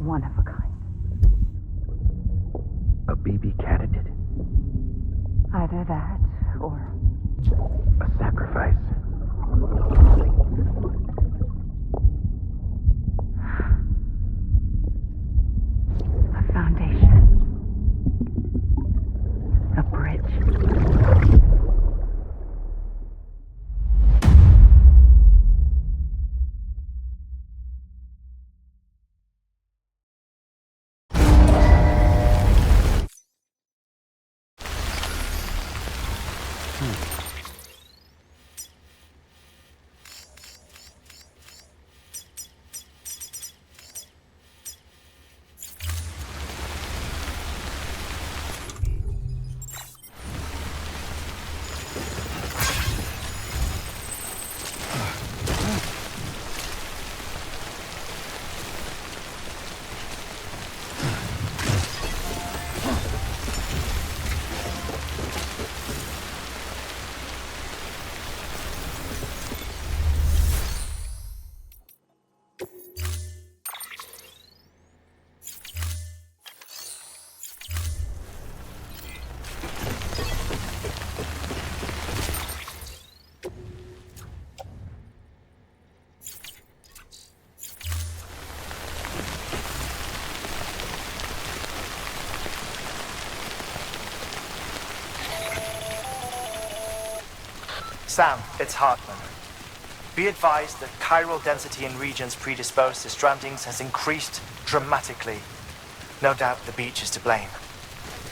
One of a kind. A baby candidate? Either that, or... a sacrifice. A foundation. A bridge. Sam, it's Hartman. Be advised that chiral density in regions predisposed to strandings has increased dramatically. No doubt the beach is to blame.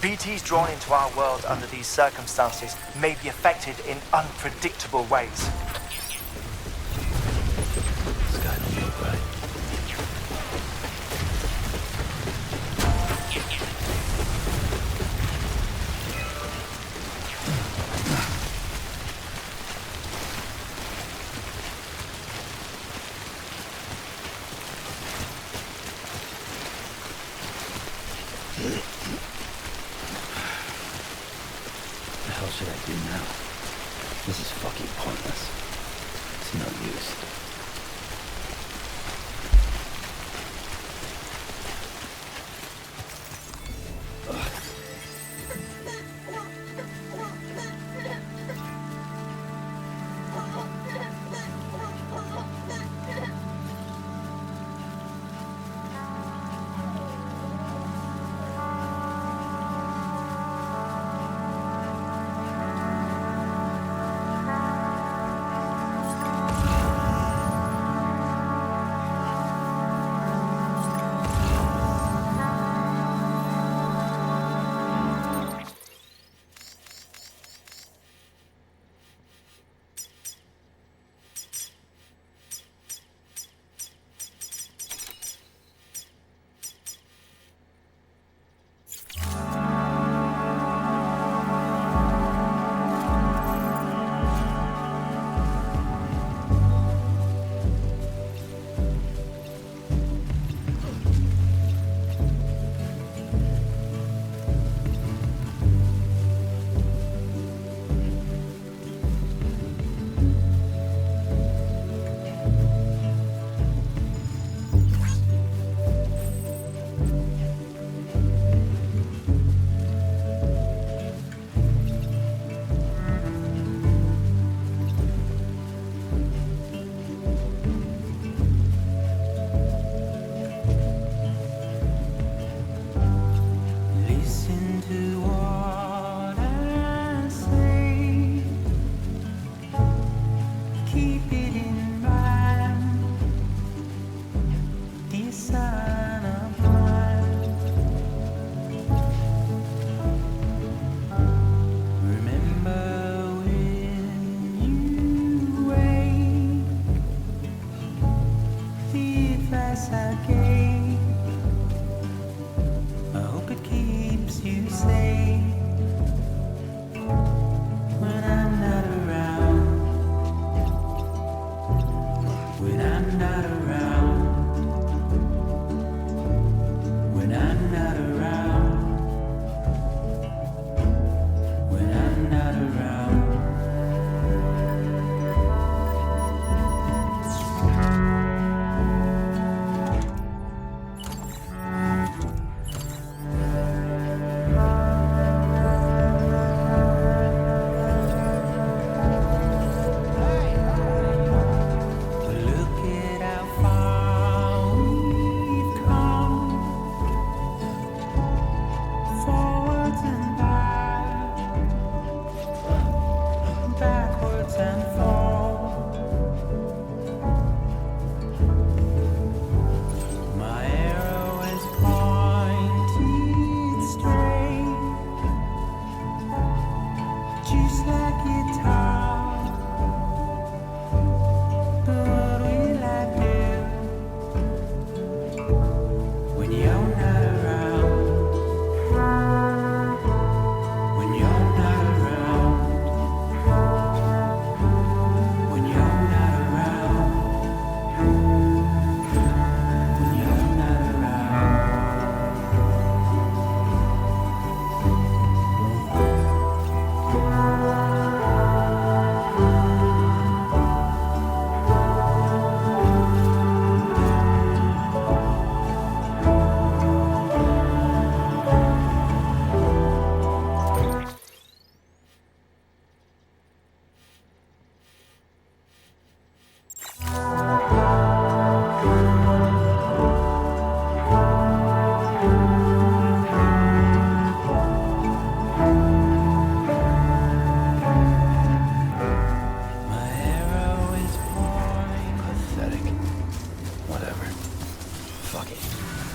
BTs drawn into our world under these circumstances may be affected in unpredictable ways. This guy don't look right. What should I do now? This is fucking pointless. It's no use.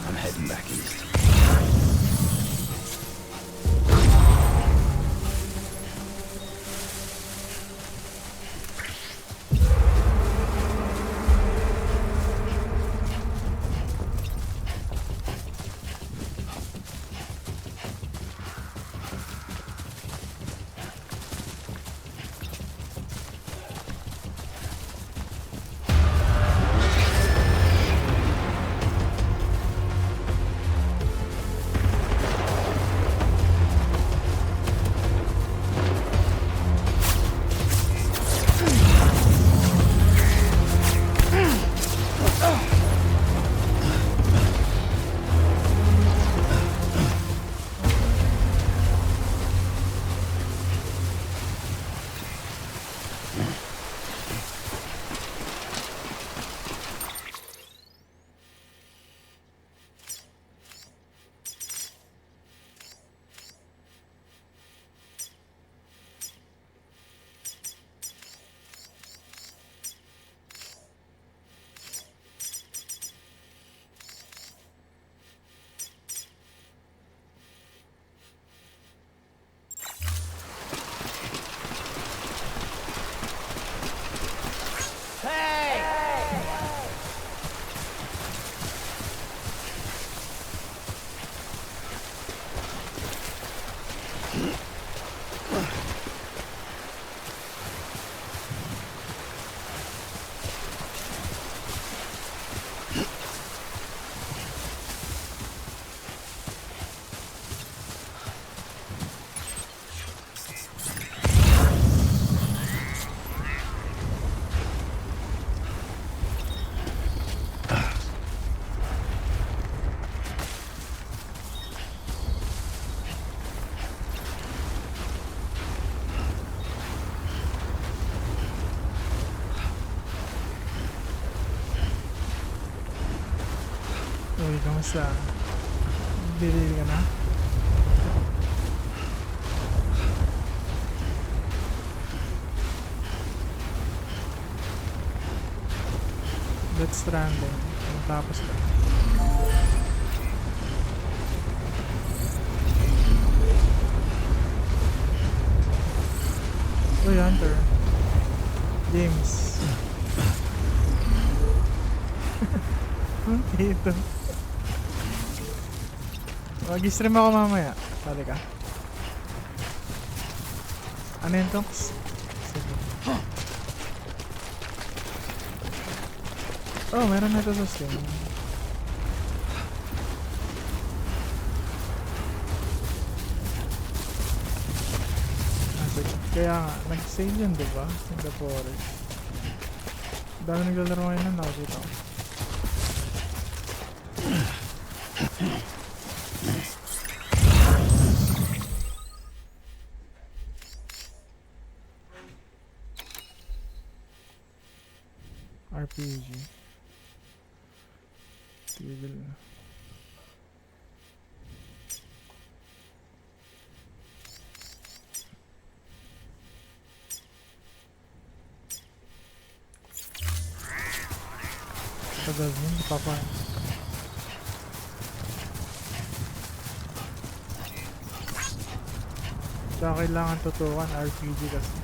I'm heading back east. Uy, kamusta? Bili ka na? That's Stranding. Tapos ka. Uy, Hunter. James. Ito. Mag-stream ako mamaya. Sali ka. Ano yun, Tonks? Sige. Oh, meron na ito sa stream. Kaya nga, nag-sale yun, diba? Singapore. Dami naglalaro ngayon na nakikita ko. RPG. Tigil na. Tagal mo, papa. Kaya kailangan tutukan RPG kasi.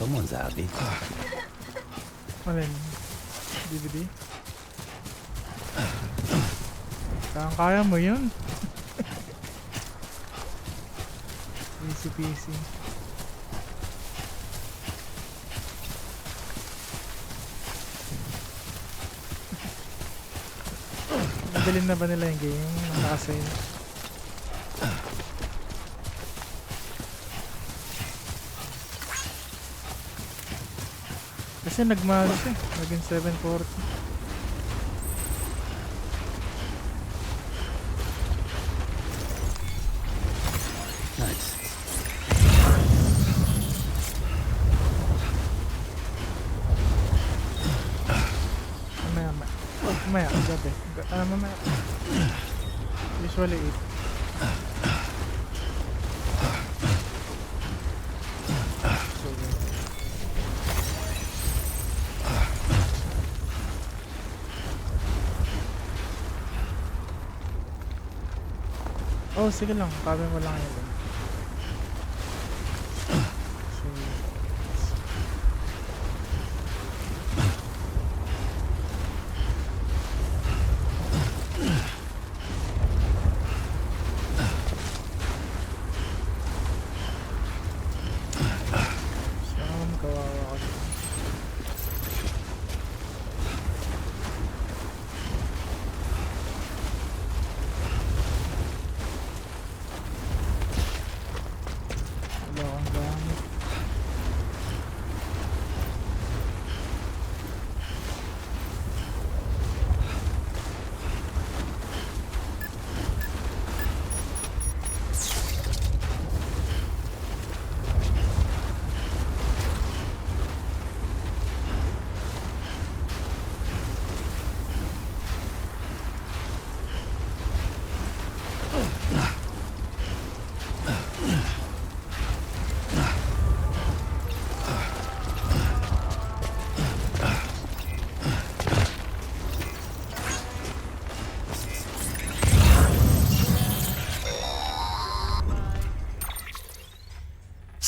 Someone's happy. Alin? DVD? Kaya mo yun. Easy peasy. Nadalin na ba nila yung game? Nakasave. Kasi nagmahal siya. Naging 740. Nice. Mamaya, gabi. Mamaya. Usually 8. Oh, sige lang. Kami mo lang yun.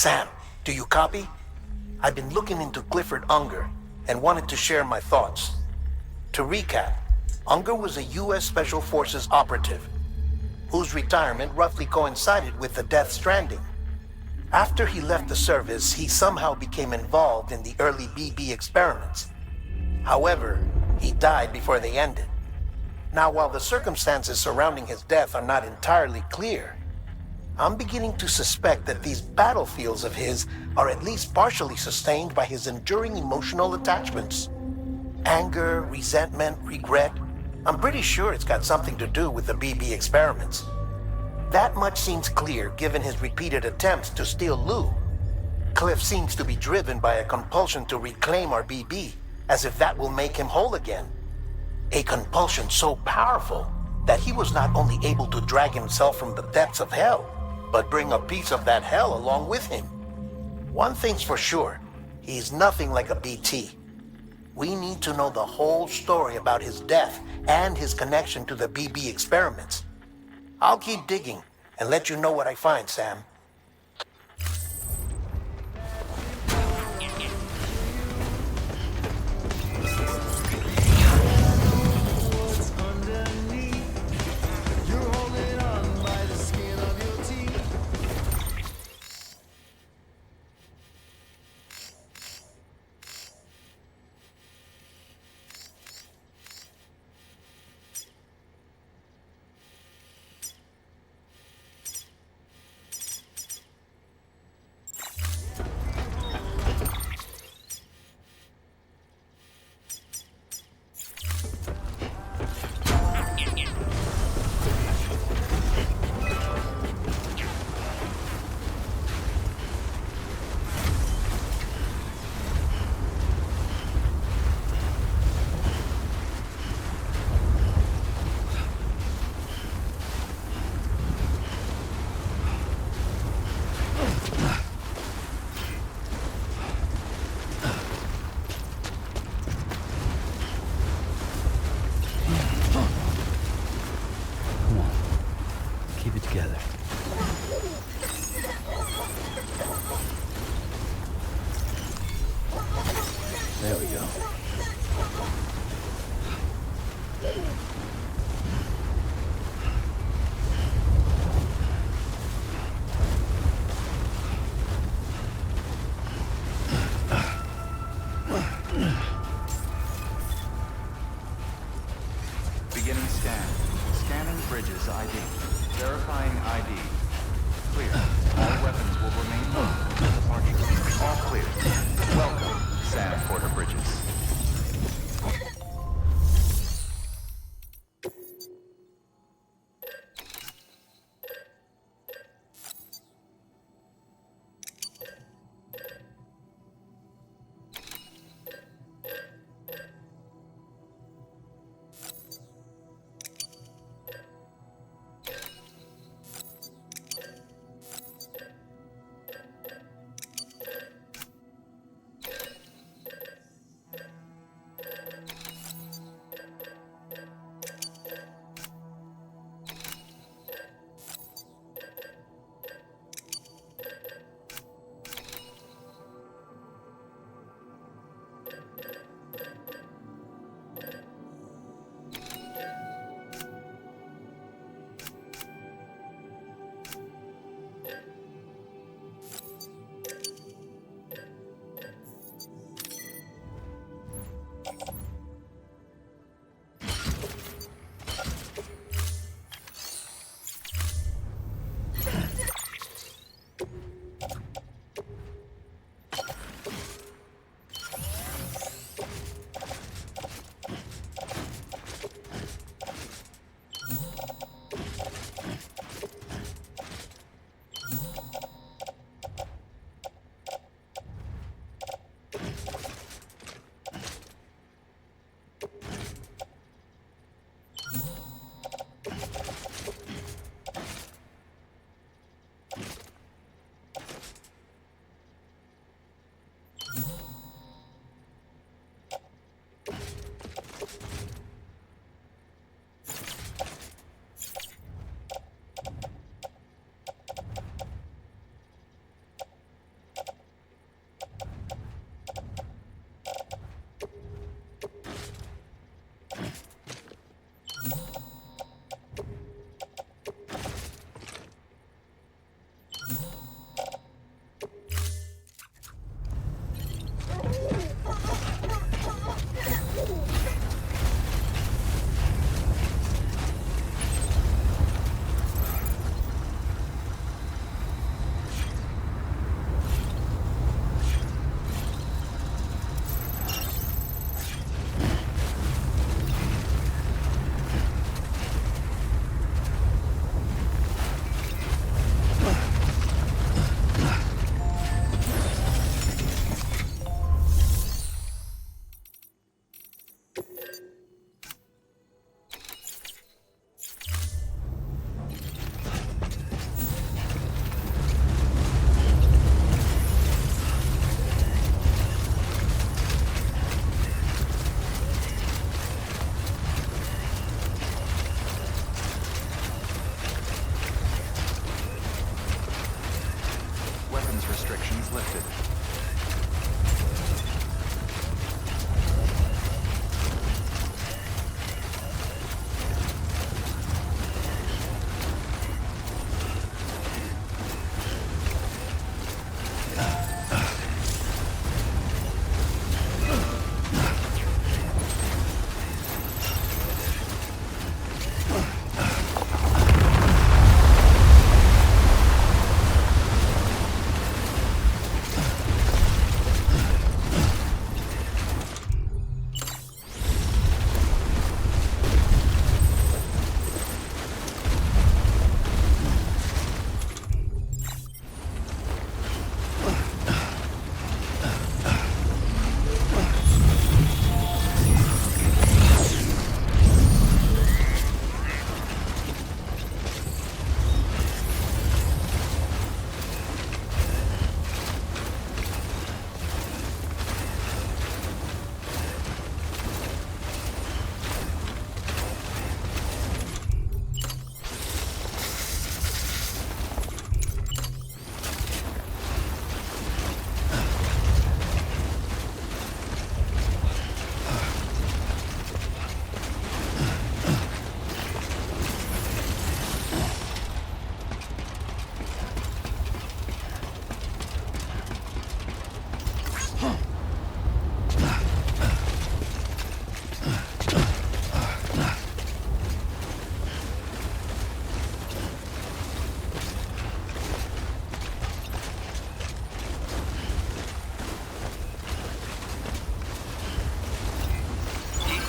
Sam, do you copy? I've been looking into Clifford Unger and wanted to share my thoughts. To recap, Unger was a U.S. Special Forces operative whose retirement roughly coincided with the Death Stranding. After he left the service, he somehow became involved in the early BB experiments. However, he died before they ended. Now, while the circumstances surrounding his death are not entirely clear, I'm beginning to suspect that these battlefields of his are at least partially sustained by his enduring emotional attachments. Anger, resentment, regret. I'm pretty sure it's got something to do with the BB experiments. That much seems clear given his repeated attempts to steal Lou. Cliff seems to be driven by a compulsion to reclaim our BB, as if that will make him whole again. A compulsion so powerful that he was not only able to drag himself from the depths of hell, but bring a piece of that hell along with him. One thing's for sure, he's nothing like a BT. We need to know the whole story about his death and his connection to the BB experiments. I'll keep digging and let you know what I find, Sam. There we go. Beginning scan. Scanning bridges ID. Verifying ID. Clear. All weapons will remain locked until departure. All clear. Welcome, Sam Porter Bridges.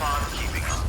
on keeping up.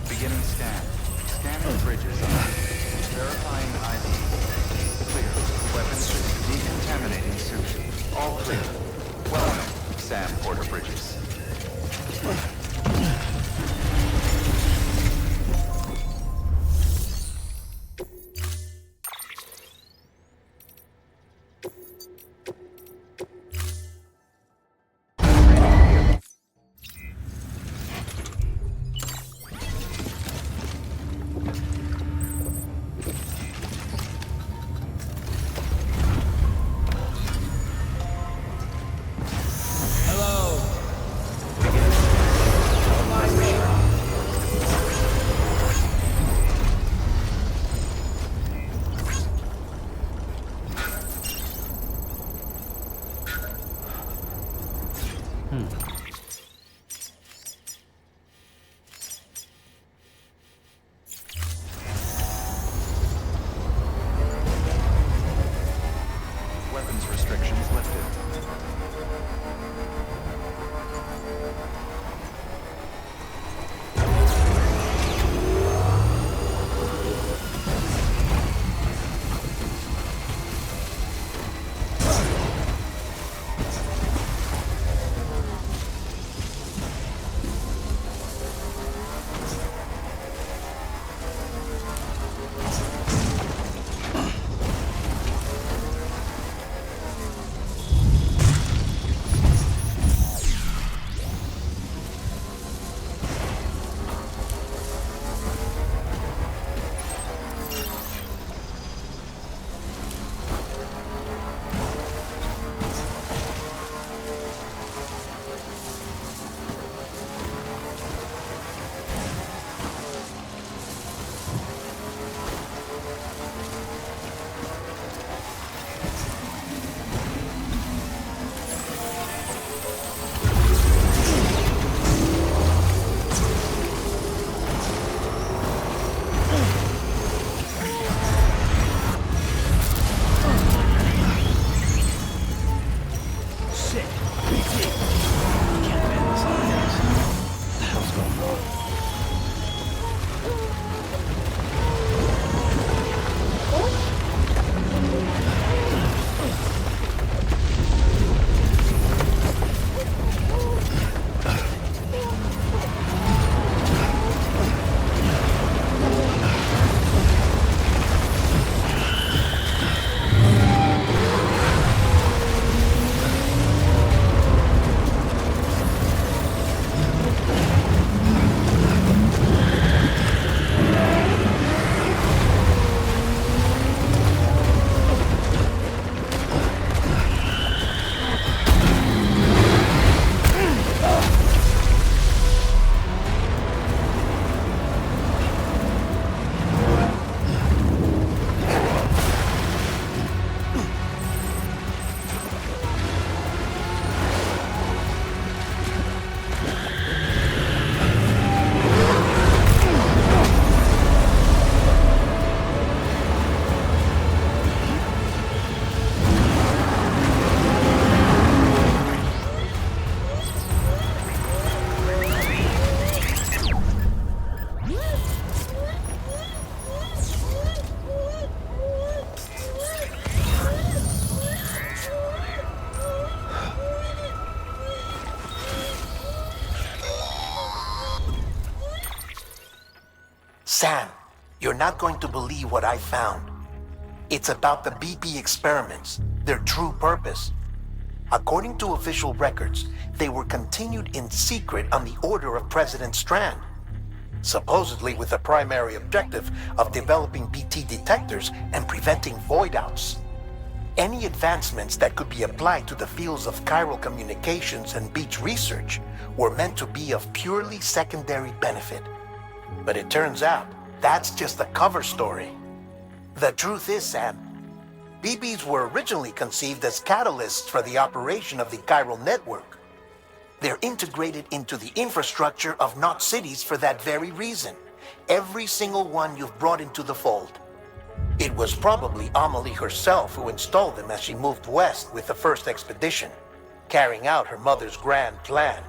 Beginning scan. Scanning bridges. Verifying ID. Clear. Weapons decontaminating suit. All clear. Welcome, Sam Porter Bridges. Weapons restrictions lifted. Sam, you're not going to believe what I found. It's about the BP experiments, their true purpose. According to official records, they were continued in secret on the order of President Strand, supposedly with the primary objective of developing BT detectors and preventing void-outs. Any advancements that could be applied to the fields of chiral communications and beach research were meant to be of purely secondary benefit. But it turns out, that's just a cover story. The truth is, Sam, BBs were originally conceived as catalysts for the operation of the chiral network. They're integrated into the infrastructure of Knot cities for that very reason. Every single one you've brought into the fold. It was probably Amelie herself who installed them as she moved west with the first expedition, carrying out her mother's grand plan,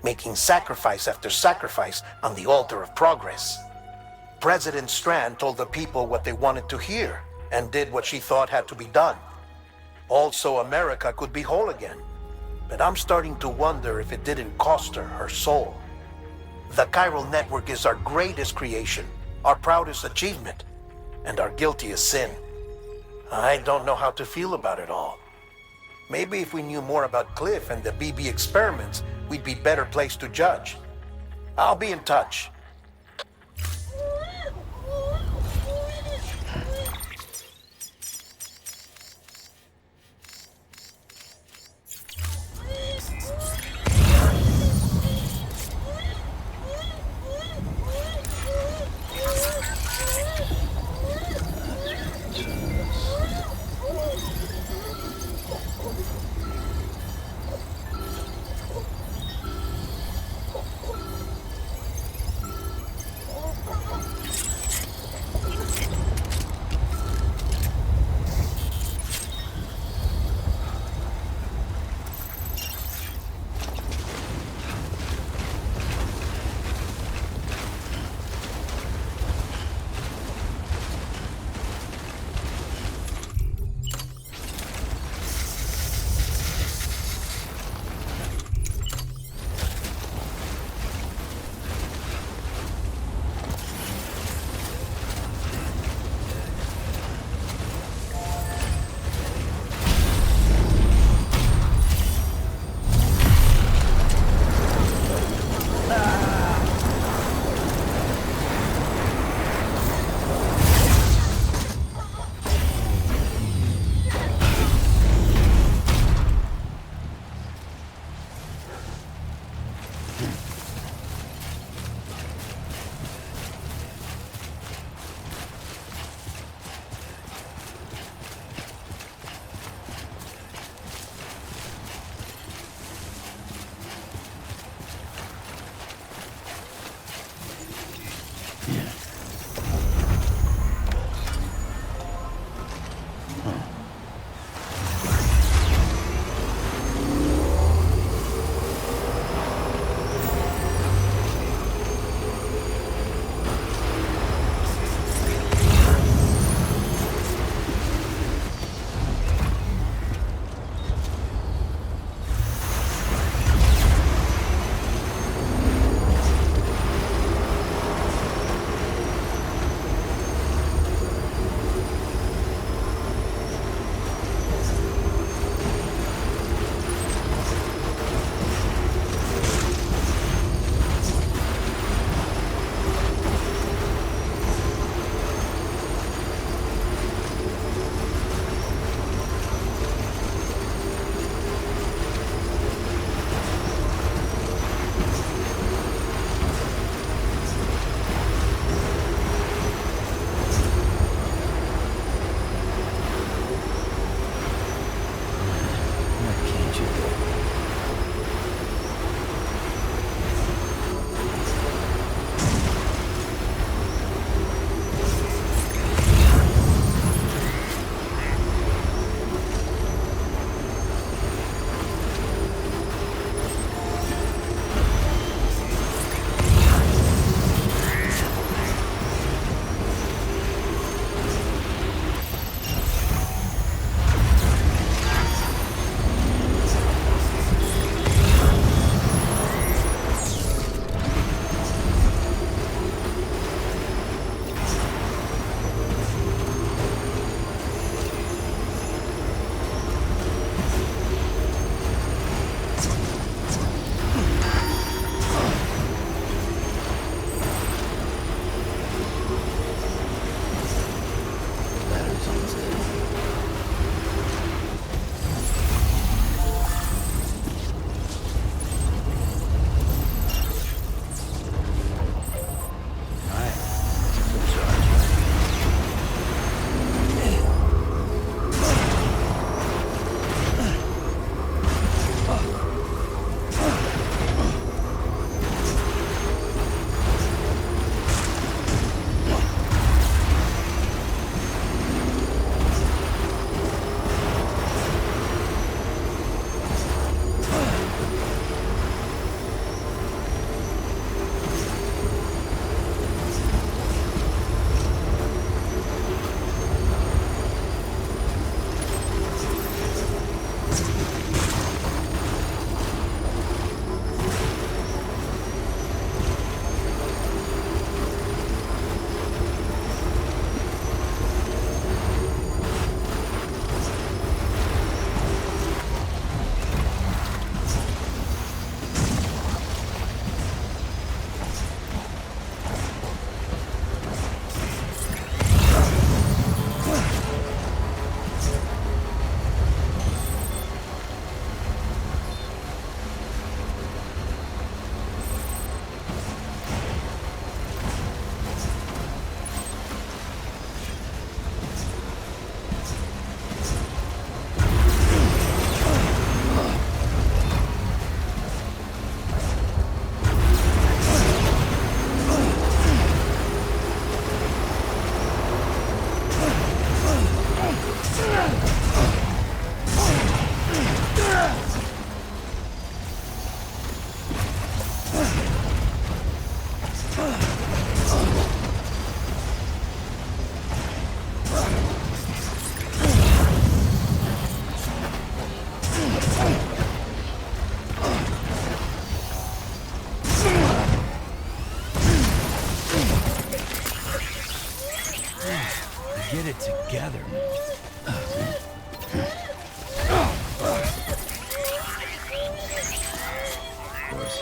making sacrifice after sacrifice on the altar of progress. President Strand told the people what they wanted to hear and did what she thought had to be done. Also, America could be whole again. But I'm starting to wonder if it didn't cost her her soul. The chiral network is our greatest creation, our proudest achievement, and our guiltiest sin. I don't know how to feel about it all. Maybe if we knew more about Cliff and the BB experiments, we'd be better placed to judge. I'll be in touch. Get it together, man. Of course.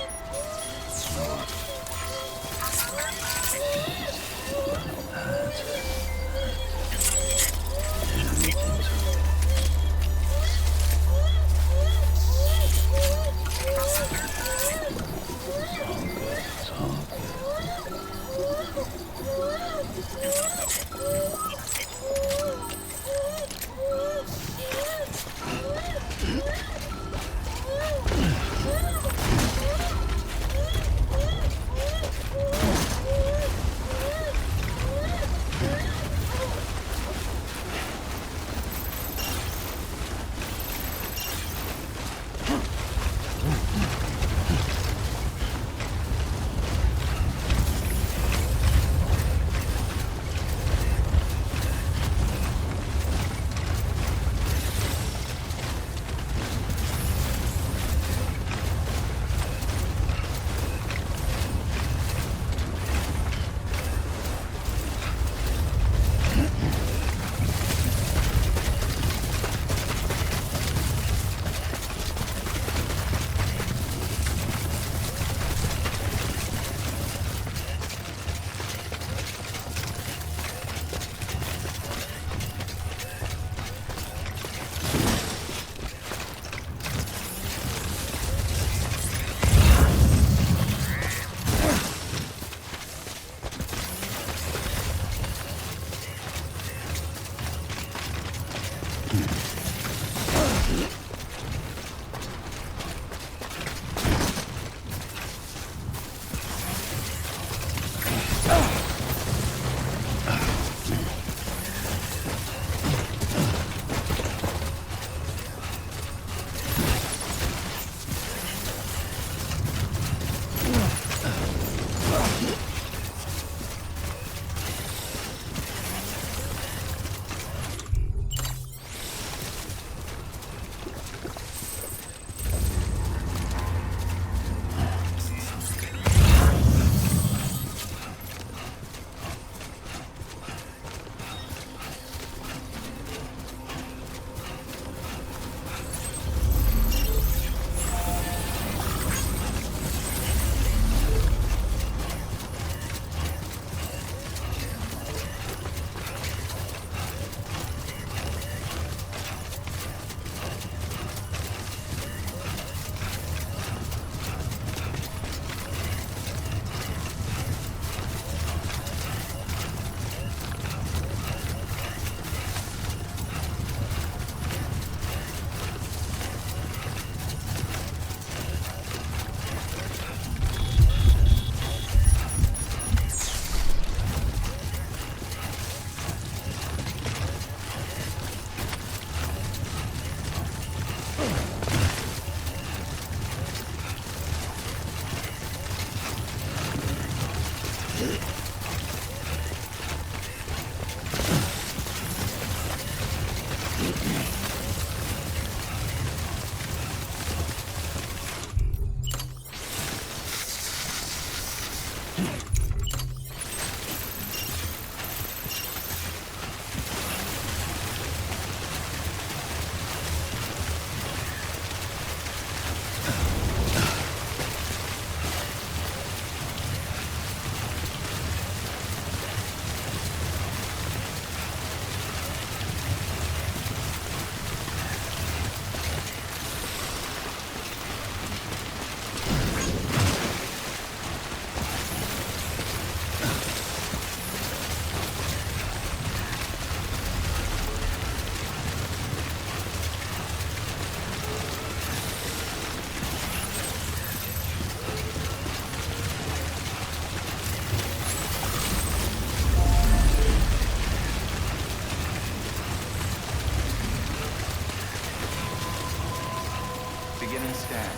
Beginning scan.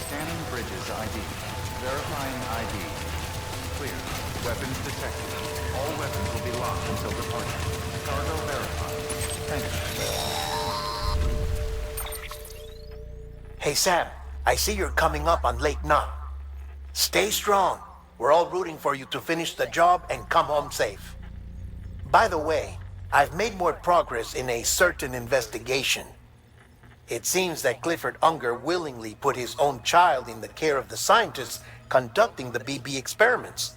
Scanning bridges ID. Verifying ID. Clear. Weapons detected. All weapons will be locked until departure. Cargo verified. Thank you. Hey Sam, I see you're coming up on Lake Knot. Stay strong. We're all rooting for you to finish the job and come home safe. By the way, I've made more progress in a certain investigation. It seems that Clifford Unger willingly put his own child in the care of the scientists conducting the BB experiments.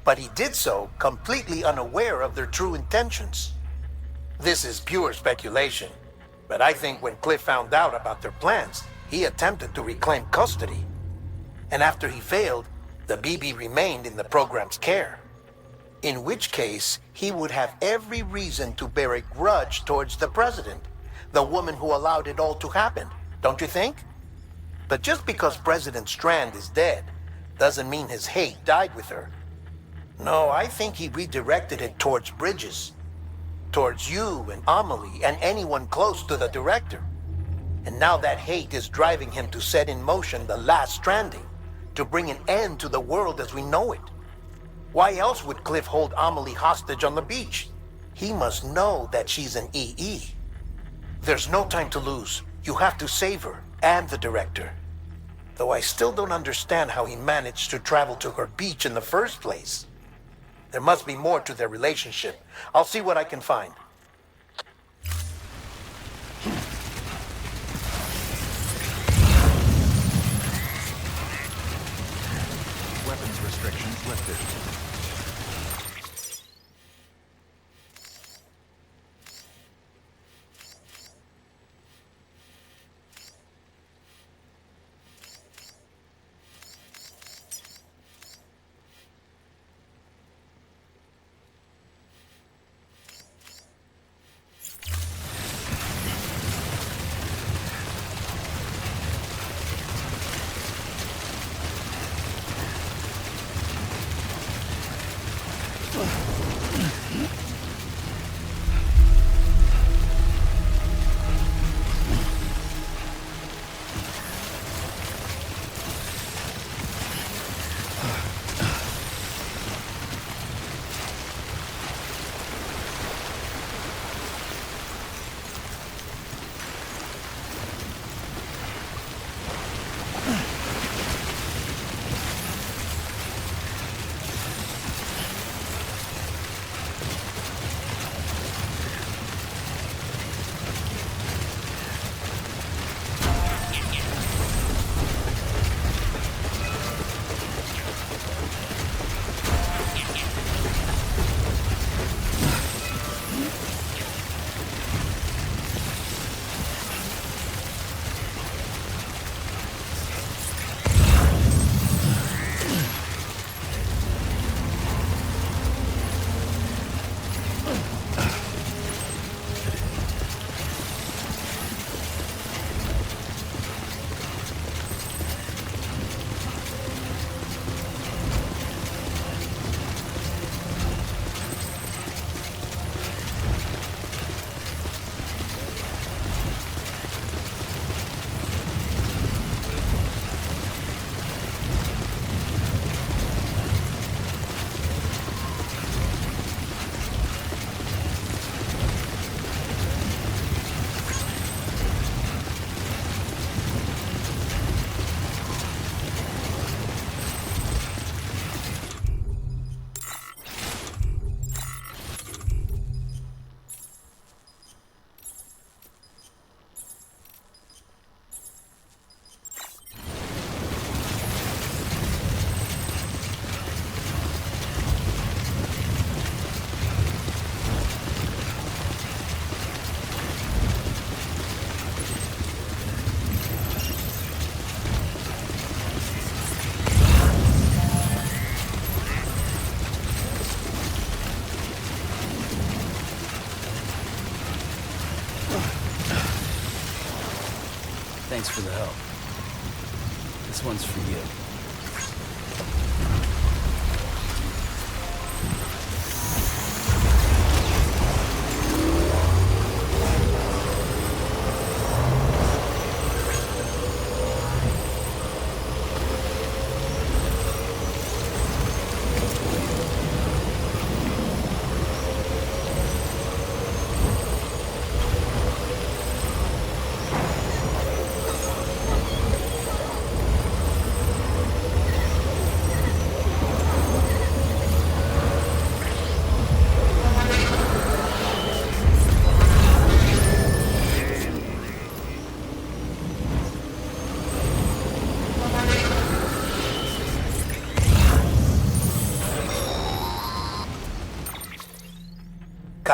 But he did so completely unaware of their true intentions. This is pure speculation, but I think when Cliff found out about their plans, he attempted to reclaim custody. And after he failed, the BB remained in the program's care. In which case, he would have every reason to bear a grudge towards the president, the woman who allowed it all to happen, don't you think? But just because President Strand is dead, doesn't mean his hate died with her. No, I think he redirected it towards Bridges. Towards you and Amelie and anyone close to the director. And now that hate is driving him to set in motion the last Stranding, to bring an end to the world as we know it. Why else would Cliff hold Amelie hostage on the beach? He must know that she's an EE. There's no time to lose. You have to save her, and the director. Though I still don't understand how he managed to travel to her beach in the first place. There must be more to their relationship. I'll see what I can find. Weapons restrictions lifted. Thanks for the help. This one's for you.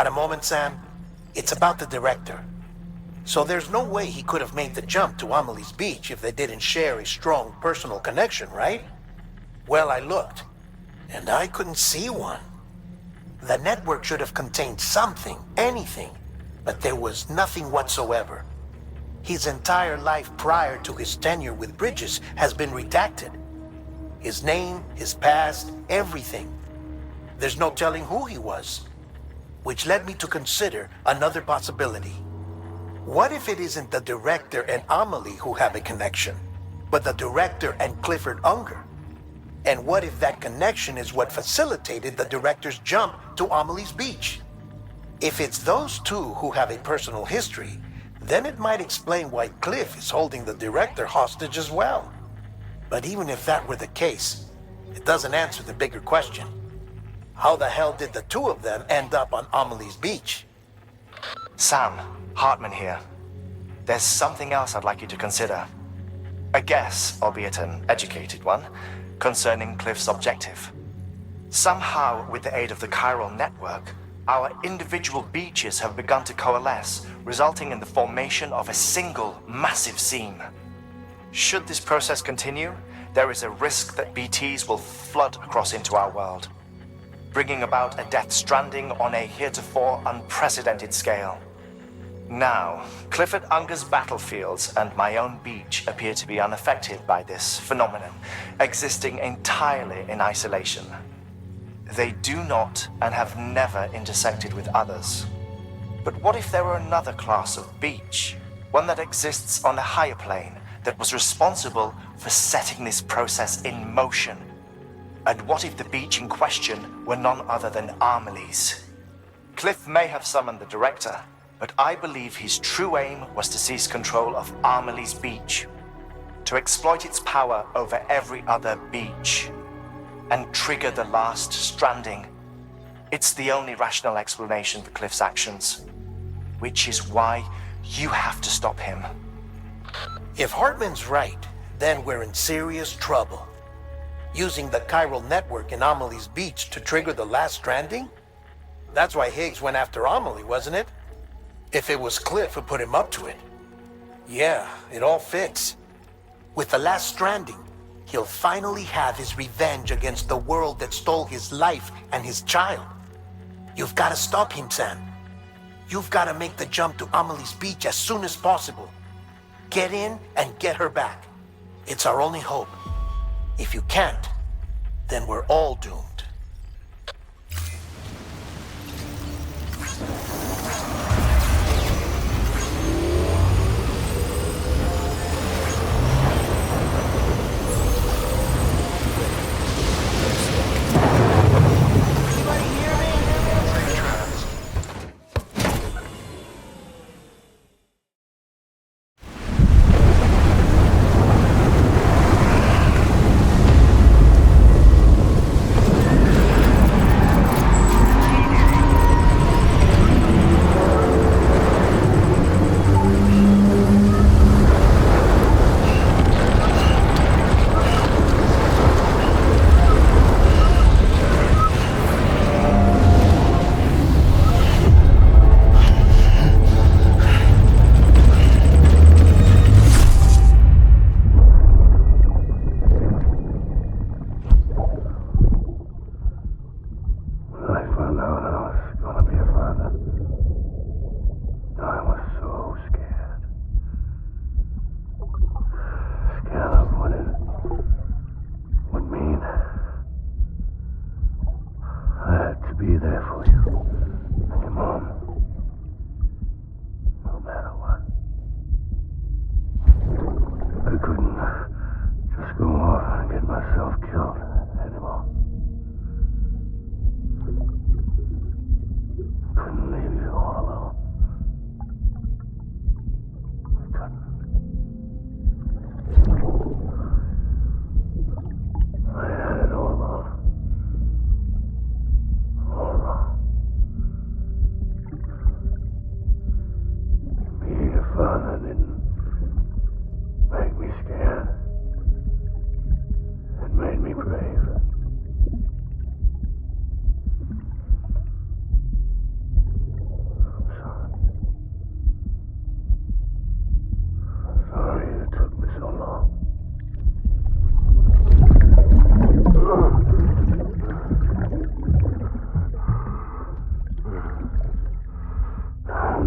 Got a moment, Sam? It's about the director. So there's no way he could have made the jump to Amelie's Beach if they didn't share a strong personal connection, right? Well, I looked, and I couldn't see one. The network should have contained something, anything, but there was nothing whatsoever. His entire life prior to his tenure with Bridges has been redacted. His name, his past, everything. There's no telling who he was. Which led me to consider another possibility. What if it isn't the director and Amelie who have a connection, but the director and Clifford Unger? And what if that connection is what facilitated the director's jump to Amelie's Beach? If it's those two who have a personal history, then it might explain why Cliff is holding the director hostage as well. But even if that were the case, it doesn't answer the bigger question. How the hell did the two of them end up on Amelie's Beach? Sam, Hartman here. There's something else I'd like you to consider. A guess, albeit an educated one, concerning Cliff's objective. Somehow, with the aid of the chiral network, our individual beaches have begun to coalesce, resulting in the formation of a single massive seam. Should this process continue, there is a risk that BTs will flood across into our world, bringing about a death stranding on a heretofore unprecedented scale. Now, Clifford Unger's battlefields and my own beach appear to be unaffected by this phenomenon, existing entirely in isolation. They do not and have never intersected with others. But what if there were another class of beach, one that exists on a higher plane, that was responsible for setting this process in motion? And what if the beach in question were none other than Amelie's? Cliff may have summoned the director, but I believe his true aim was to seize control of Amelie's Beach, to exploit its power over every other beach, and trigger the last stranding. It's the only rational explanation for Cliff's actions, which is why you have to stop him. If Hartman's right, then we're in serious trouble. Using the chiral network in Amelie's Beach to trigger the last stranding? That's why Higgs went after Amelie, wasn't it? If it was Cliff who put him up to it. Yeah, it all fits. With the last stranding, he'll finally have his revenge against the world that stole his life and his child. You've got to stop him, Sam. You've got to make the jump to Amelie's Beach as soon as possible. Get in and get her back. It's our only hope. If you can't, then we're all doomed.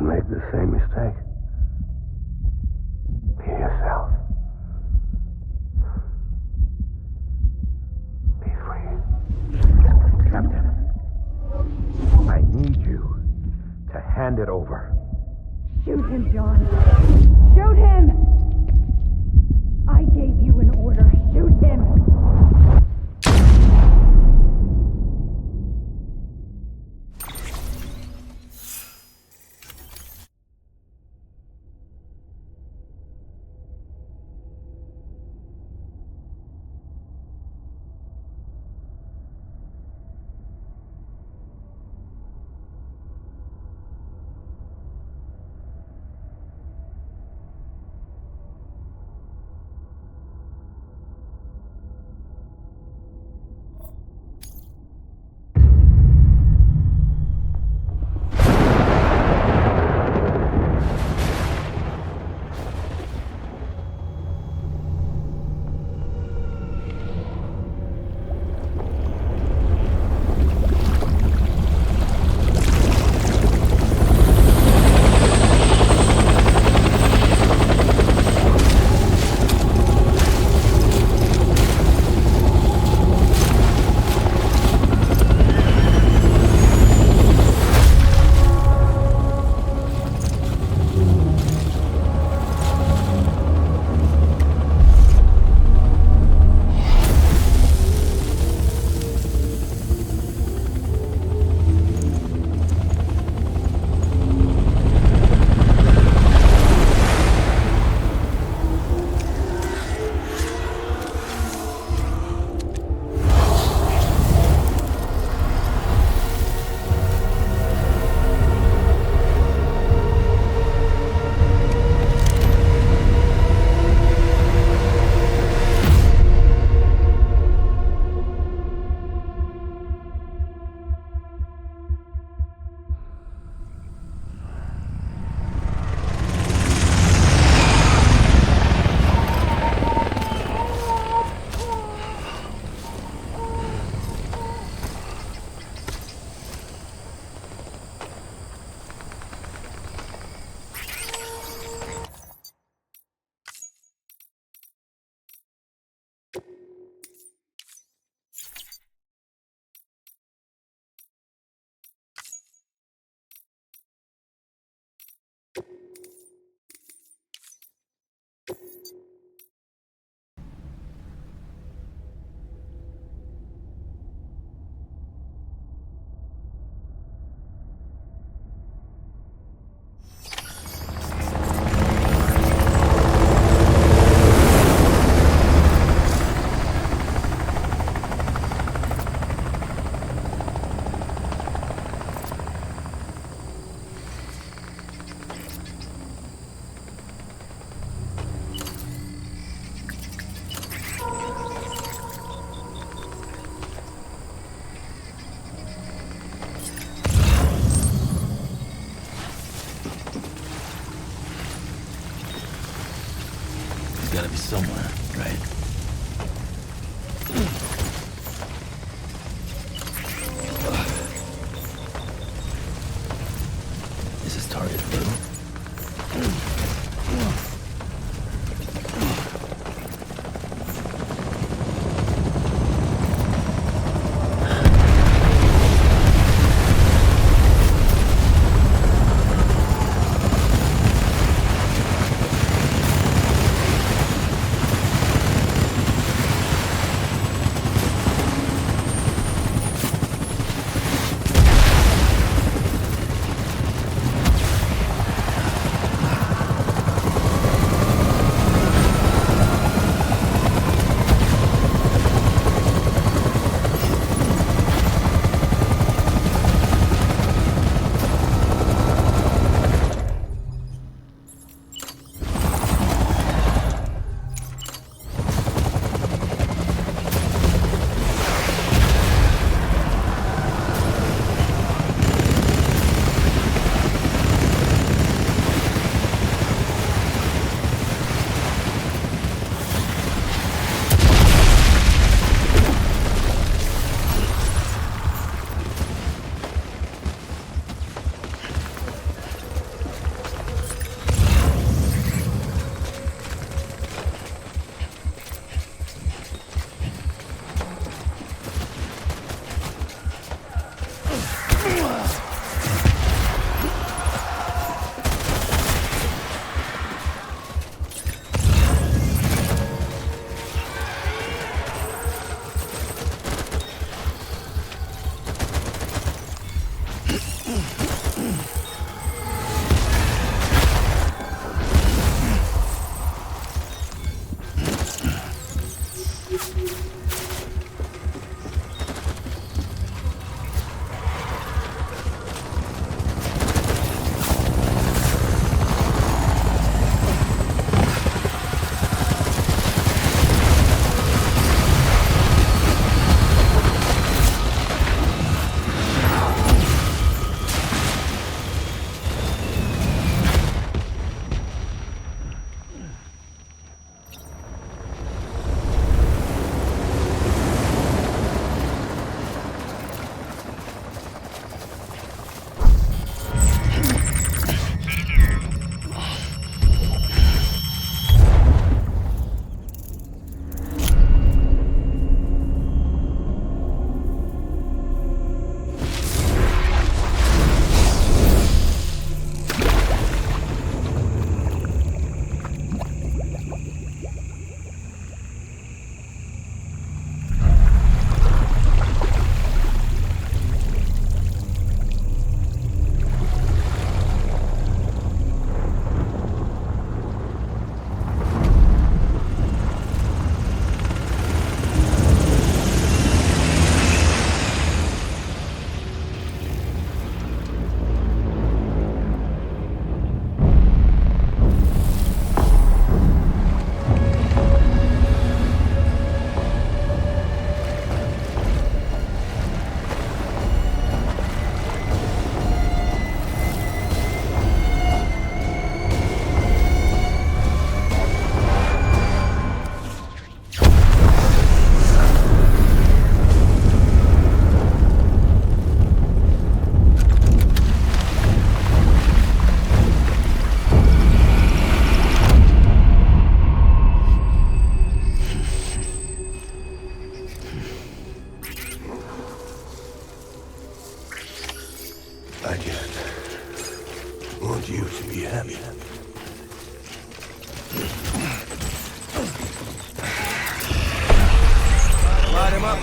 Don't make the same mistake. Be yourself. Be free. Captain, I need you to hand it over. Shoot him, John. Shoot him! I gave you an order. Shoot him! Gotta be somewhere, right? Is this target blue? want you to be happy. Light him up.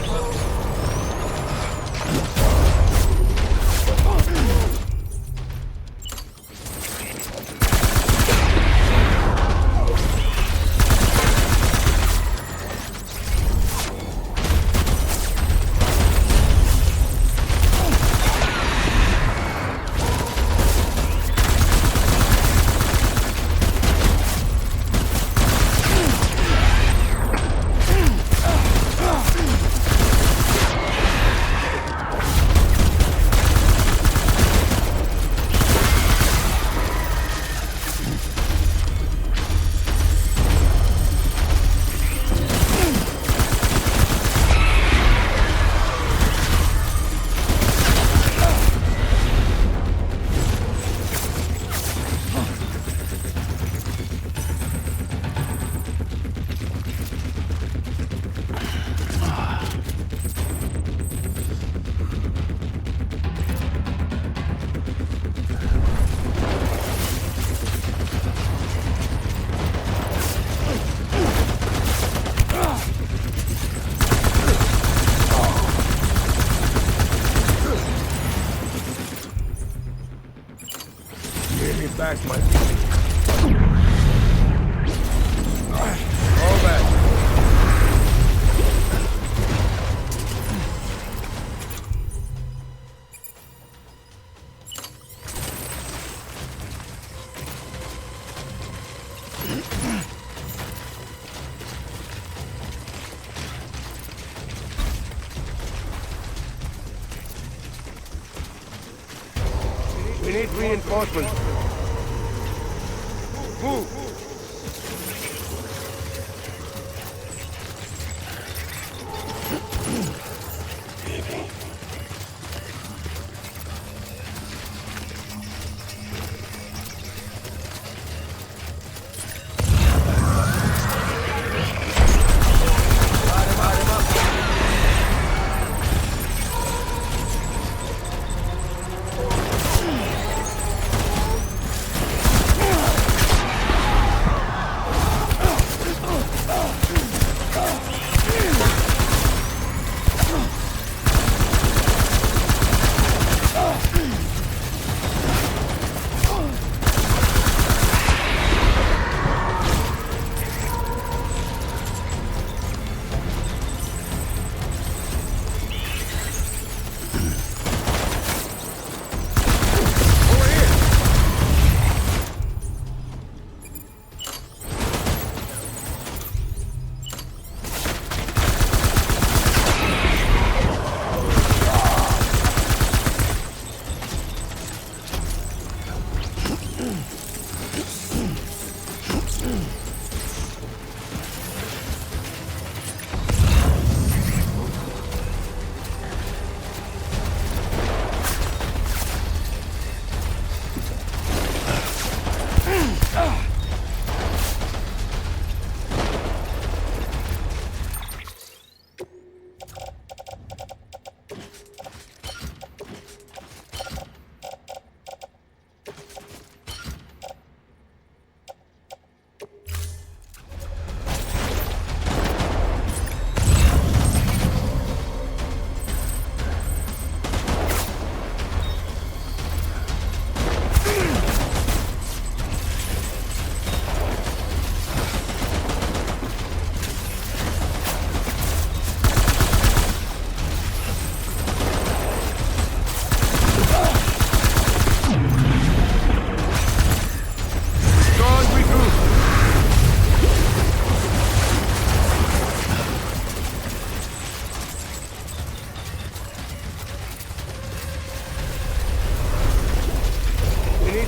Back, my friend. All back. We need reinforcements. Move!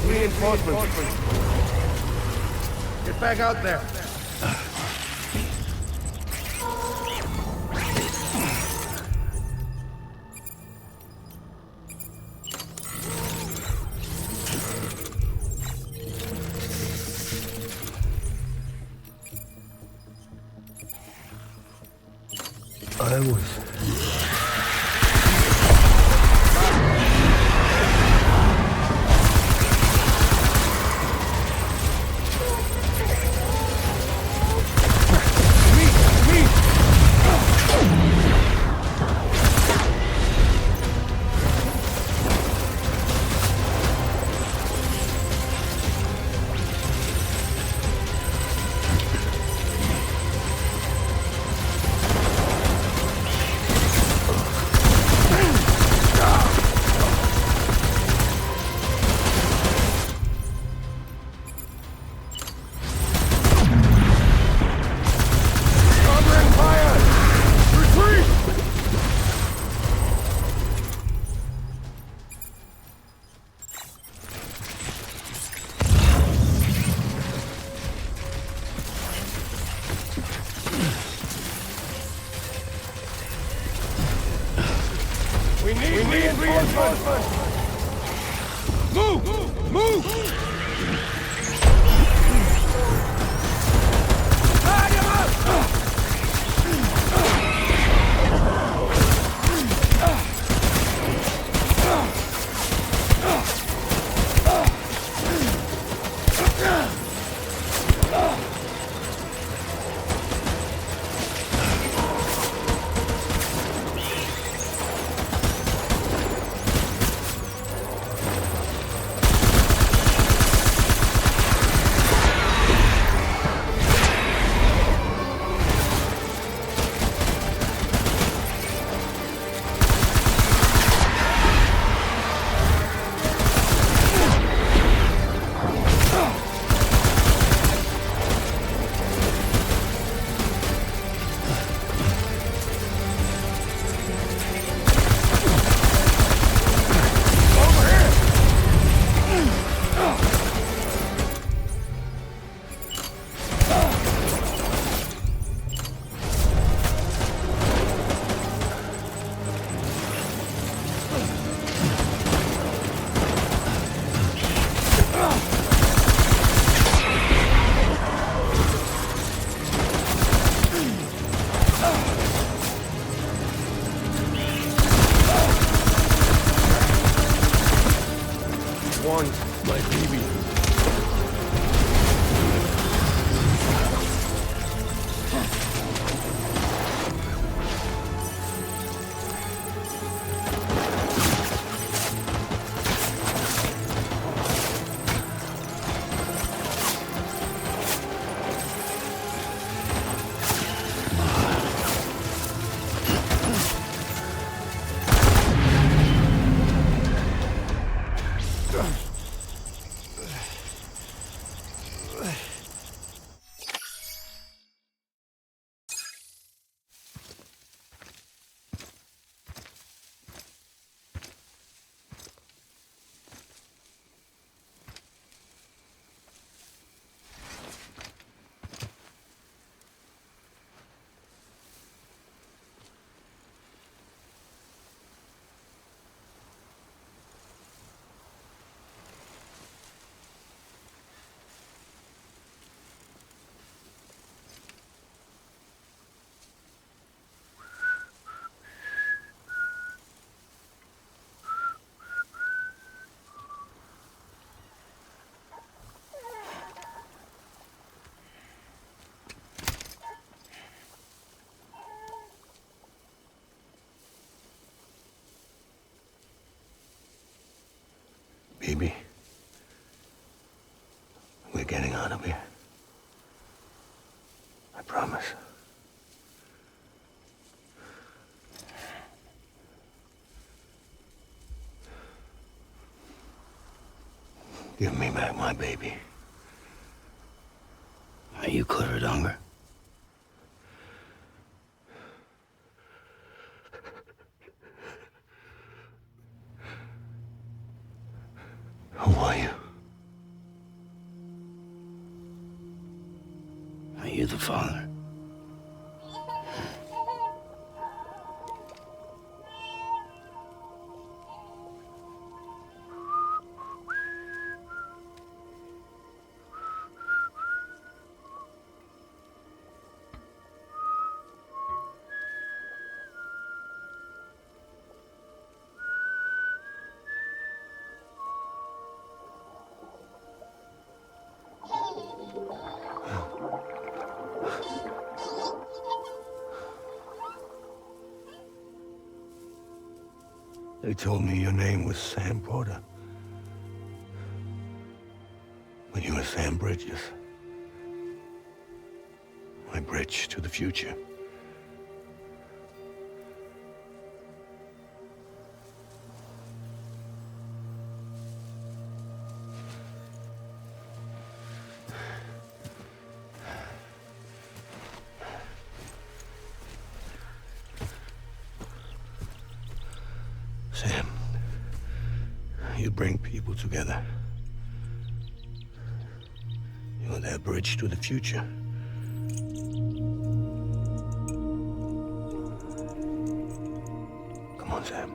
Reinforcements. Get back out there. I was... Move! Move! Baby, we're getting out of here. I promise. Give me back my baby. Are you Clifford Unger? Who are you? Are you the father? They told me your name was Sam Porter. But you were Sam Bridges. My bridge to the future. Sam, you bring people together. You're their bridge to the future. Come on, Sam.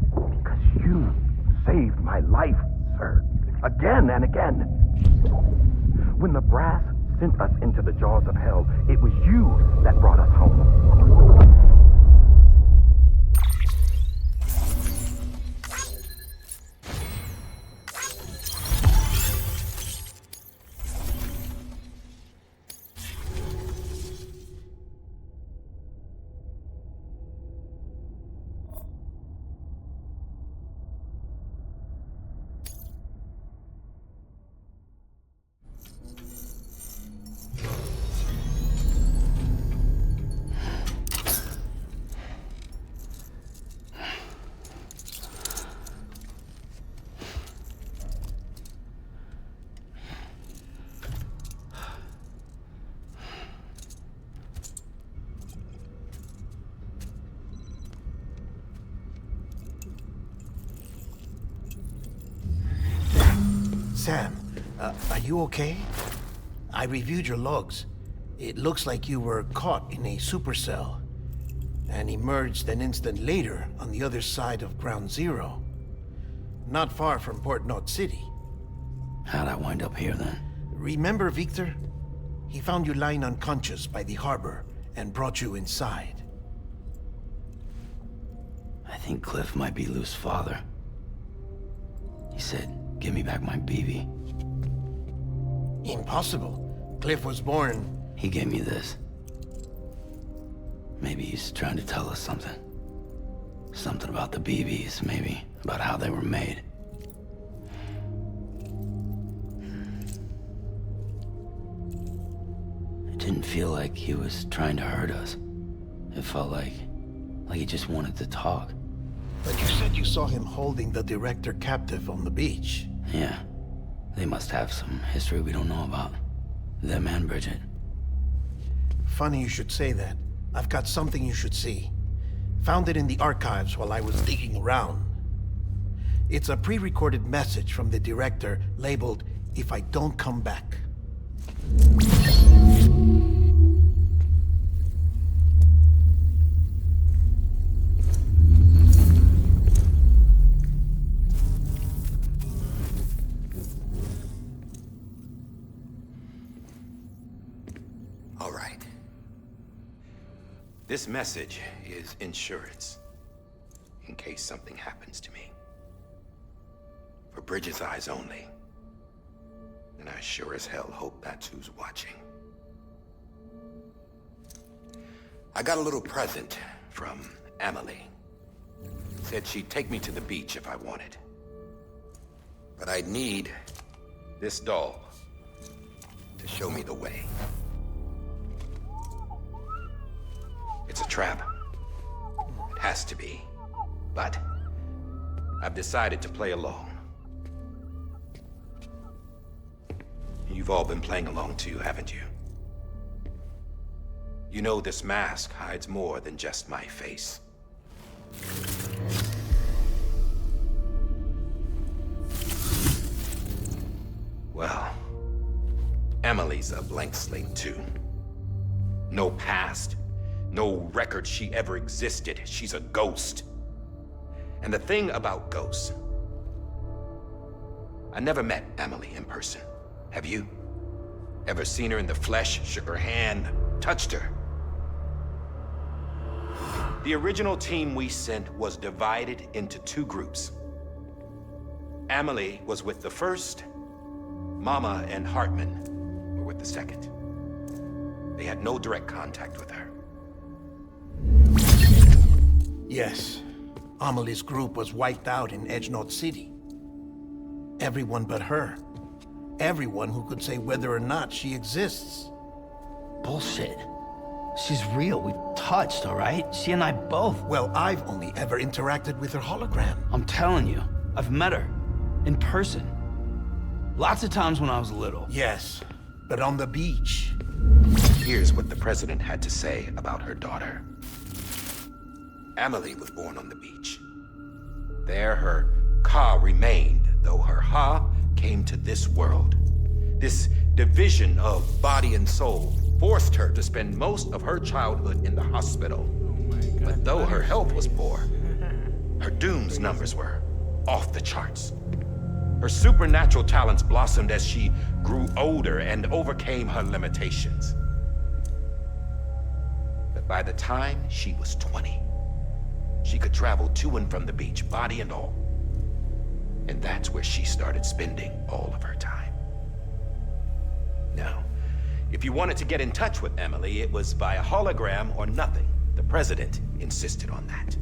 Because you saved my life, sir. Again and again. When the brass sent us into the jaws of hell, it was you that brought us home. Sam, are you okay? I reviewed your logs. It looks like you were caught in a supercell and emerged an instant later on the other side of Ground Zero. Not far from Port Knot City. How'd I wind up here then? Remember Victor? He found you lying unconscious by the harbor and brought you inside. I think Cliff might be Lou's father. He said, give me back my BB. Impossible. Cliff was born... He gave me this. Maybe he's trying to tell us something. Something about the BBs, maybe. About how they were made. It didn't feel like he was trying to hurt us. It felt like he just wanted to talk. But you said you saw him holding the director captive on the beach. Yeah. They must have some history we don't know about. Them and Bridget. Funny you should say that. I've got something you should see. Found it in the archives while I was digging around. It's a pre-recorded message from the director labeled, "If I don't come back." All right. This message is insurance, in case something happens to me. For Bridget's eyes only. And I sure as hell hope that's who's watching. I got a little present from Emily. Said she'd take me to the beach if I wanted. But I'd need this doll to show me the way. It's a trap. It has to be. But I've decided to play along. You've all been playing along too, haven't you? You know this mask hides more than just my face. Well, Emily's a blank slate too. No past. No record she ever existed. She's a ghost. And the thing about ghosts, I never met Emily in person. Have you? Ever seen her in the flesh, shook her hand, touched her? The original team we sent was divided into two groups. Emily was with the first. Mama and Hartman were with the second. They had no direct contact with her. Yes. Amelie's group was wiped out in Edge Knot City. Everyone but her. Everyone who could say whether or not she exists. Bullshit. She's real. We've touched, all right? She and I both. Well, I've only ever interacted with her hologram. I'm telling you, I've met her. In person. Lots of times when I was little. Yes, but on the beach. Here's what the president had to say about her daughter. Emily was born on the beach. There her Ka remained, though her Ha came to this world. This division of body and soul forced her to spend most of her childhood in the hospital. But though her health was poor, Her doom's numbers were off the charts. Her supernatural talents blossomed as she grew older and overcame her limitations. But by the time she was 20, she could travel to and from the beach, body and all. And that's where she started spending all of her time. Now, if you wanted to get in touch with Emily, it was via hologram or nothing. The president insisted on that.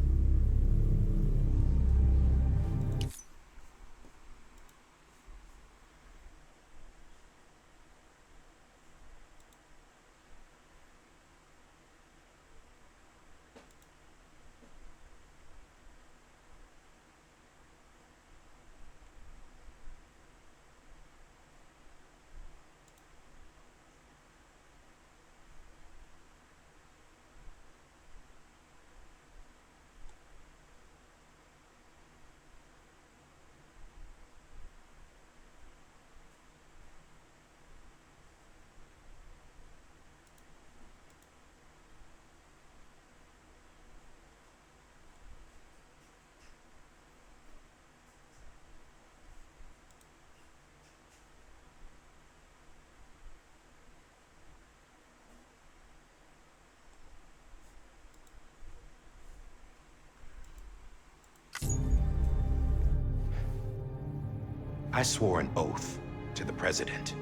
I swore an oath to the president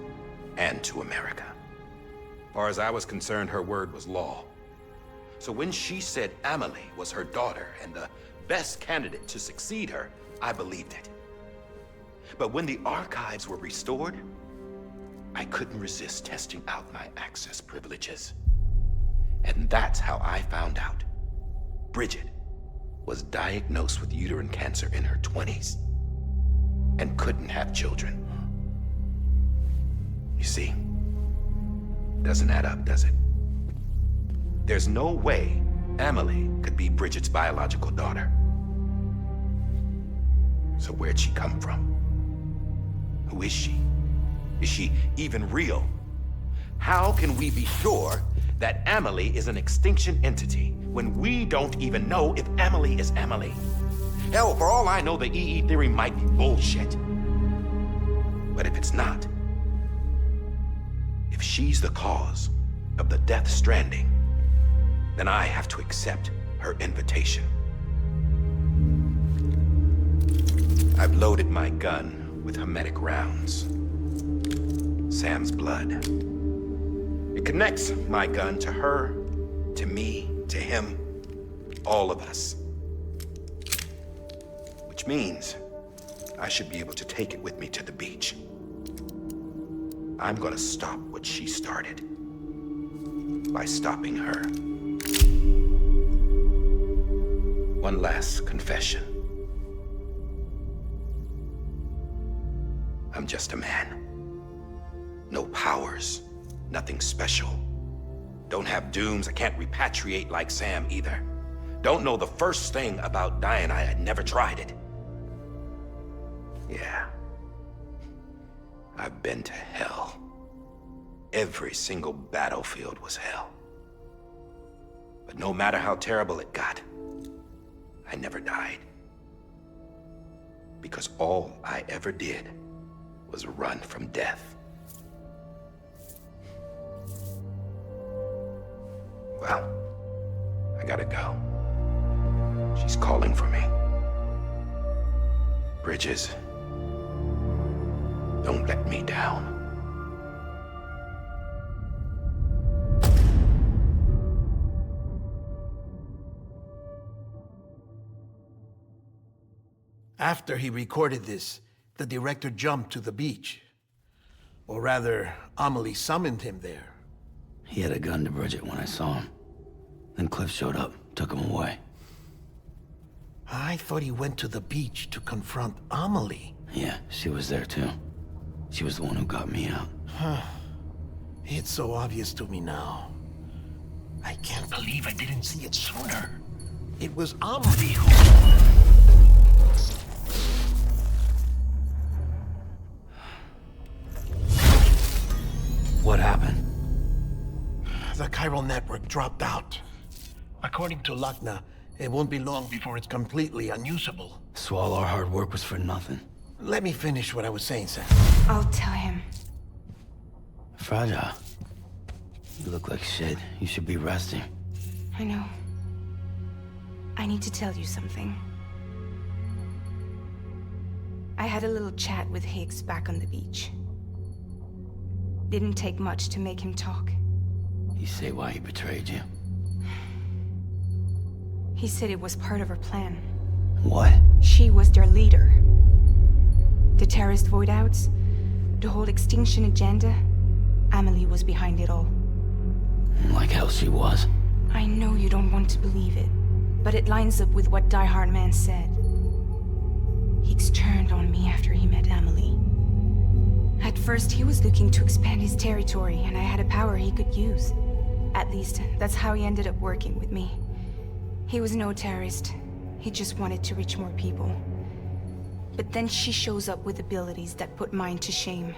and to America. As far as I was concerned, her word was law. So when she said Amelie was her daughter and the best candidate to succeed her, I believed it. But when the archives were restored, I couldn't resist testing out my access privileges. And that's how I found out Bridget was diagnosed with uterine cancer in her 20s. And couldn't have children. You see, doesn't add up, does it? There's no way Amelie could be Bridget's biological daughter. So where'd she come from? Who is she? Is she even real? How can we be sure that Amelie is an extinction entity when we don't even know if Amelie is Amelie? Hell, for all I know, the EE theory might be bullshit. But if it's not, if she's the cause of the death stranding, then I have to accept her invitation. I've loaded my gun with hermetic rounds. Sam's blood. It connects my gun to her, to me, to him, all of us. Which means I should be able to take it with me to the beach. I'm gonna stop what she started by stopping her. One last confession. I'm just a man. No powers, nothing special. Don't have dooms, I can't repatriate like Sam either. Don't know the first thing about dying, I had never tried it. Yeah. I've been to hell. Every single battlefield was hell. But no matter how terrible it got, I never died. Because all I ever did was run from death. Well, I gotta go. She's calling for me. Bridges, don't let me down. After he recorded this, the director jumped to the beach. Or rather, Amelie summoned him there. He had a gun to Bridget when I saw him. Then Cliff showed up, took him away. I thought he went to the beach to confront Amelie. Yeah, she was there too. She was the one who got me out. It's so obvious to me now. I can't believe I didn't see it sooner. It was Amelie who... What happened? The chiral network dropped out. According to Wagner, It won't be long before it's completely unusable. So all our hard work was for nothing. Let me finish what I was saying, Sam. I'll tell him. Fragile. You look like shit. You should be resting. I know. I need to tell you something. I had a little chat with Higgs back on the beach. Didn't take much to make him talk. You say why he betrayed you? He said it was part of her plan. What? She was their leader. The terrorist voidouts, the whole extinction agenda, Amelie was behind it all. Like hell she was. I know you don't want to believe it, but it lines up with what Die Hard Man said. Higgs turned on me after he met Amelie. At first, he was looking to expand his territory, and I had a power he could use. At least, that's how he ended up working with me. He was no terrorist. He just wanted to reach more people. But then she shows up with abilities that put mine to shame.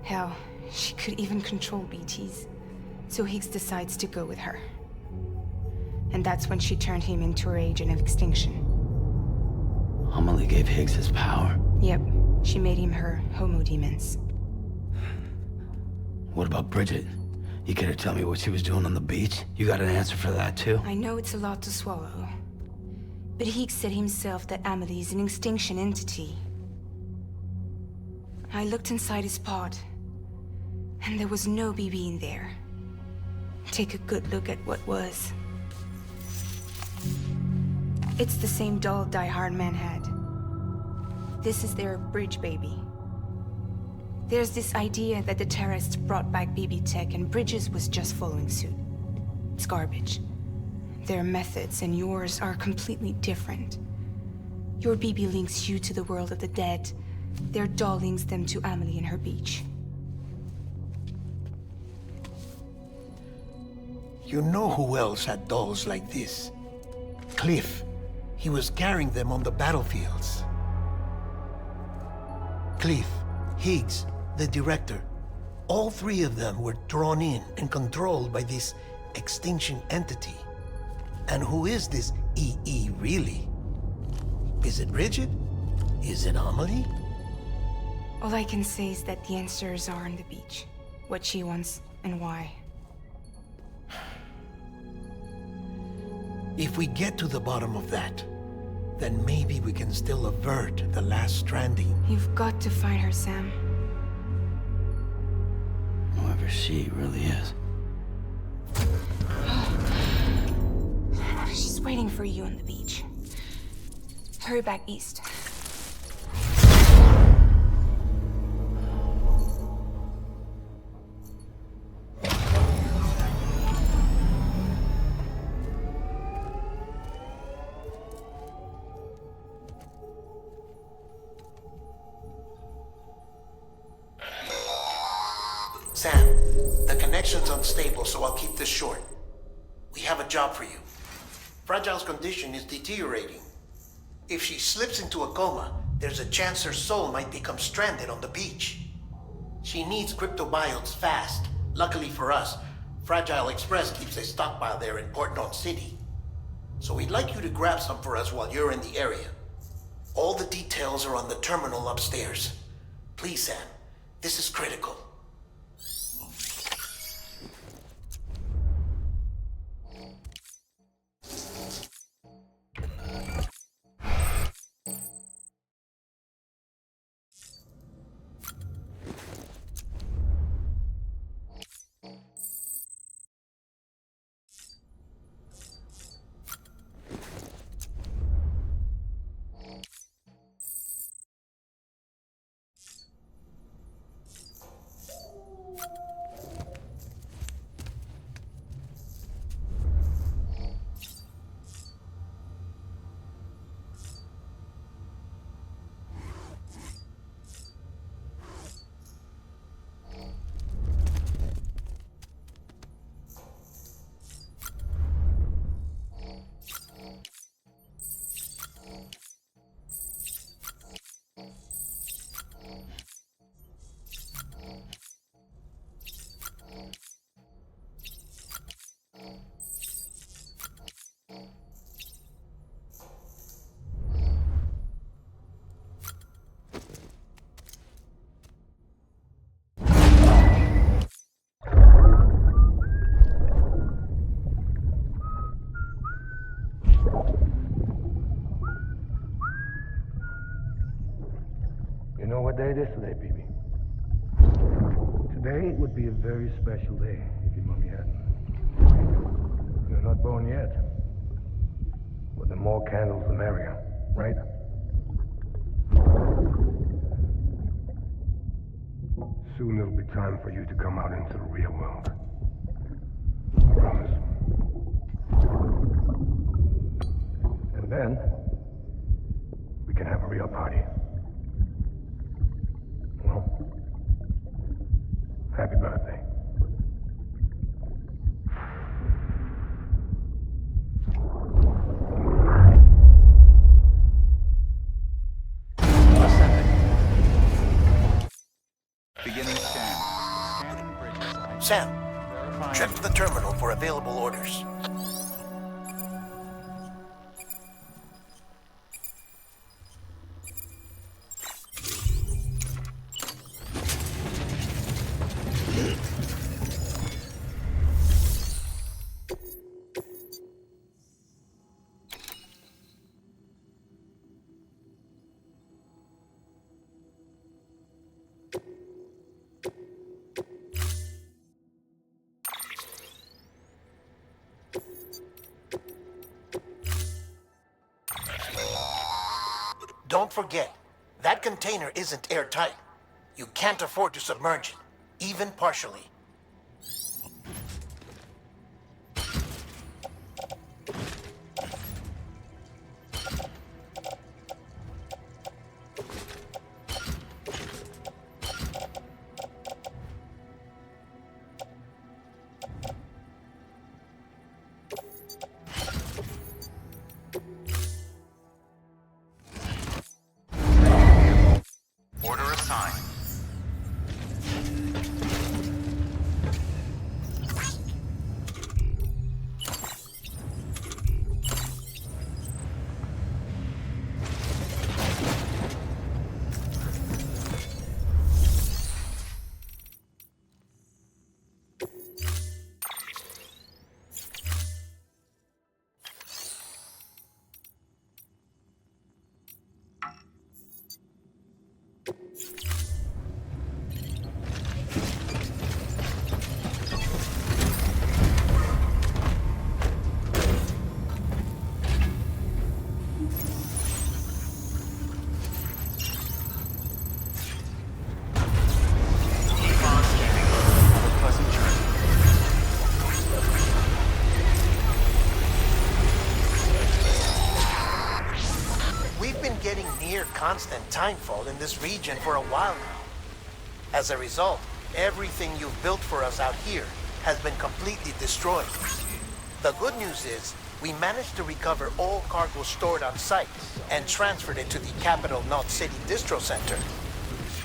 Hell, she could even control BTs. So Higgs decides to go with her. And that's when she turned him into her agent of extinction. Amelie gave Higgs his power. Yep, she made him her homo demons. What about Bridget? You care to tell me what she was doing on the beach? You got an answer for that too? I know it's a lot to swallow. But Higgs said himself that Amelie is an extinction entity. I looked inside his pod, and there was no BB in there. Take a good look at what was. It's the same doll Die Hard Man had. This is their bridge baby. There's this idea that the terrorists brought back BB tech and Bridges was just following suit. It's garbage. Their methods and yours are completely different. Your BB links you to the world of the dead. Their doll links them to Amelie and her beach. You know who else had dolls like this? Cliff. He was carrying them on the battlefields. Cliff, Higgs, the director. All three of them were drawn in and controlled by this extinction entity. And who is this EE really? Is it Bridget? Is it Amelie? All I can say is that the answers are on the beach. What she wants and why. If we get to the bottom of that, then maybe we can still avert the last stranding. You've got to find her, Sam. Whoever she really is. She's waiting for you on the beach. Hurry back east. Sam, the connection's unstable, so I'll keep this short. We have a job for you. Fragile's condition is deteriorating. If she slips into a coma, there's a chance her soul might become stranded on the beach. She needs cryptobiotes fast. Luckily for us, Fragile Express keeps a stockpile there in Port North City. So we'd like you to grab some for us while you're in the area. All the details are on the terminal upstairs. Please, Sam, this is critical. You know what day it is today, baby? Today would be a very special day if your mommy hadn't. You're not born yet. But the more candles, the merrier, right? Soon it'll be time for you to come out into the real world. I promise. And then, we can have a real party. Well, happy birthday. Beginning scan. Scanning bridges. Sam, Verifying. check the terminal for available orders. Don't forget, that container isn't airtight. You can't afford to submerge it, even partially. Order assigned. Constant timefall in this region for a while now. As a result, everything you've built for us out here has been completely destroyed. The good news is, we managed to recover all cargo stored on site and transferred it to the capital Knot City Distro Center.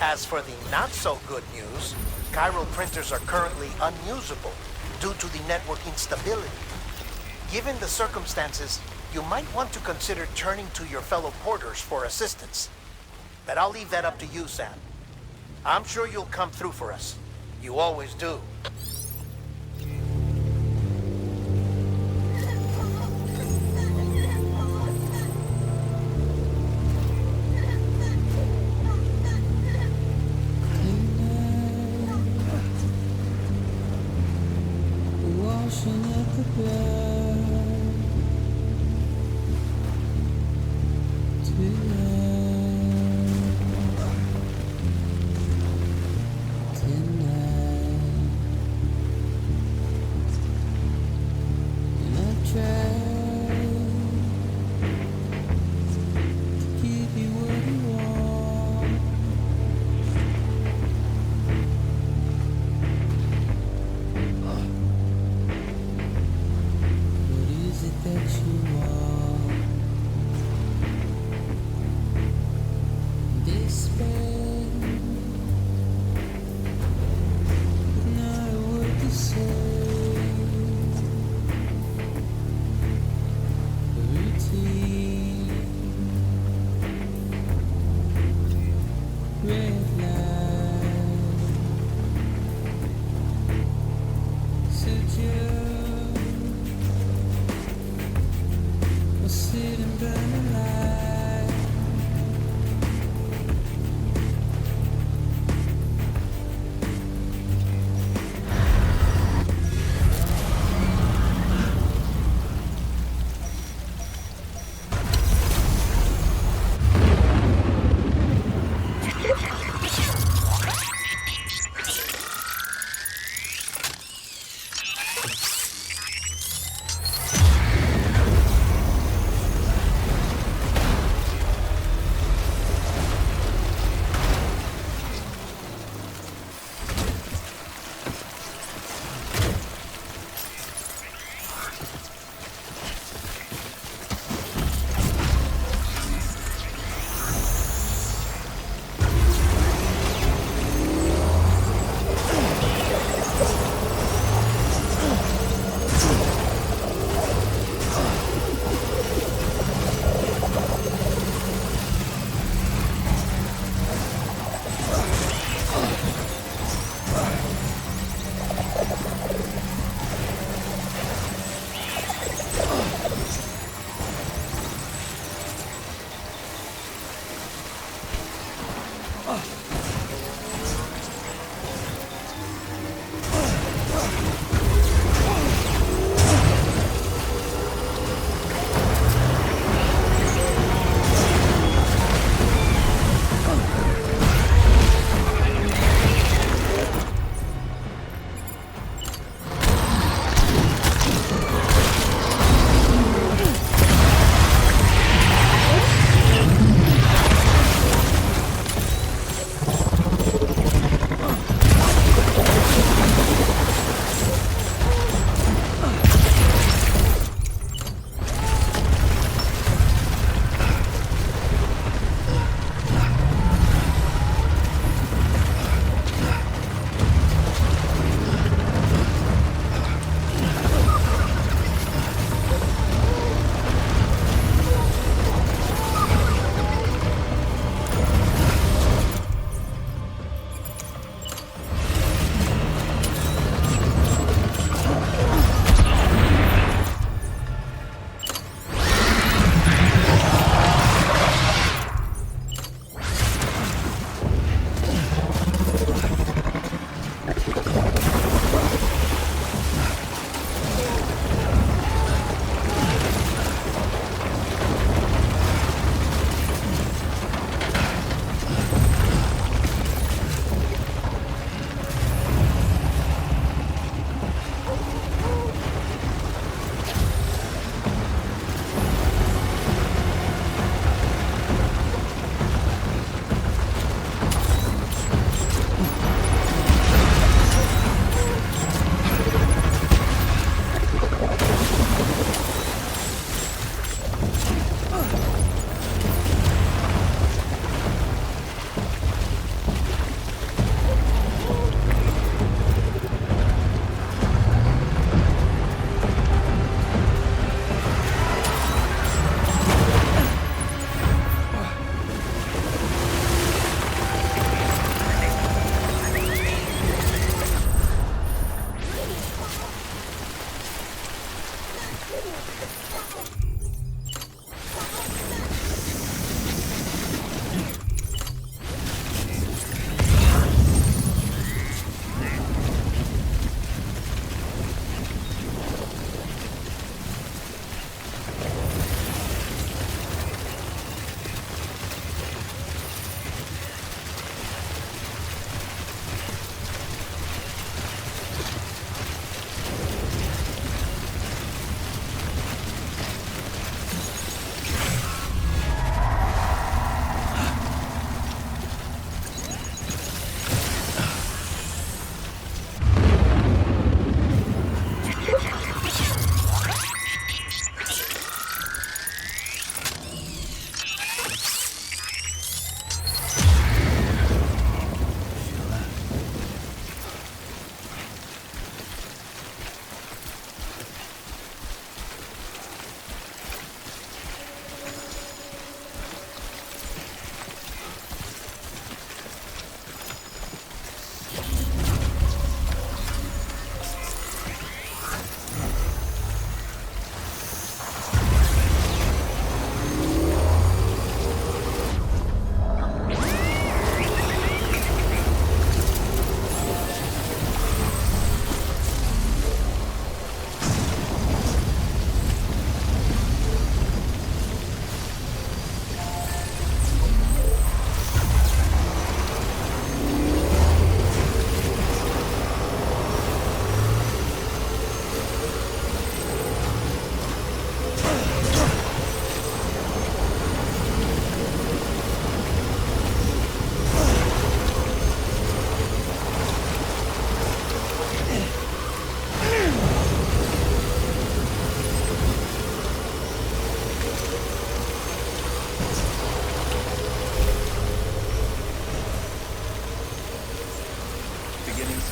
As for the not-so-good news, chiral printers are currently unusable due to the network instability. Given the circumstances, you might want to consider turning to your fellow porters for assistance. But I'll leave that up to you, Sam. I'm sure you'll come through for us. You always do.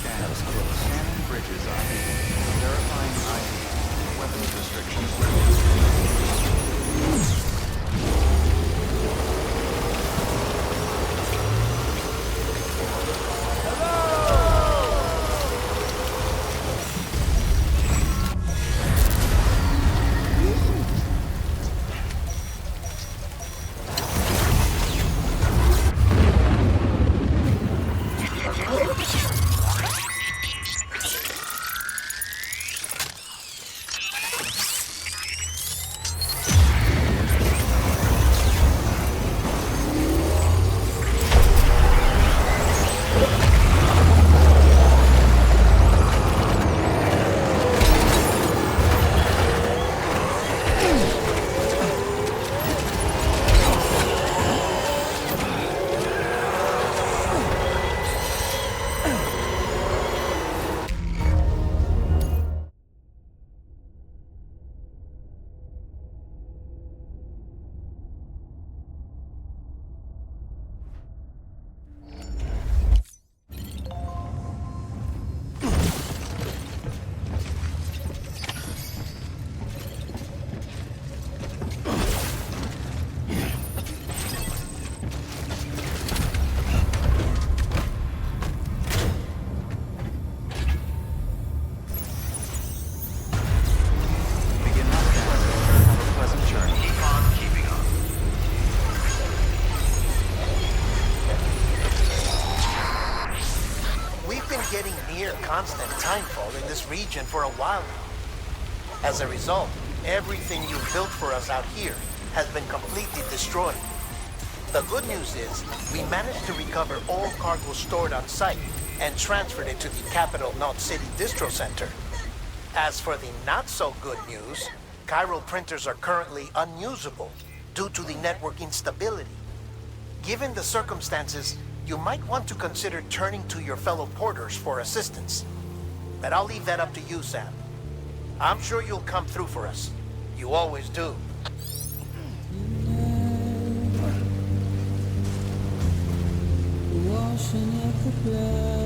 That was close. Scanning bridges ID. Verifying ID. Weapons restrictions removed. Constant timefall in this region for a while now. As a result, everything you built for us out here has been completely destroyed. The good news is, we managed to recover all cargo stored on site and transferred it to the capital Knot City Distro Center. As for the not-so-good news, chiral printers are currently unusable due to the network instability. Given the circumstances, you might want to consider turning to your fellow porters for assistance. But I'll leave that up to you, Sam. I'm sure you'll come through for us. You always do. Washing up the blood.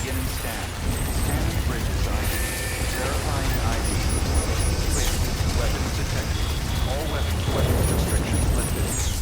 Beginning scan. Scanning bridges ID. Verifying ID. Clear. Weapons detected. All weapons restrictions lifted.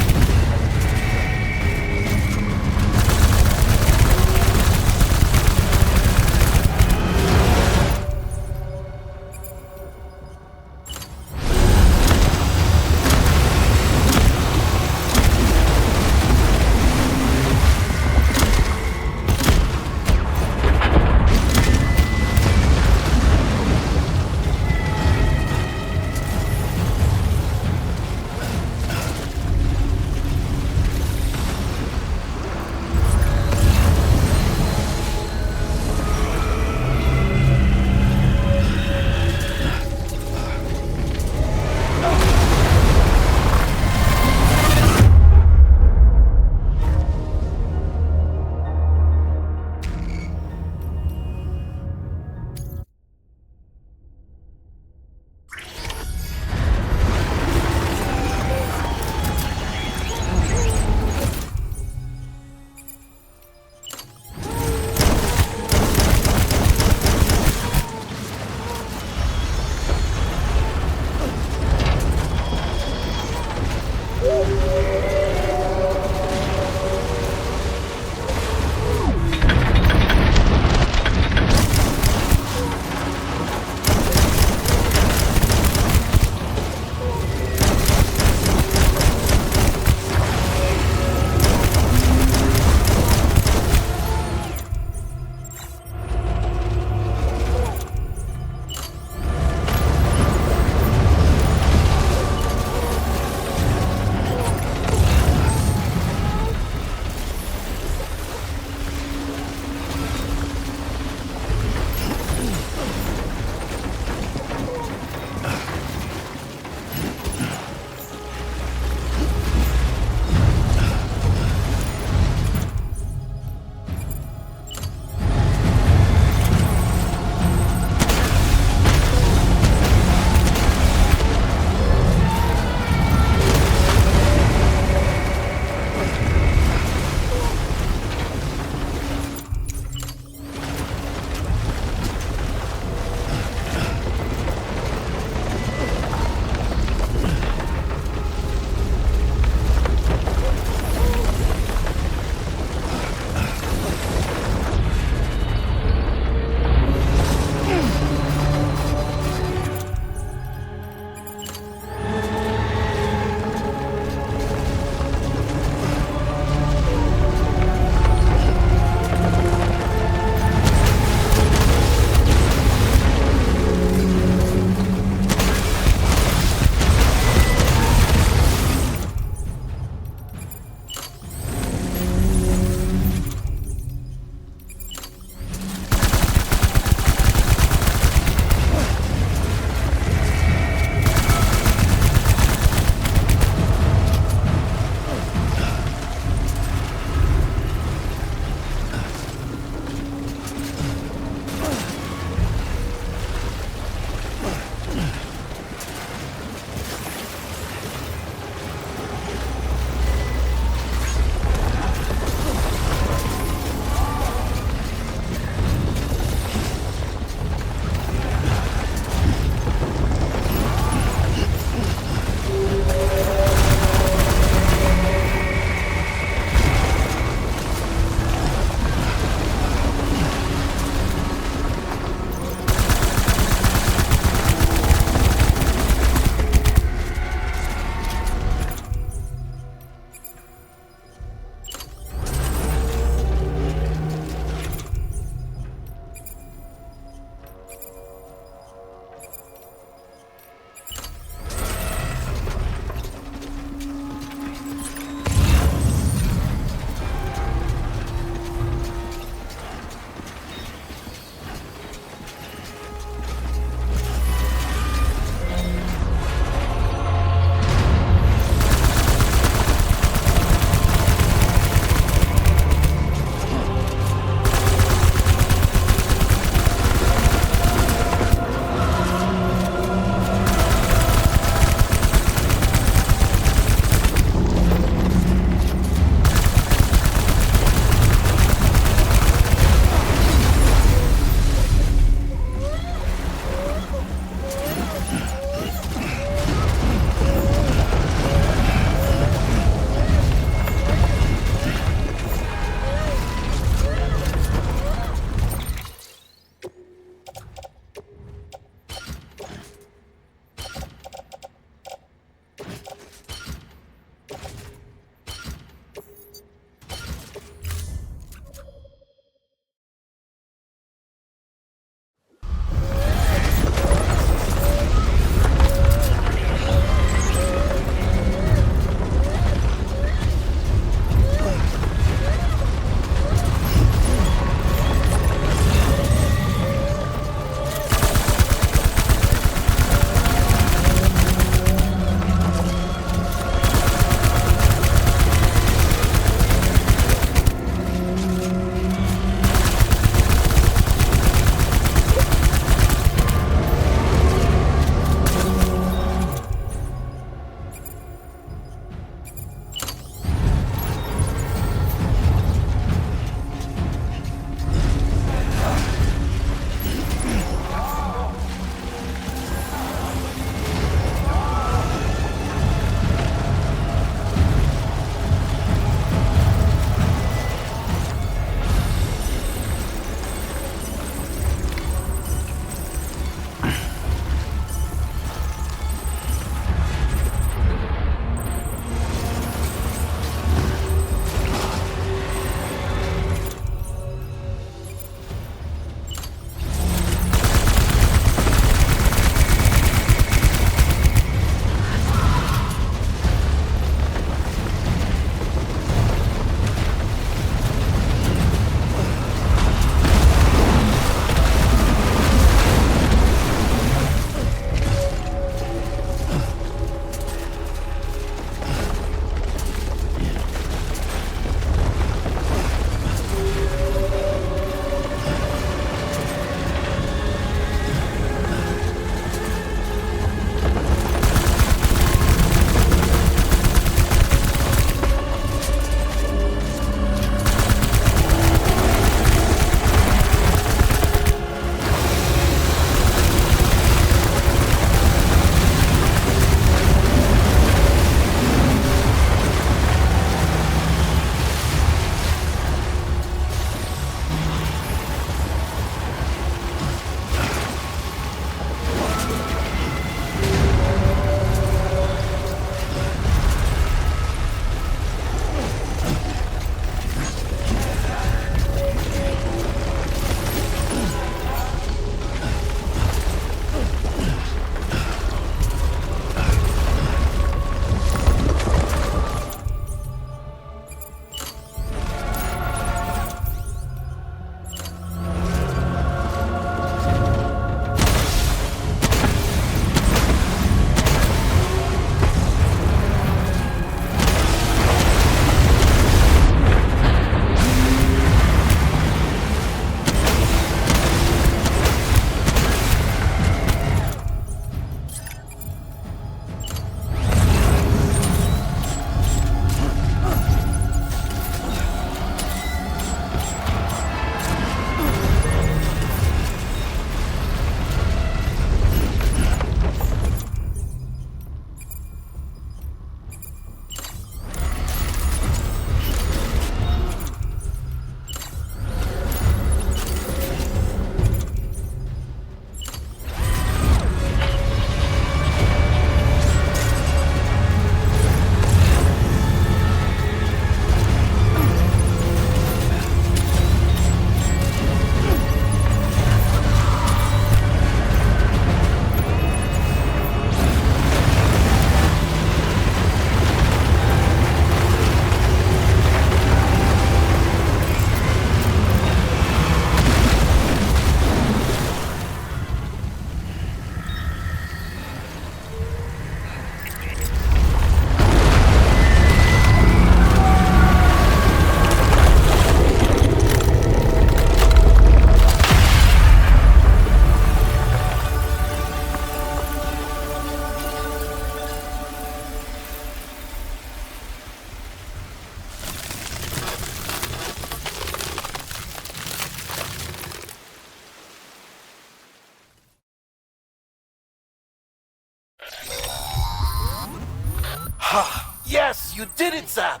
Ha! Yes, you did it, Sam!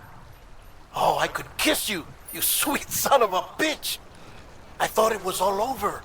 Oh, I could kiss you, you sweet son of a bitch! I thought it was all over.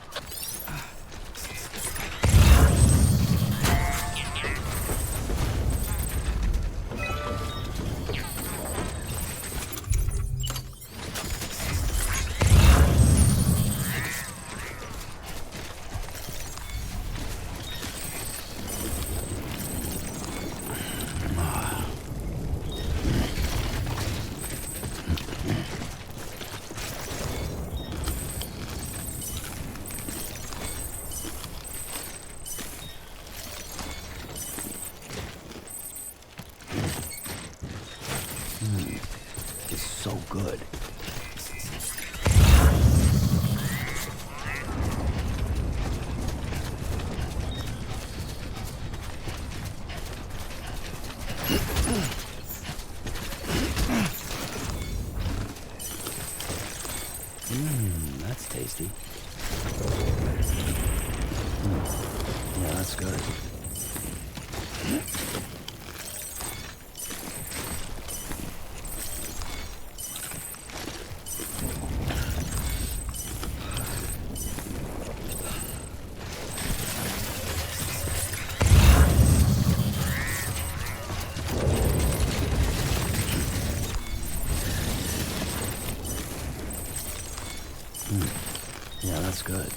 So good. That's tasty. Yeah, that's good. Yeah, that's good.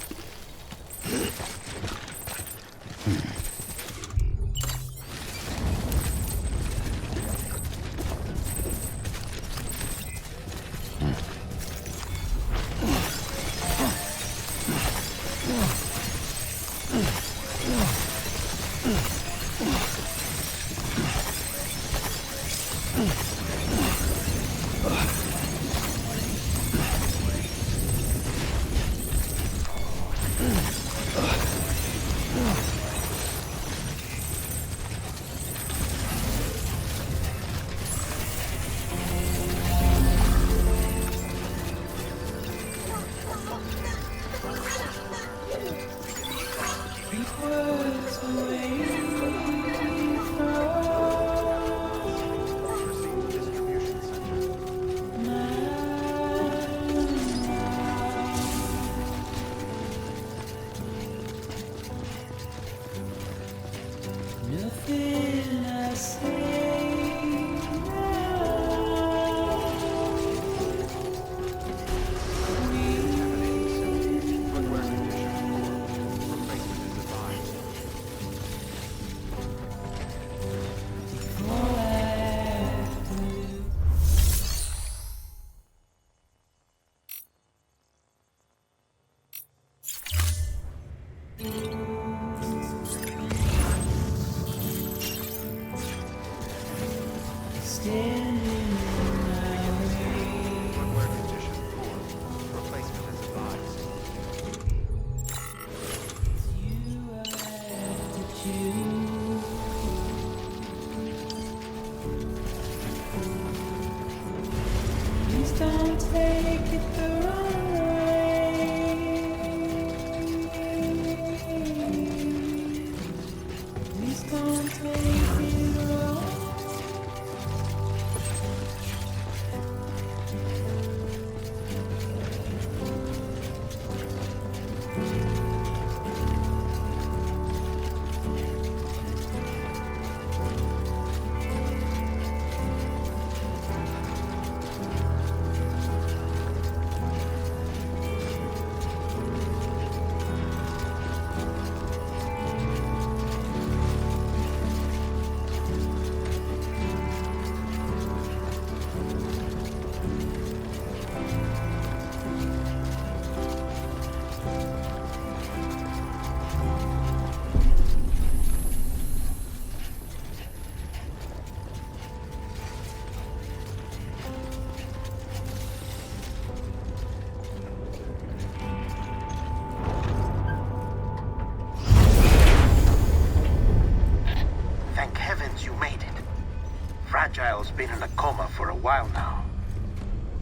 Fragile's been in a coma for a while now.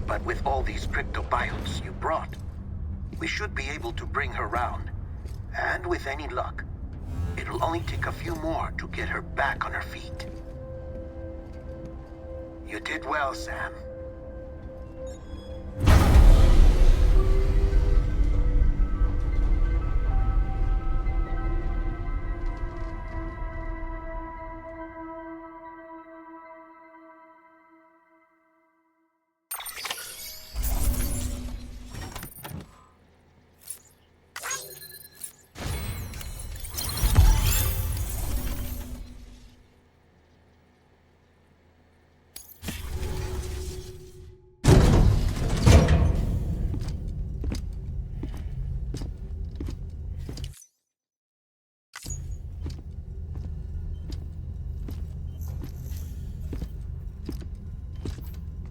But with all these cryptobiotes you brought, we should be able to bring her round. And with any luck, it'll It'll only take a few more to get her back on her feet. You did well, Sam.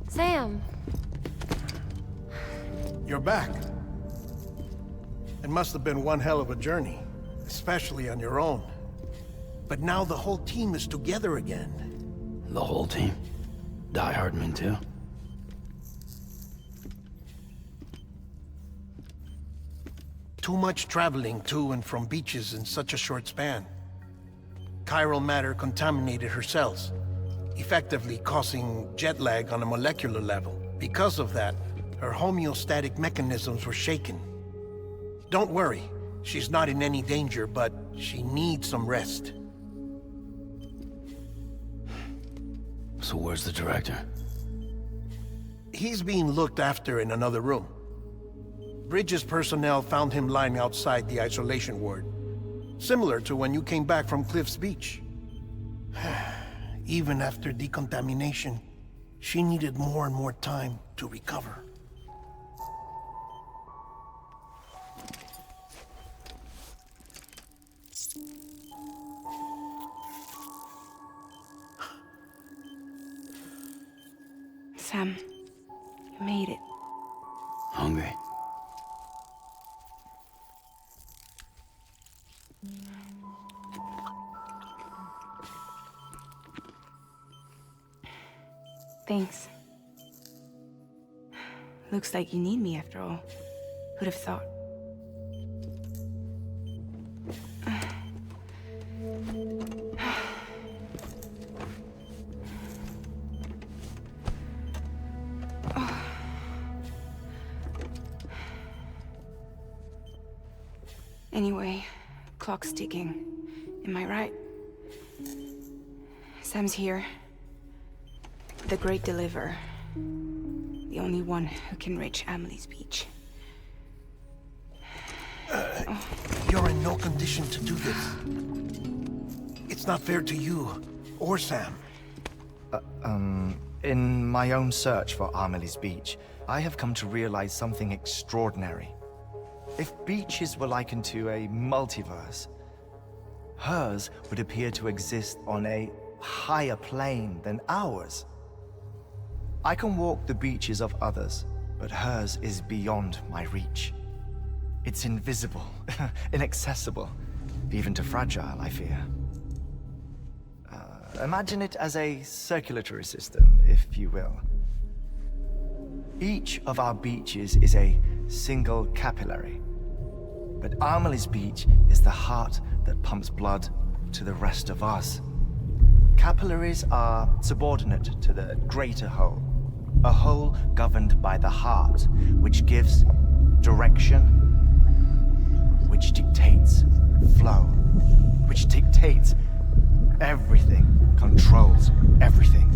Sam! You're back. It must have been one hell of a journey, especially on your own. But now the whole team is together again. The whole team? Die Hardman too? Too much traveling to and from beaches in such a short span. Chiral matter contaminated her cells, effectively causing jet lag on a molecular level. Because of that, her homeostatic mechanisms were shaken. Don't worry, she's not in any danger, but she needs some rest. So where's the director? He's being looked after in another room. Bridges personnel found him lying outside the isolation ward, similar to when you came back from Cliff's Beach. Even after decontamination, she needed more and more time to recover. Sam, you made it. Hungry? Thanks. Looks like you need me after all. Who'd have thought? Anyway, clock's ticking. Am I right? Sam's here. The Great Deliverer. The only one who can reach Amelie's Beach. You're in no condition to do this. It's not fair to you, or Sam. In my own search for Amelie's Beach, I have come to realize something extraordinary. If beaches were likened to a multiverse, hers would appear to exist on a higher plane than ours. I can walk the beaches of others, but hers is beyond my reach. It's invisible, inaccessible, even to fragile, I fear. Imagine it as a circulatory system, if you will. Each of our beaches is a single capillary, but Amelie's Beach is the heart that pumps blood to the rest of us. Capillaries are subordinate to the greater whole, a whole governed by the heart, which gives direction, which dictates flow, which dictates everything, controls everything.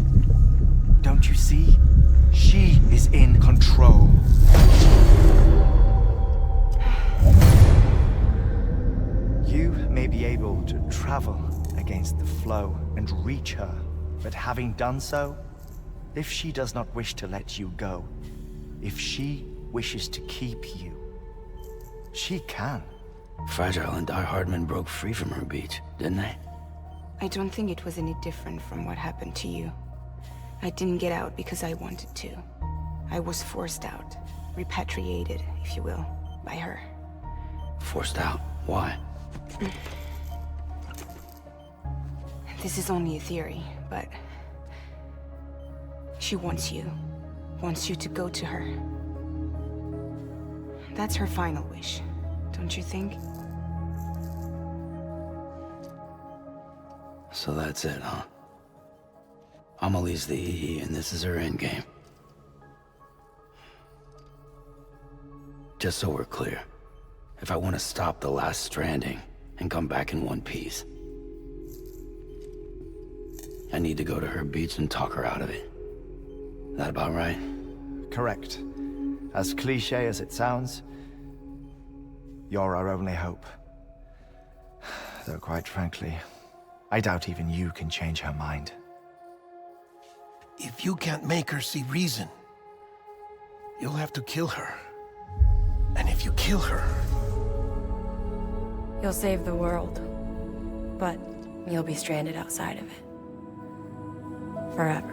Don't you see? She is in control. You may be able to travel against the flow and reach her, but having done so, if she does not wish to let you go, if she wishes to keep you, she can. Fragile and Die Hardman broke free from her beach, didn't they? I don't think it was any different from what happened to you. I didn't get out because I wanted to. I was forced out. Repatriated, if you will, by her. Forced out? Why? This is only a theory, but... she wants you. Wants you to go to her. That's her final wish, don't you think? So that's it, huh? Amelie's the EE, and this is her endgame. Just so we're clear, if I want to stop the last Stranding and come back in one piece, I need to go to her beach and talk her out of it. That about right? Correct. As cliché as it sounds, you're our only hope. Though quite frankly, I doubt even you can change her mind. If you can't make her see reason, you'll have to kill her. And if you kill her... You'll save the world, but you'll be stranded outside of it. Forever.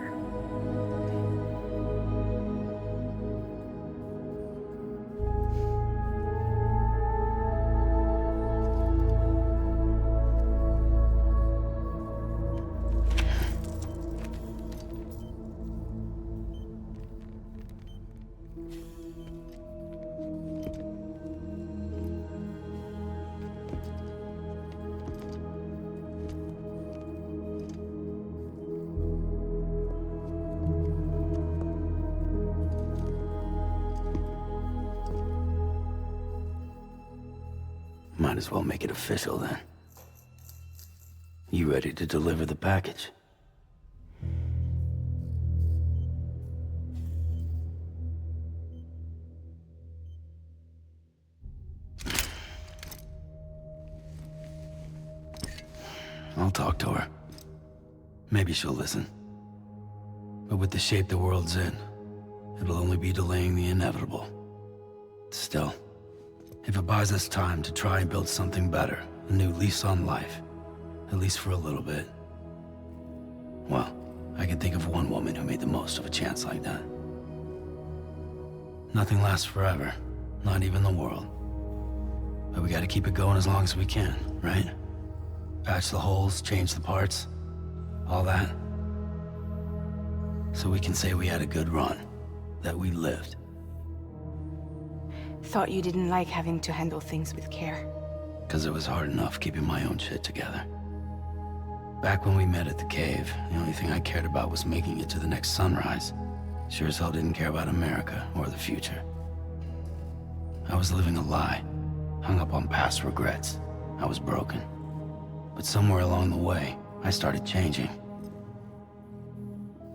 Might as well make it official then. You ready to deliver the package? I'll talk to her. Maybe she'll listen. But with the shape the world's in, it'll only be delaying the inevitable. Still, if it buys us time to try and build something better, a new lease on life, at least for a little bit, well, I can think of one woman who made the most of a chance like that. Nothing lasts forever, not even the world. But we gotta keep it going as long as we can, right? Patch the holes, change the parts, all that. So we can say we had a good run, that we lived. Thought you didn't like having to handle things with care. 'Cause it was hard enough keeping my own shit together. Back when we met at the cave, the only thing I cared about was making it to the next sunrise. Sure as hell didn't care about America or the future. I was living a lie, hung up on past regrets. I was broken. But somewhere along the way, I started changing.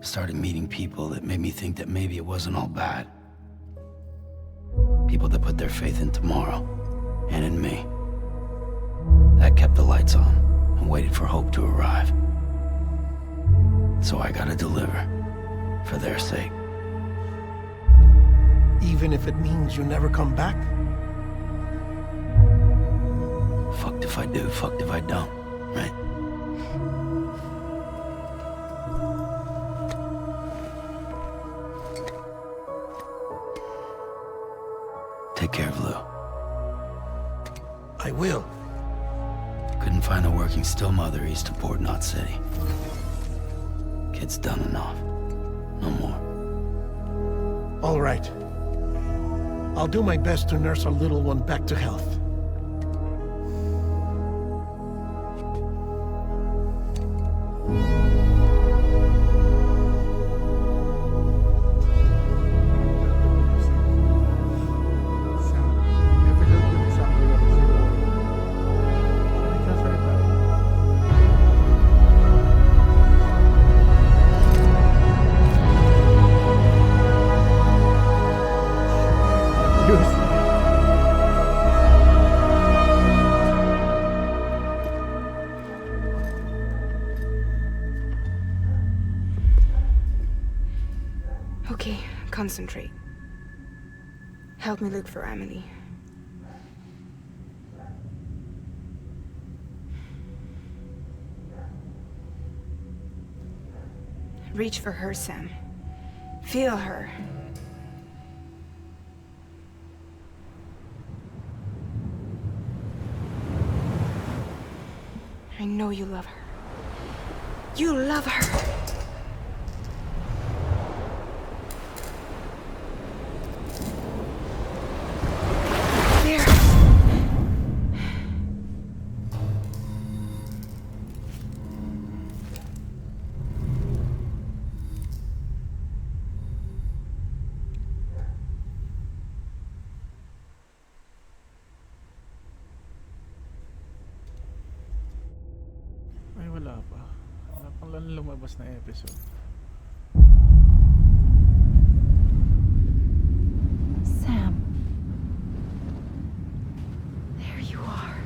Started meeting people that made me think that maybe it wasn't all bad. People that put their faith in tomorrow, and in me. That kept the lights on, and waited for hope to arrive. So I gotta deliver, for their sake. Even if it means you never come back? Fucked if I do, fucked if I don't, right? Take care of Lou. I will. Couldn't find a working still mother east of Port Knot City. Kid's done enough. No more. All right. I'll do my best to nurse our little one back to health. Okay, concentrate. Help me look for Emily. Reach for her, Sam. Feel her. I know you love her. You love her! Wala pa. Wala pang lumabas na episode. Sam. There you are.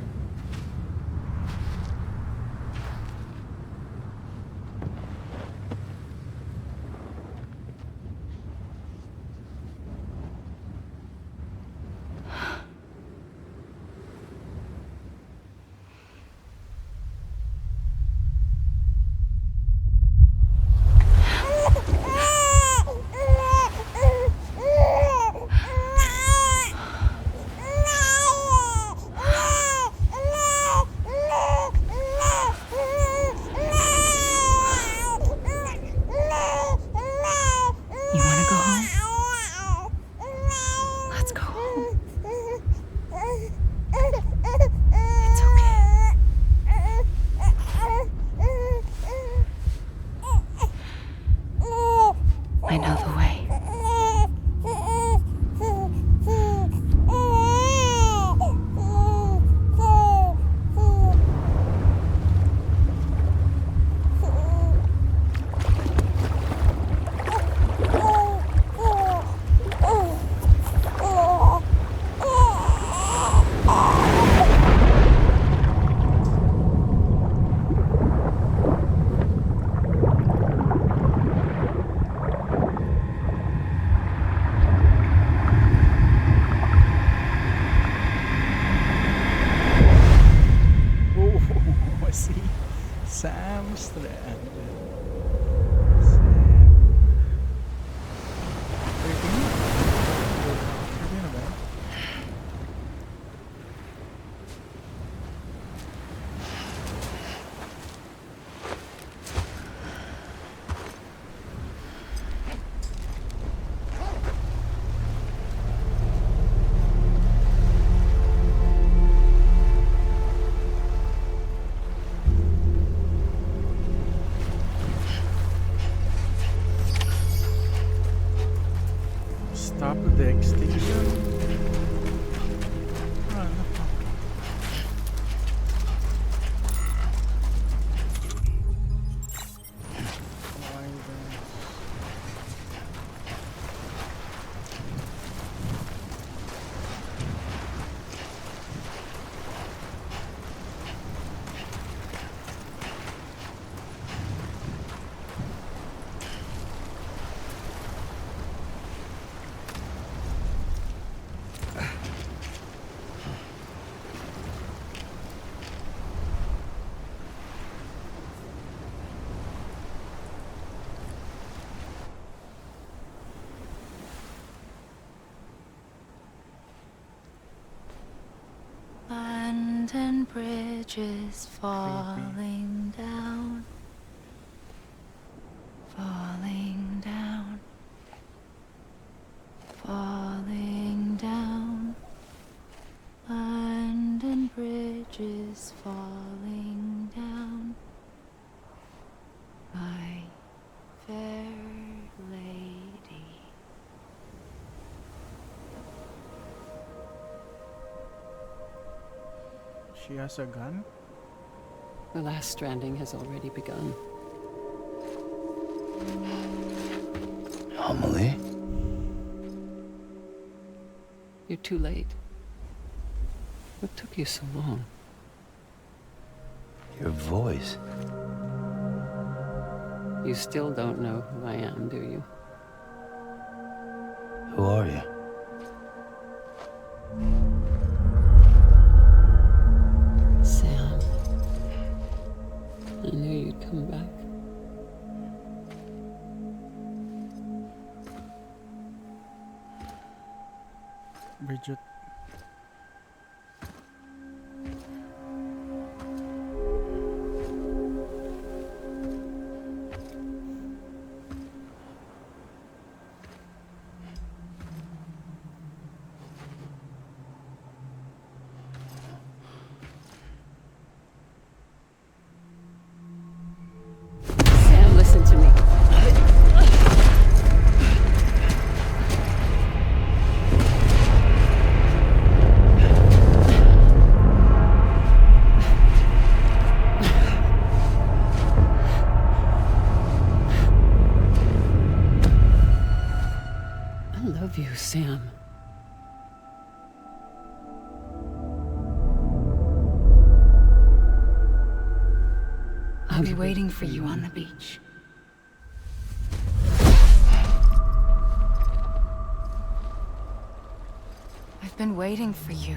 Stop the extinction. Abandoned bridges falling down, falling down, falling down. Abandoned bridges falling down. My fair lady. She has a gun? The last stranding has already begun. Amelie? You're too late. What took you so long? Your voice. You still don't know who I am, do you? Who are you? Sam. I knew you'd come back. Bridget. Sam, listen to me. Sam. I'll be waiting for you on the beach. I've been waiting for you,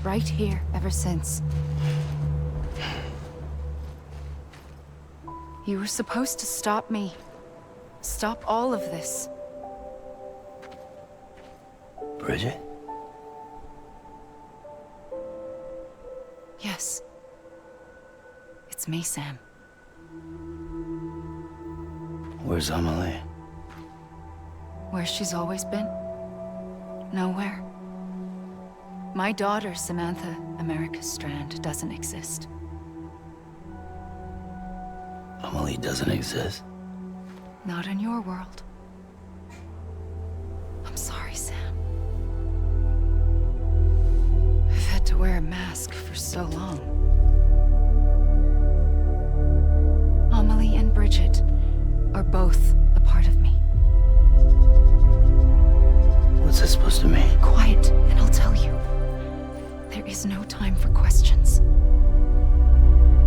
right here, ever since. You were supposed to stop me. Stop all of this. Bridget? Yes. It's me, Sam. Where's Amelie? Where she's always been. Nowhere. My daughter, Samantha America Strand, doesn't exist. Amelie doesn't exist? Not in your world. I'm sorry, Sam. I've had to wear a mask for so long. Amelie and Bridget are both a part of me. What's that supposed to mean? Quiet, and I'll tell you. There is no time for questions.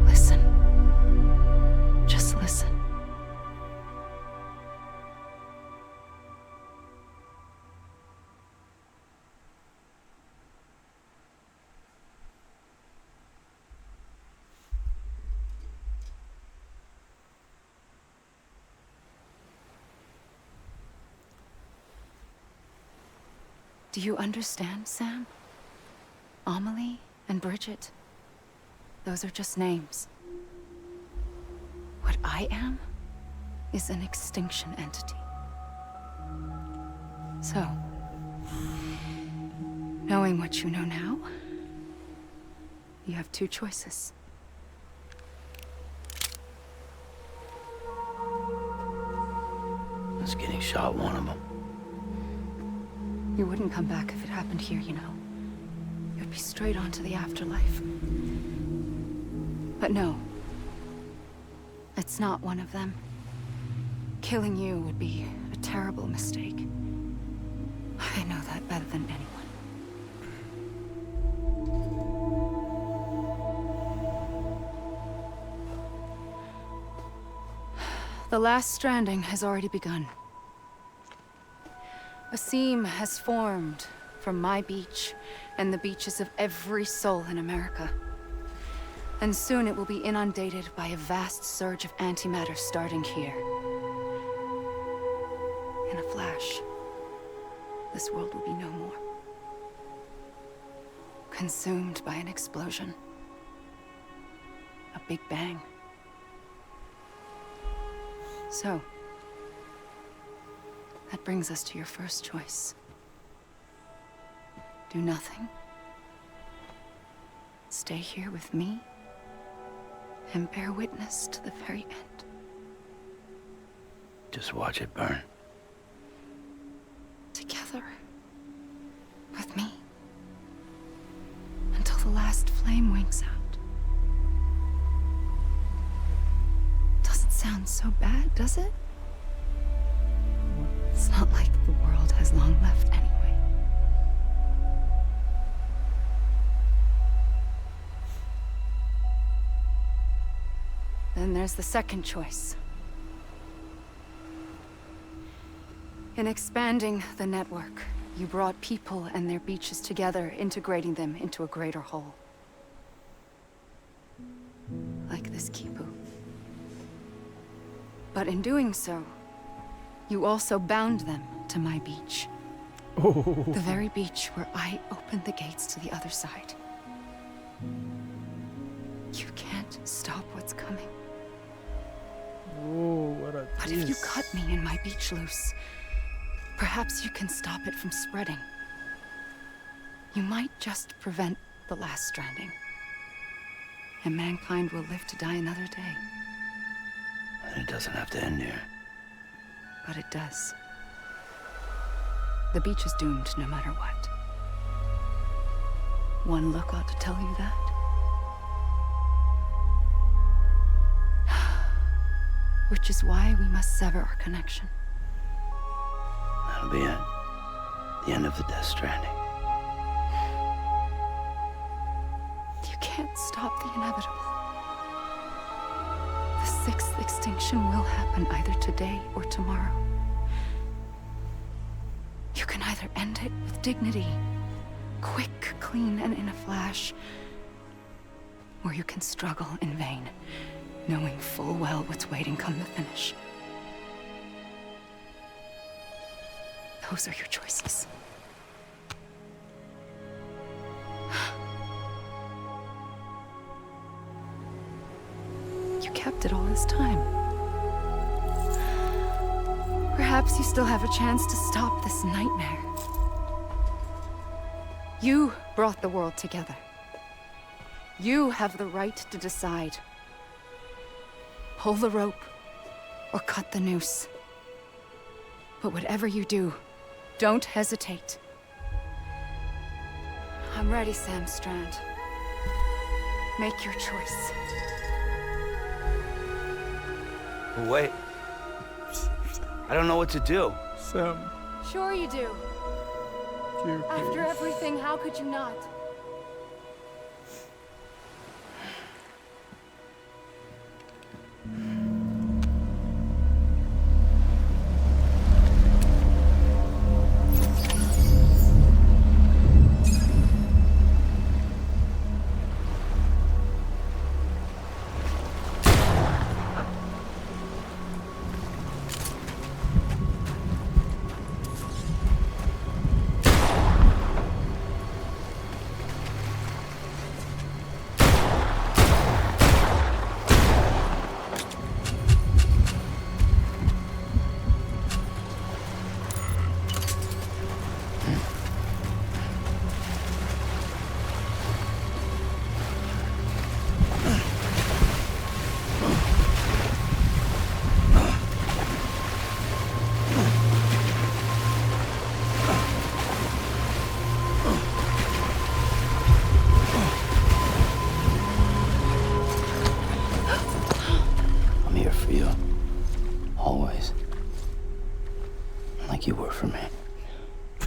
Listen. Just listen. Do you understand, Sam? Amelie and Bridget, those are just names. What I am is an extinction entity. So, knowing what you know now, you have two choices. Is getting shot one of them? You wouldn't come back if it happened here, you know. You'd be straight on to the afterlife. But no. It's not one of them. Killing you would be a terrible mistake. I know that better than anyone. The last stranding has already begun. A seam has formed from my beach and the beaches of every soul in America. And soon it will be inundated by a vast surge of antimatter starting here. In a flash, this world will be no more. Consumed by an explosion. A big bang. So, that brings us to your first choice. Do nothing. Stay here with me and bear witness to the very end. Just watch it burn. Together. With me. Until the last flame winks out. Doesn't sound so bad, does it? It's not like the world has long left anyway. Then there's the second choice. In expanding the network, you brought people and their beaches together, integrating them into a greater whole. Like this Kipu. But in doing so, you also bound them to my beach. Oh. The very beach where I opened the gates to the other side. You can't stop what's coming. Oh, what a But if you cut me and my beach loose, perhaps you can stop it from spreading. You might just prevent the last stranding. And mankind will live to die another day. And it doesn't have to end here. But it does. The beach is doomed no matter what. One look ought to tell you that. Which is why we must sever our connection. That'll be it. The end of the Death Stranding. You can't stop the inevitable. The sixth extinction will happen either today or tomorrow. You can either end it with dignity, quick, clean, and in a flash, or you can struggle in vain, knowing full well what's waiting come the finish. Those are your choices. You kept it all this time. Perhaps you still have a chance to stop this nightmare. You brought the world together. You have the right to decide. Pull the rope or cut the noose. But whatever you do, don't hesitate. I'm ready, Sam Strand. Make your choice. But wait. I don't know what to do. Sam. Sure you do. After everything, how could you not?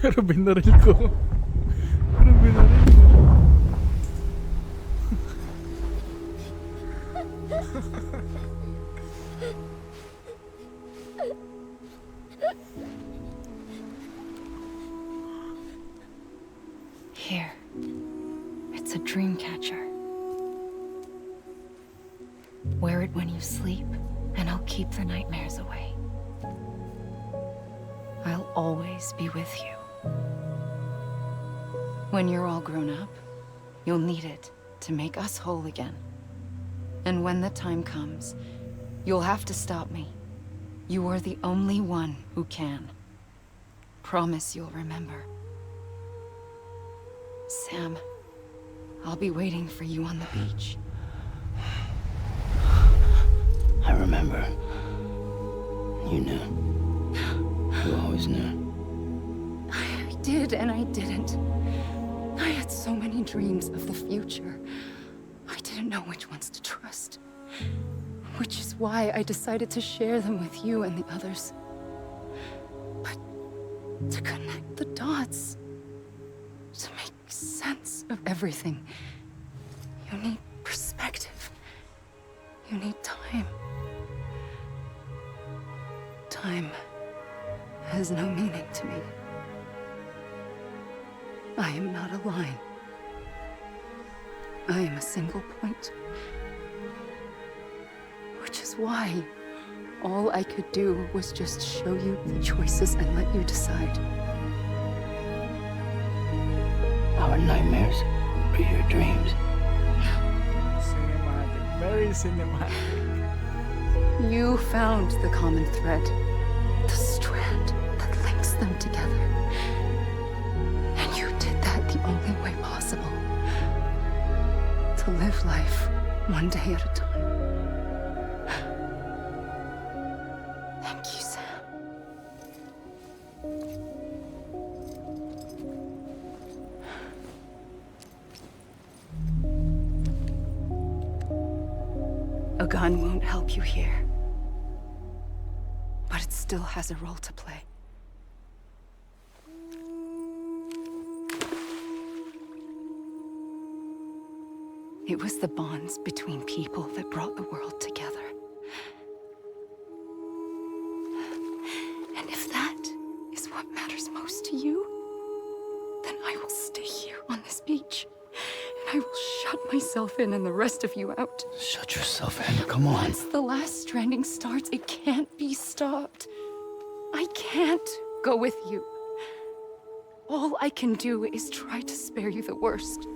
Pero binaril ko. Pero binaril ko. Here. It's a dream catcher. Wear it when you sleep, and I'll keep the nightmares away. I'll always be with you. When you're all grown up, you'll need it to make us whole again. And when the time comes, you'll have to stop me. You are the only one who can. Promise you'll remember. Sam, I'll be waiting for you on the beach. I remember. You knew. You always knew. I did and I didn't. I had so many dreams of the future. I didn't know which ones to trust. Which is why I decided to share them with you and the others. But to connect the dots, to make sense of everything, you need perspective. You need time. Time has no meaning to me. I am not a line. I am a single point. Which is why all I could do was just show you the choices and let you decide. Our nightmares are your dreams. Cinematic. Very cinematic. You found the common thread. The strand that links them together. And you did that the only way possible. To live life one day at a time. Thank you, Sam. A gun won't help you here. But it still has a role to play. It was the bonds between people that brought the world together. And if that is what matters most to you, then I will stay here on this beach. And I will shut myself in and the rest of you out. Shut yourself in, come on. Once the last stranding starts, it can't be stopped. I can't go with you. All I can do is try to spare you the worst.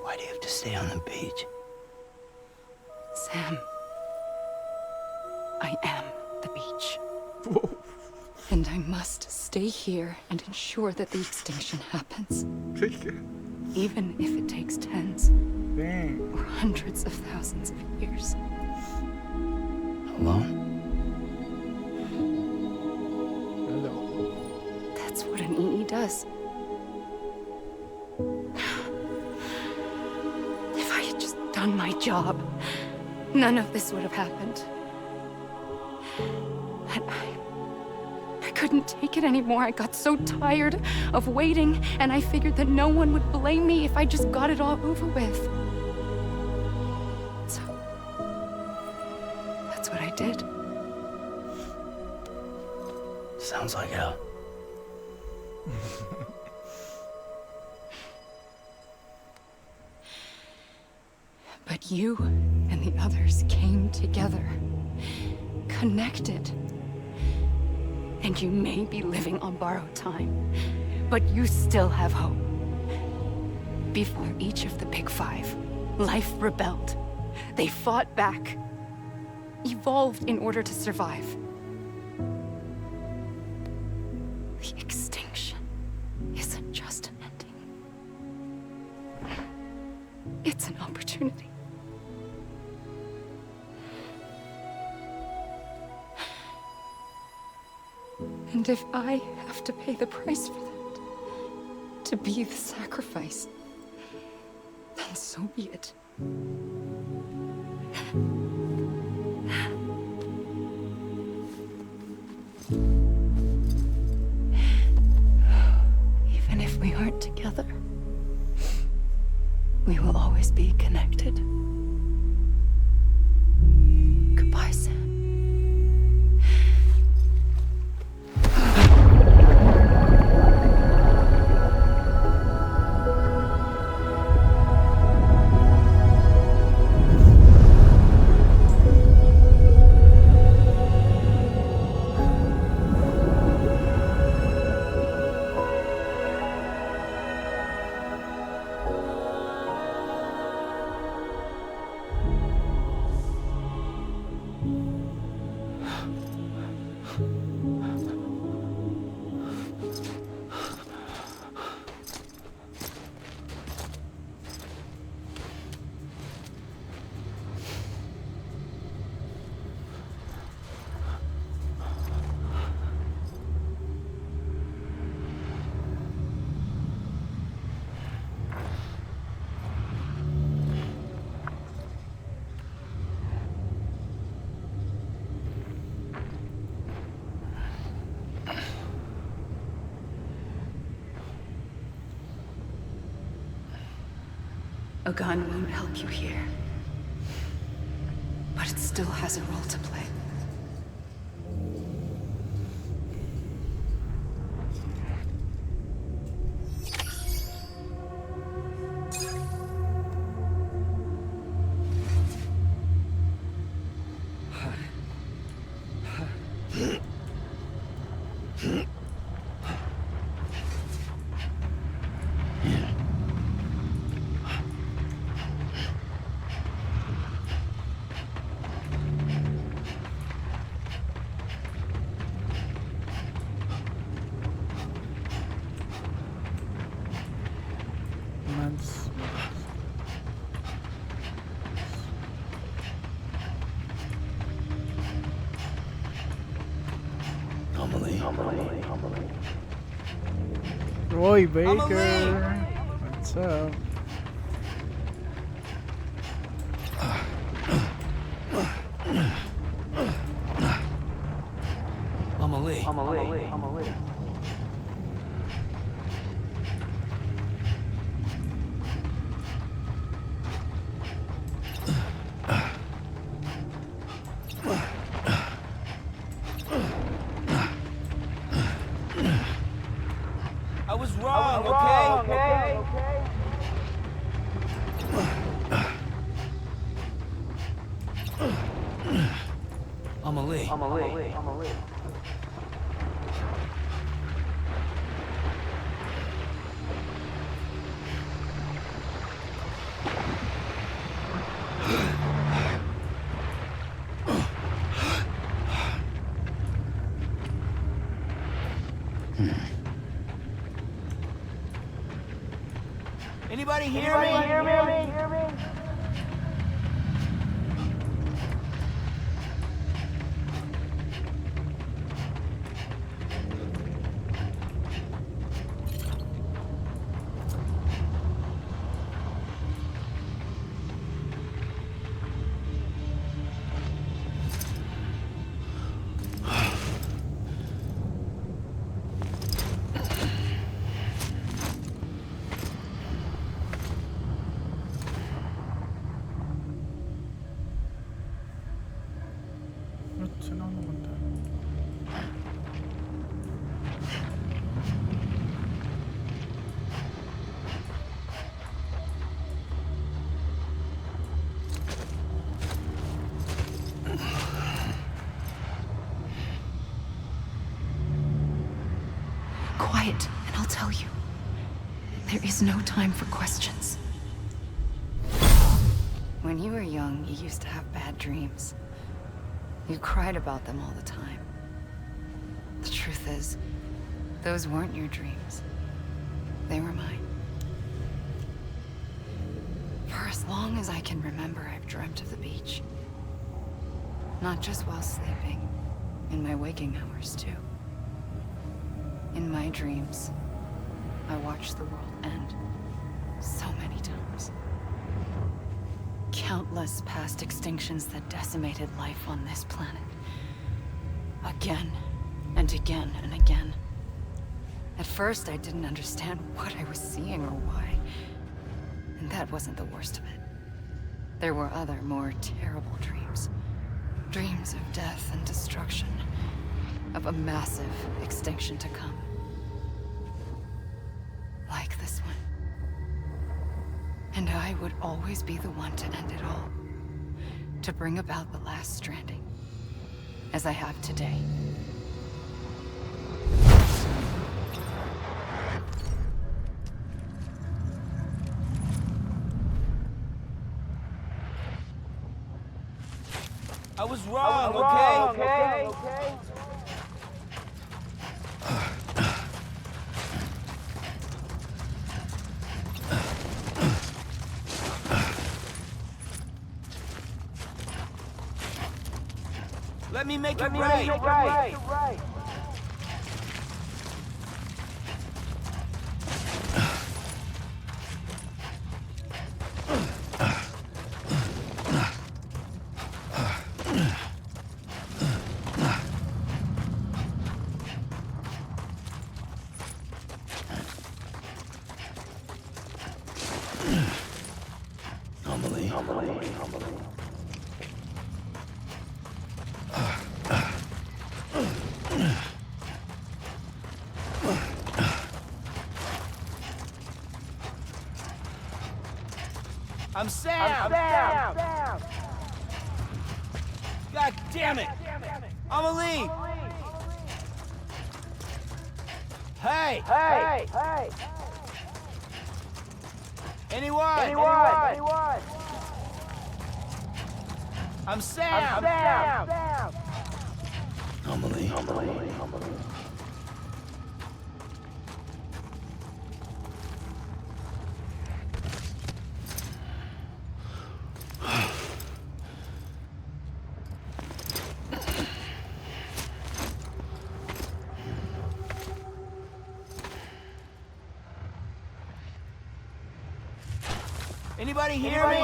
Why do you have to stay on the beach? Sam, I am the beach. And I must stay here and ensure that the extinction happens. Even if it takes tens or hundreds of thousands of years. Alone? That's what an EE does. If I had just done my job, none of this would have happened. And I couldn't take it anymore. I got so tired of waiting, and I figured that no one would blame me if I just got it all over with. So, that's what I did. Sounds like hell. But you and the others came together, connected. And you may be living on borrowed time, but you still have hope. Before each of the Big Five, life rebelled. They fought back, evolved in order to survive. The extinction isn't just an ending. It's an opportunity. And if I have to pay the price for that, to be the sacrifice, then so be it. Even if we aren't together, we will always be connected. Goodbye, Sam. A gun won't help you here, but it still has a role to play. Mads. Roy Baker. What's up? Amelie. Anybody hear me? Quiet, and I'll tell you. There is no time for questions. When you were young, you used to have bad dreams. You cried about them all the time. The truth is, those weren't your dreams. They were mine. For as long as I can remember, I've dreamt of the beach. Not just while sleeping, in my waking hours too. In my dreams, I watched the world end so many times. Countless past extinctions that decimated life on this planet. Again, and again, and again. At first, I didn't understand what I was seeing or why. And that wasn't the worst of it. There were other, more terrible dreams. Dreams of death and destruction. Of a massive extinction to come. Like this one. And I would always be the one to end it all. To bring about the last stranding. As I have today. I was wrong, okay? Let me make it right. I'm Sam! God damn it! Amelie! Hey! Anyone? I'm Sam! Amelie. Anybody hear me?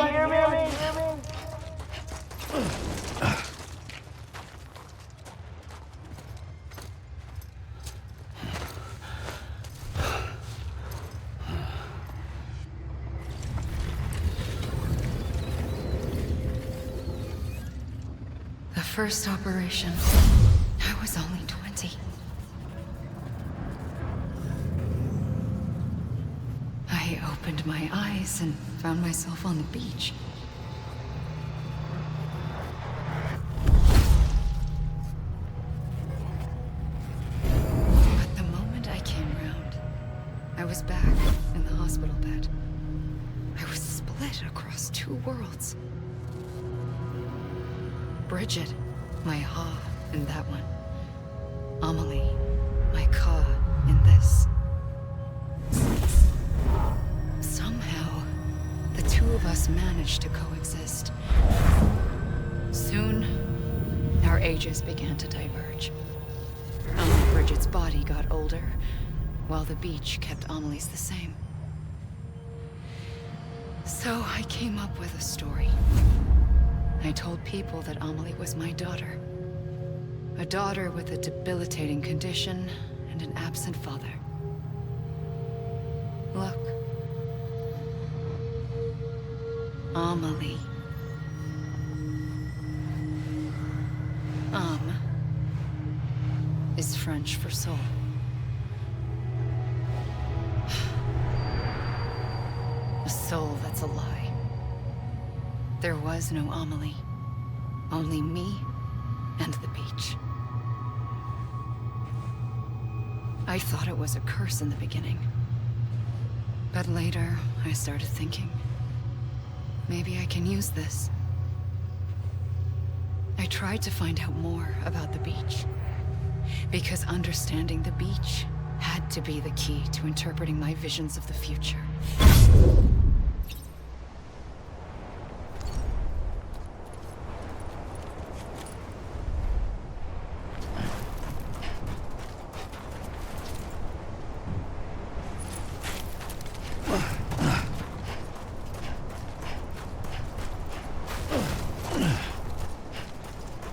The first operation, I was only 20. I opened my eyes and found myself on the beach. names. Bridget, my ha in that one. Amelie, my ka in this. Somehow, the two of us managed to coexist. Soon, our ages began to diverge. Only Bridget's body got older, while the beach kept Amelie's the same. So I came up with a story. I told people that Amelie was my daughter. A daughter with a debilitating condition and an absent father. Look. Amelie. Is French for soul. A soul that's a lie. There was no Amelie. Only me and the beach. I thought it was a curse in the beginning. But later, I started thinking, maybe I can use this. I tried to find out more about the beach. Because understanding the beach had to be the key to interpreting my visions of the future.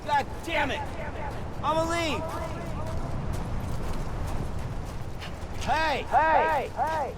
God damn it! Amelie! Hey! Hey! Hey!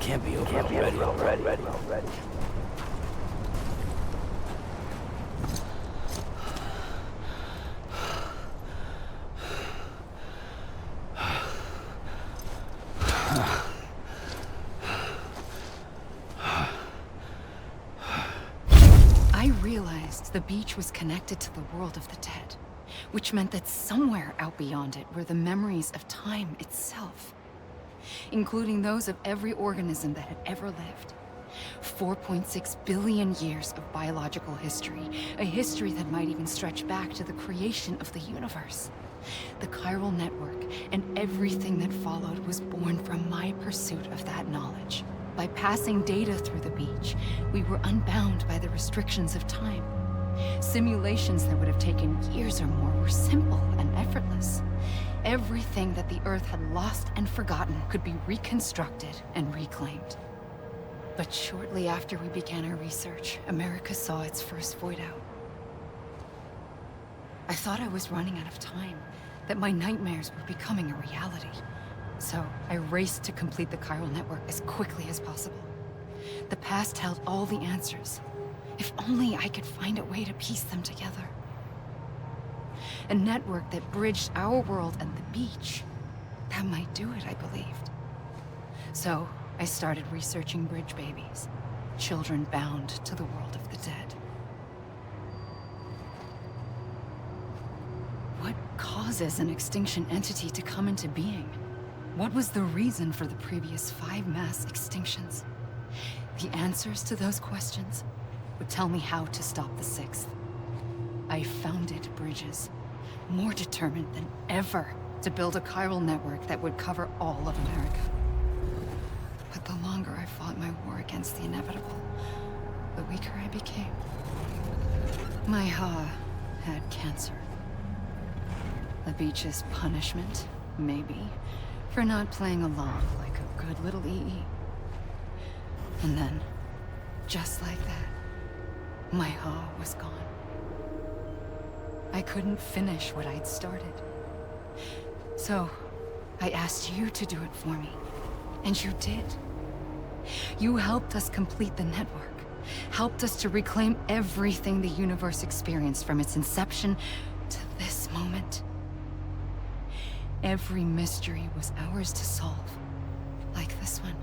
Can't be over already. I realized the beach was connected to the world of the dead, which meant that somewhere out beyond it were the memories of time itself, including those of every organism that had ever lived. 4.6 billion years of biological history, a history that might even stretch back to the creation of the universe. The chiral network and everything that followed was born from my pursuit of that knowledge. By passing data through the beach, we were unbound by the restrictions of time. Simulations that would have taken years or more were simple and effortless. Everything that the Earth had lost and forgotten could be reconstructed and reclaimed. But shortly after we began our research, America saw its first void out. I thought I was running out of time, that my nightmares were becoming a reality. So I raced to complete the chiral network as quickly as possible. The past held all the answers. If only I could find a way to piece them together. A network that bridged our world and the beach. That might do it, I believed. So I started researching bridge babies, children bound to the world of the dead. What causes an extinction entity to come into being? What was the reason for the previous 5 mass extinctions? The answers to those questions would tell me how to stop the 6th. I founded bridges, more determined than ever to build a chiral network that would cover all of America. But the longer I fought my war against the inevitable, the weaker I became. My Ha had cancer. The beach's punishment, maybe, for not playing along like a good little EE. And then, just like that, my Ha was gone. I couldn't finish what I'd started. So, I asked you to do it for me. And you did. You helped us complete the network. Helped us to reclaim everything the universe experienced from its inception to this moment. Every mystery was ours to solve. Like this one.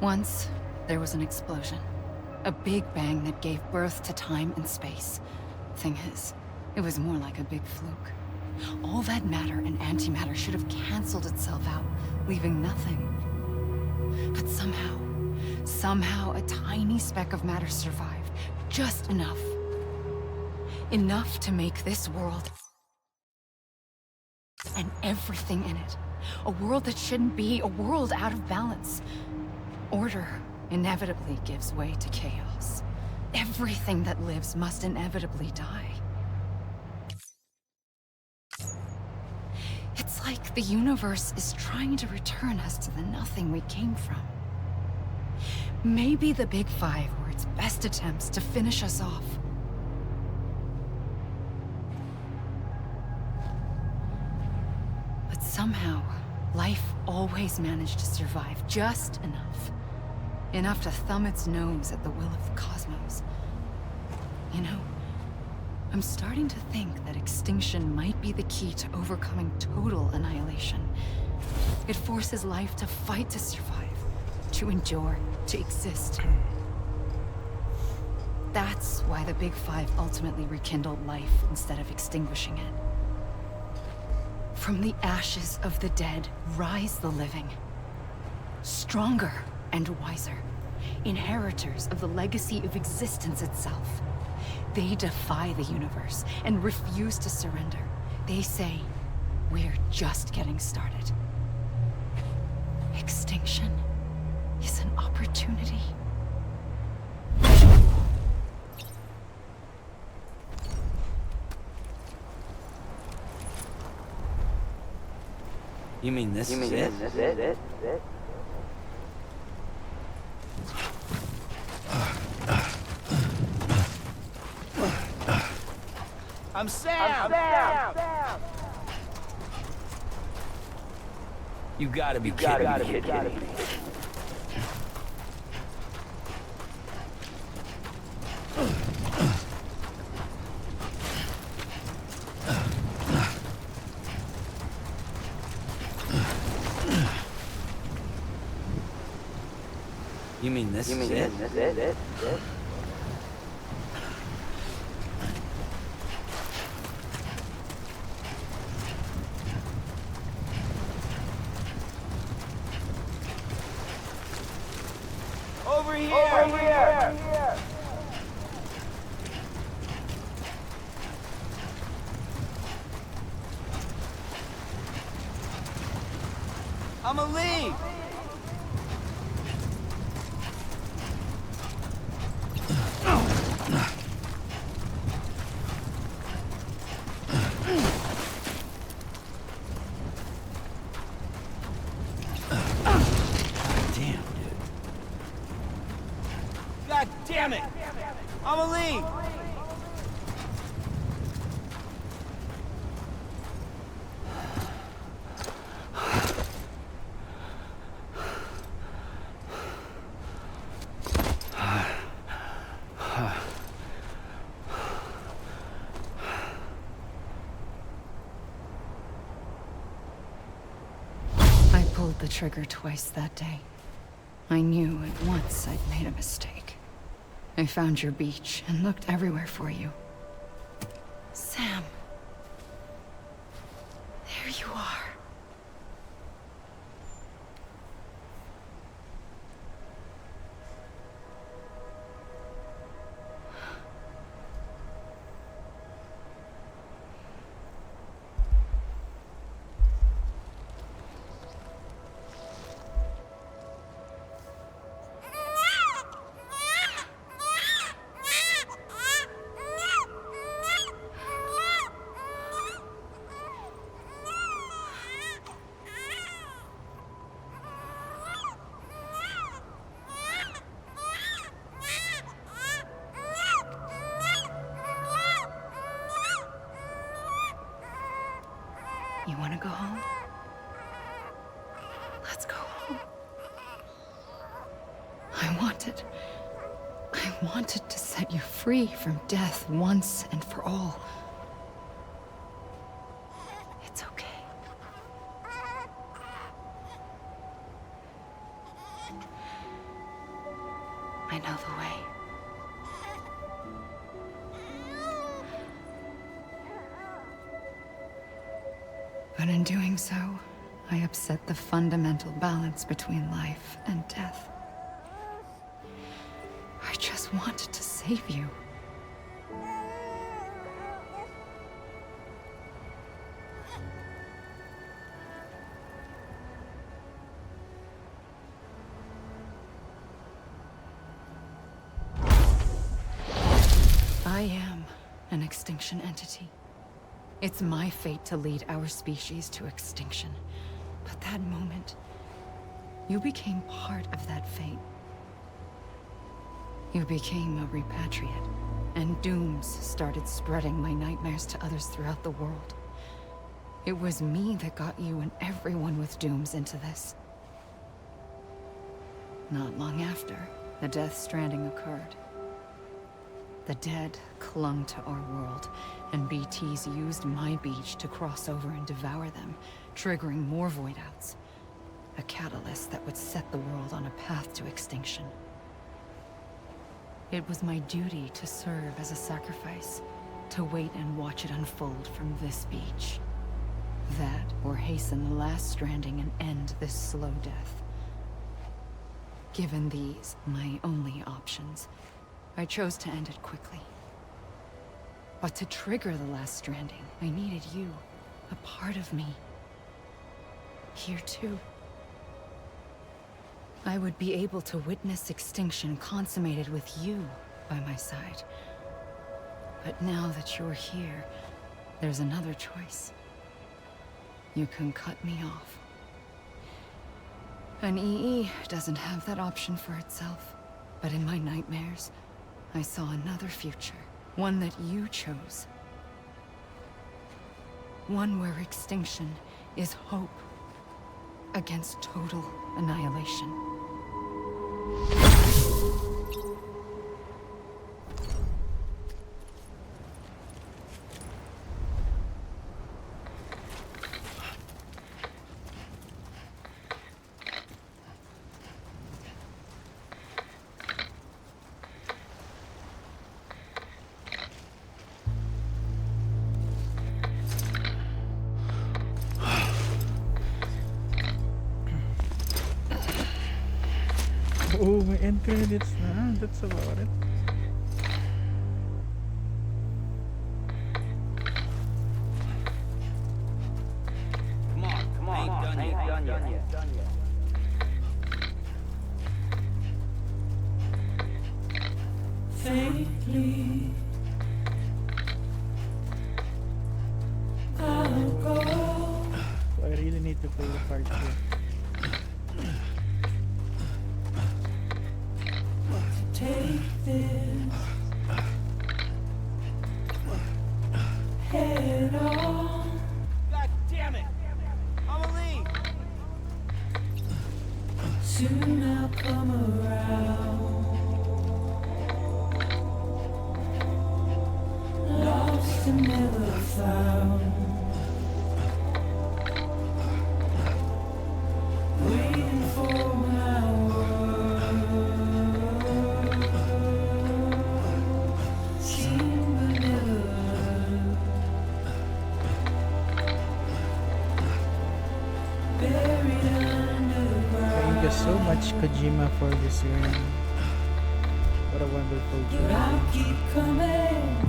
Once, there was an explosion. A big bang that gave birth to time and space. Thing is, it was more like a big fluke. All that matter and antimatter should have canceled itself out, leaving nothing. But somehow a tiny speck of matter survived. Just enough. Enough to make this world and everything in it. A world that shouldn't be, a world out of balance. Order inevitably gives way to chaos. Everything that lives must inevitably die. It's like the universe is trying to return us to the nothing we came from. Maybe the Big Five were its best attempts to finish us off. But somehow, life always managed to survive just enough. Enough to thumb its nose at the will of the cosmos. You know, I'm starting to think that extinction might be the key to overcoming total annihilation. It forces life to fight to survive, to endure, to exist. That's why the Big Five ultimately rekindled life instead of extinguishing it. From the ashes of the dead rise the living. Stronger and wiser. Inheritors of the legacy of existence itself. They defy the universe and refuse to surrender. They say, we're just getting started. Extinction is an opportunity. You mean this is it? I'm Sam! You gotta be kidding me. You mean this is it? Over here! I'ma leave! God damn it! I'ma leave! I pulled the trigger twice that day. I knew at once I'd made a mistake. I found your beach and looked everywhere for you. Sam. There you are. I wanted to set you free from death once and for all. It's okay. I know the way. But in doing so, I upset the fundamental balance between life and death. I just wanted to save you. I am an extinction entity. It's my fate to lead our species to extinction. But that moment, you became part of that fate. You became a repatriate, and dooms started spreading my nightmares to others throughout the world. It was me that got you and everyone with dooms into this. Not long after, the Death Stranding occurred. The dead clung to our world, and BTs used my beach to cross over and devour them, triggering more void outs. A catalyst that would set the world on a path to extinction. It was my duty to serve as a sacrifice, to wait and watch it unfold from this beach. That, or hasten the last stranding and end this slow death. Given these, my only options, I chose to end it quickly. But to trigger the last stranding, I needed you, a part of me. Here too. I would be able to witness extinction consummated with you by my side. But now that you're here, there's another choice. You can cut me off. An EE doesn't have that option for itself. But in my nightmares, I saw another future. One that you chose. One where extinction is hope against total annihilation. Oh, may end credits na. That's about it. Come on, ain't done yet. Faintly, I'll go. So I really need to play the part here. Take this head on. God damn it! I'ma leave. Soon I'll come around. Lost and never found. Waiting for my so much Kojima for this game. What a wonderful game. But I'll keep coming.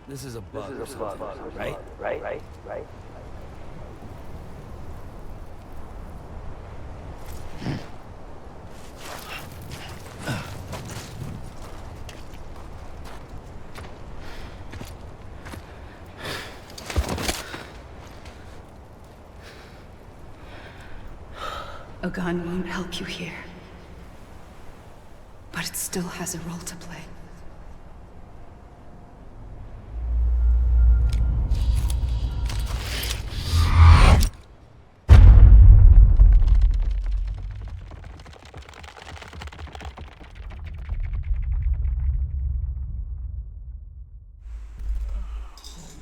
This is a bug, right? A gun won't help you here. But it still has a role to play.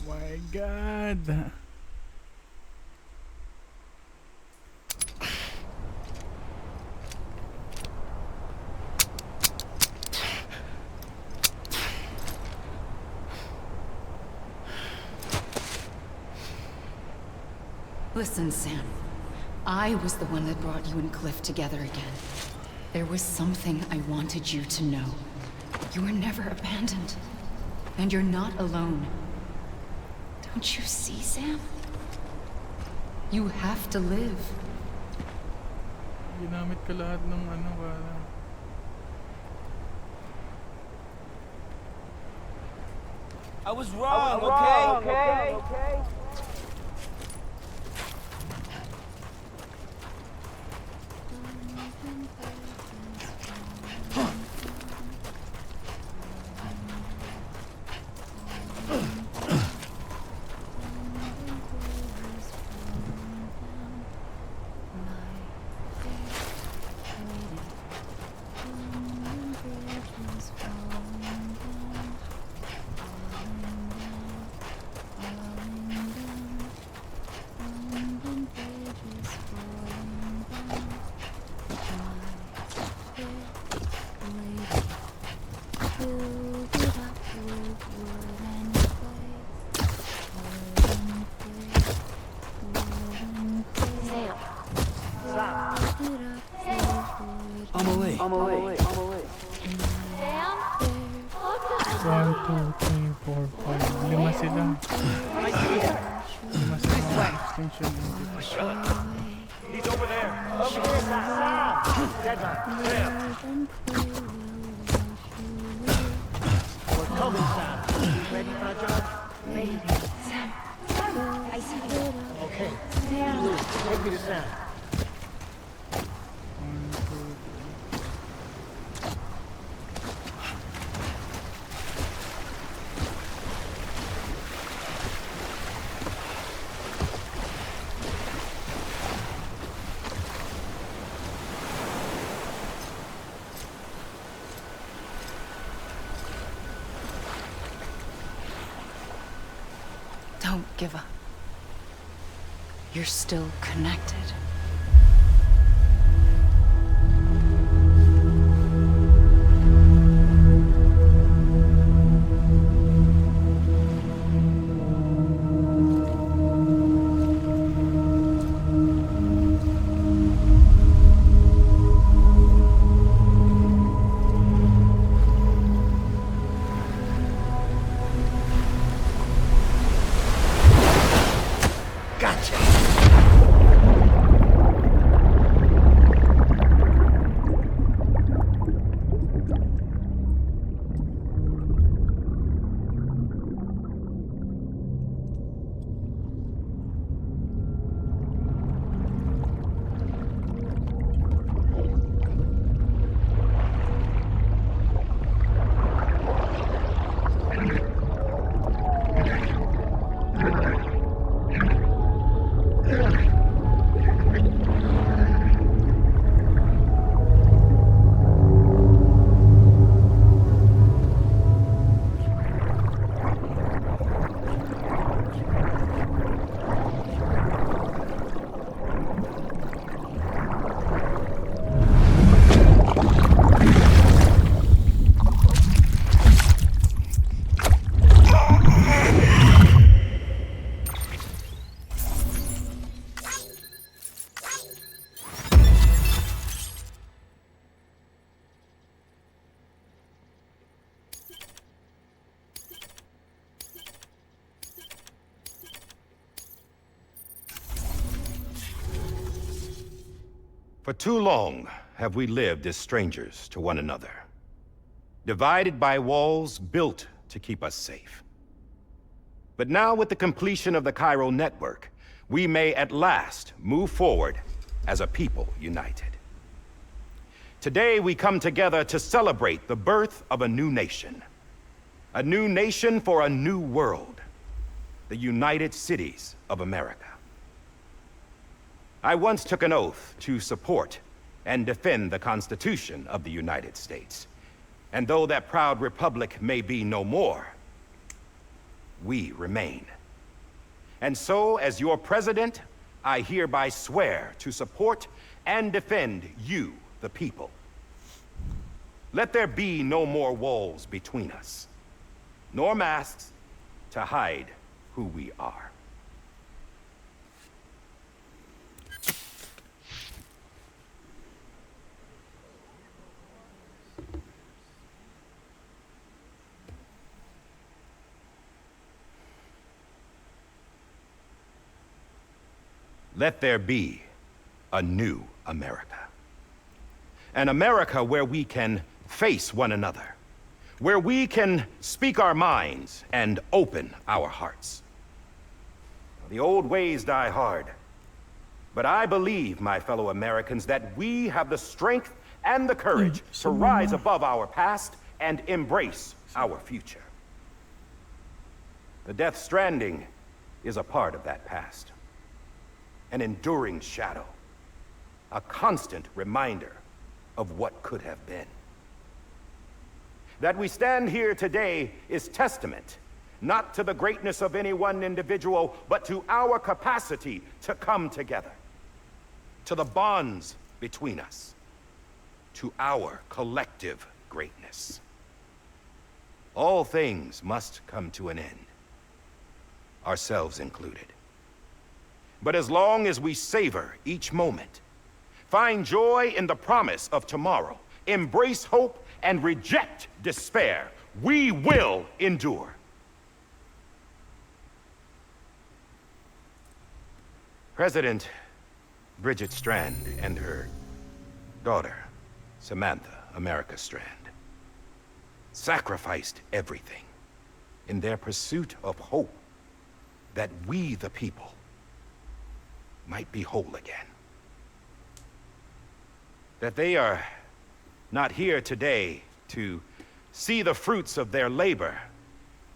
Oh my god. Listen, Sam. I was the one that brought you and Cliff together again. There was something I wanted you to know. You were never abandoned. And you're not alone. Don't you see, Sam? You have to live. Ginamit ko lahat ng ano para. I was wrong, okay? I'm away. 1, 2, 3, 4, 5. Lima sila. Lima sila. Extension. He's over there. Over there, Sam. Sam. We're coming, Sam. You ready for a job? Ready. Sam. I see you. Okay. Sam. Take me to Sam. Don't give up. You're still connected. For too long have we lived as strangers to one another, divided by walls built to keep us safe. But now, with the completion of the chiral network, we may at last move forward as a people united. Today we come together to celebrate the birth of a new nation. A new nation for a new world. The United Cities of America. I once took an oath to support and defend the Constitution of the United States. And though that proud republic may be no more, we remain. And so, as your president, I hereby swear to support and defend you, the people. Let there be no more walls between us, nor masks to hide who we are. Let there be a new America. An America where we can face one another, where we can speak our minds and open our hearts. The old ways die hard, but I believe, my fellow Americans, that we have the strength and the courage to rise above our past and embrace our future. The Death Stranding is a part of that past. An enduring shadow, a constant reminder of what could have been. That we stand here today is testament, not to the greatness of any one individual, but to our capacity to come together, to the bonds between us, to our collective greatness. All things must come to an end, ourselves included. But as long as we savor each moment, find joy in the promise of tomorrow, embrace hope, and reject despair, we will endure. President Bridget Strand and her daughter, Samantha America Strand, sacrificed everything in their pursuit of hope that we, the people, might be whole again. That they are not here today to see the fruits of their labor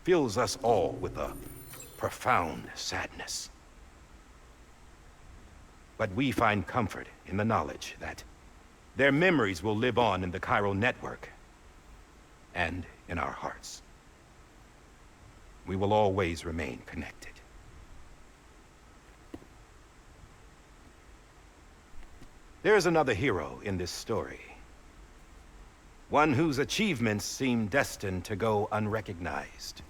fills us all with a profound sadness. But we find comfort in the knowledge that their memories will live on in the chiral network and in our hearts. We will always remain connected. There's another hero in this story. One whose achievements seem destined to go unrecognized.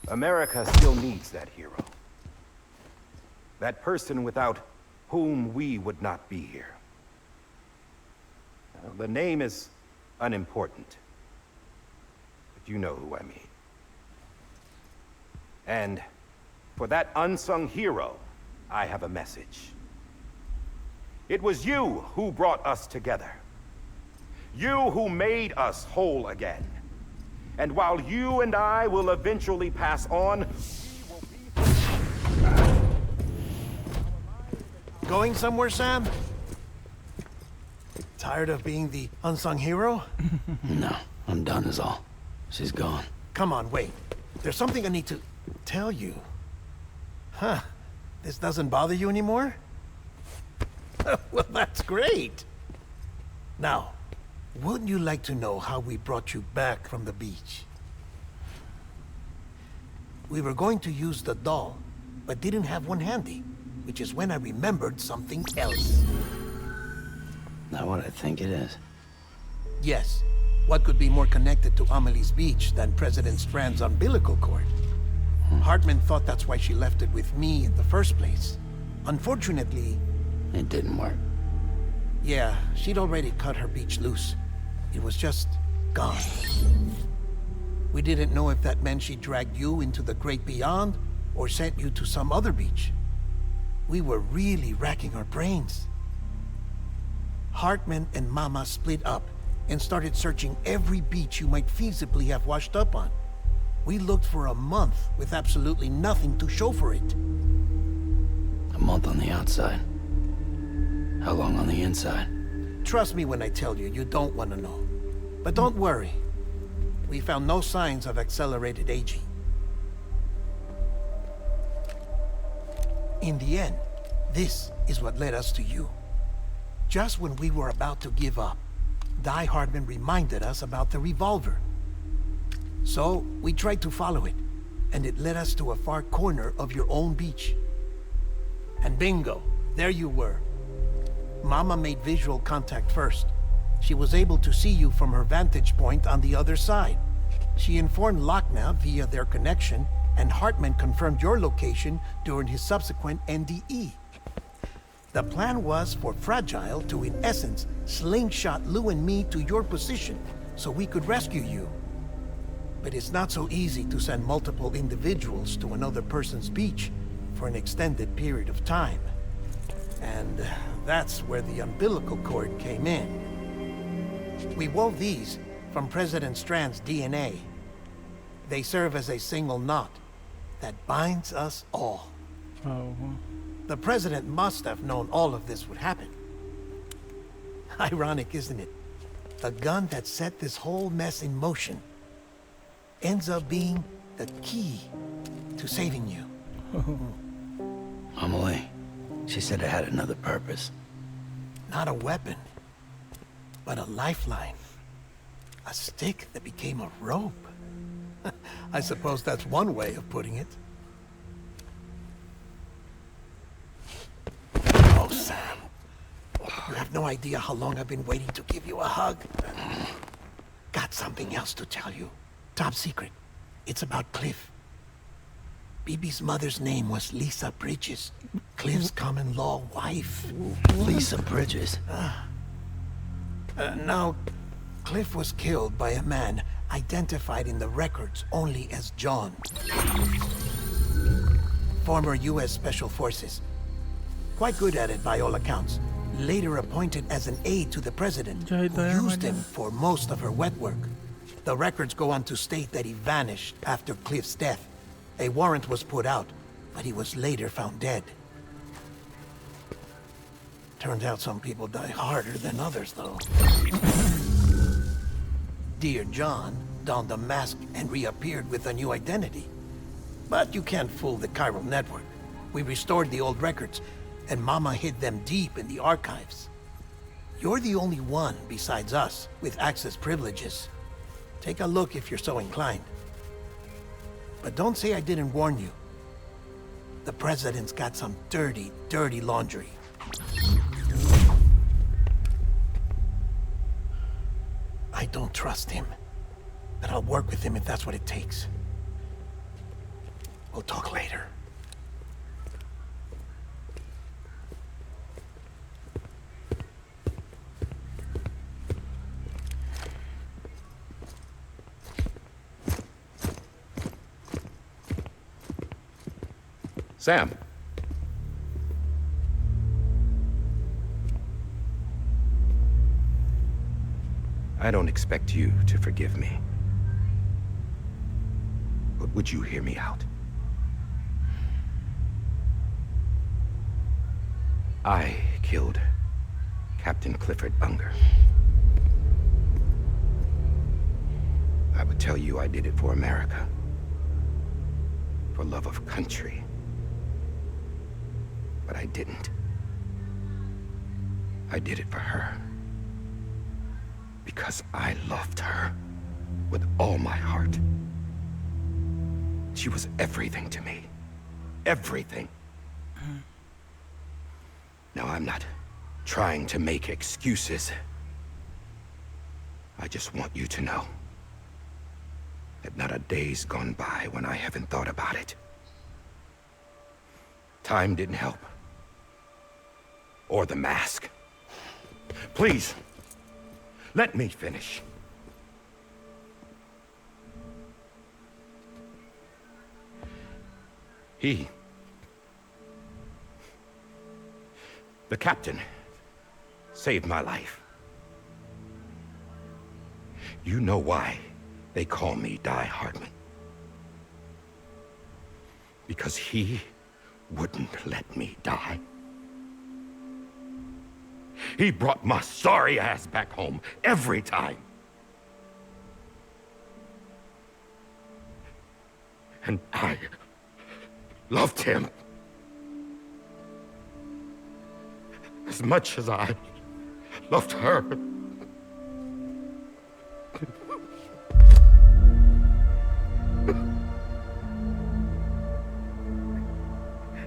America still needs that hero. That person without whom we would not be here. The name is unimportant, but you know who I mean. And for that unsung hero, I have a message. It was you who brought us together. You who made us whole again. And while you and I will eventually pass on, Going somewhere, Sam? Tired of being the unsung hero? No, I'm done is all. She's gone. Come on, wait. There's something I need to tell you. Huh. This doesn't bother you anymore? Well, that's great. Now, wouldn't you like to know how we brought you back from the beach? We were going to use the doll, but didn't have one handy, which is when I remembered something else. Not what I think it is. Yes. What could be more connected to Amelie's beach than President Strand's umbilical cord? Hartman thought that's why she left it with me in the first place. Unfortunately... It didn't work. Yeah, she'd already cut her beach loose. It was just gone. We didn't know if that meant she dragged you into the great beyond, or sent you to some other beach. We were really racking our brains. Hartman and Mama split up and started searching every beach you might feasibly have washed up on. We looked for a month with absolutely nothing to show for it. A month on the outside. How long on the inside? Trust me when I tell you, you don't want to know. But don't worry. We found no signs of accelerated aging. In the end, this is what led us to you. Just when we were about to give up, Die Hardman reminded us about the revolver. So, we tried to follow it, and it led us to a far corner of your own beach. And bingo, there you were. Mama made visual contact first. She was able to see you from her vantage point on the other side. She informed Lochner via their connection, and Hartman confirmed your location during his subsequent NDE. The plan was for Fragile to, in essence, slingshot Lou and me to your position so we could rescue you. But it's not so easy to send multiple individuals to another person's beach for an extended period of time. And that's where the umbilical cord came in. We wove these from President Strand's DNA. They serve as a single knot that binds us all. Oh. The President must have known all of this would happen. Ironic, isn't it? The gun that set this whole mess in motion ends up being the key to saving you. Amelie, she said it had another purpose. Not a weapon, but a lifeline. A stick that became a rope. I suppose that's one way of putting it. Oh, Sam. You have no idea how long I've been waiting to give you a hug. Got something else to tell you. Top secret. It's about Cliff. Bibi's mother's name was Lisa Bridges. Cliff's common-law wife. Lisa Bridges? Now, Cliff was killed by a man identified in the records only as John. Former U.S. Special Forces. Quite good at it by all accounts. Later appointed as an aide to the president, who used him for most of her wet work. The records go on to state that he vanished after Cliff's death. A warrant was put out, but he was later found dead. Turns out some people die harder than others, though. Dear John donned a mask and reappeared with a new identity. But you can't fool the chiral network. We restored the old records, and Mama hid them deep in the archives. You're the only one besides us with access privileges. Take a look if you're so inclined. But don't say I didn't warn you. The president's got some dirty, dirty laundry. I don't trust him, but I'll work with him if that's what it takes. We'll talk later. Sam. I don't expect you to forgive me. But would you hear me out? I killed Captain Clifford Unger. I would tell you I did it for America. For love of country. But I didn't. I did it for her. Because I loved her with all my heart. She was everything to me. Everything. Now, I'm not trying to make excuses. I just want you to know that not a day's gone by when I haven't thought about it. Time didn't help. Or the mask. Please, let me finish. The captain saved my life. You know why they call me Die Hardman? Because he wouldn't let me die. He brought my sorry ass back home every time. And I loved him as much as I loved her.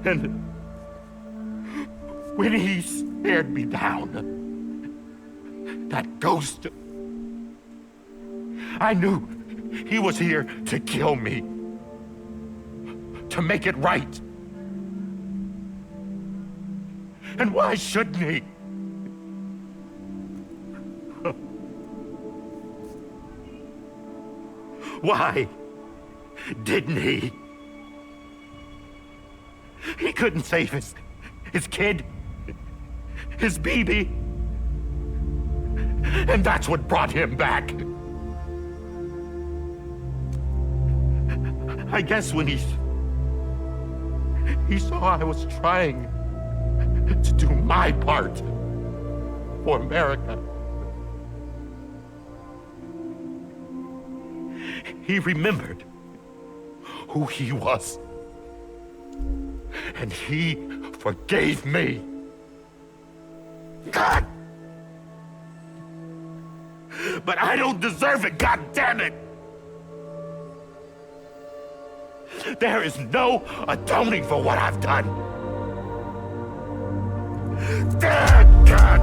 And when he stared me down, that ghost, I knew he was here to kill me, to make it right. And why shouldn't he? Why didn't he? He couldn't save his kid, his baby. And that's what brought him back. I guess when he saw I was trying to do my part for America, he remembered who he was. And he forgave me. God! But I don't deserve it, God damn it! There is no atoning for what I've done. Damn, God!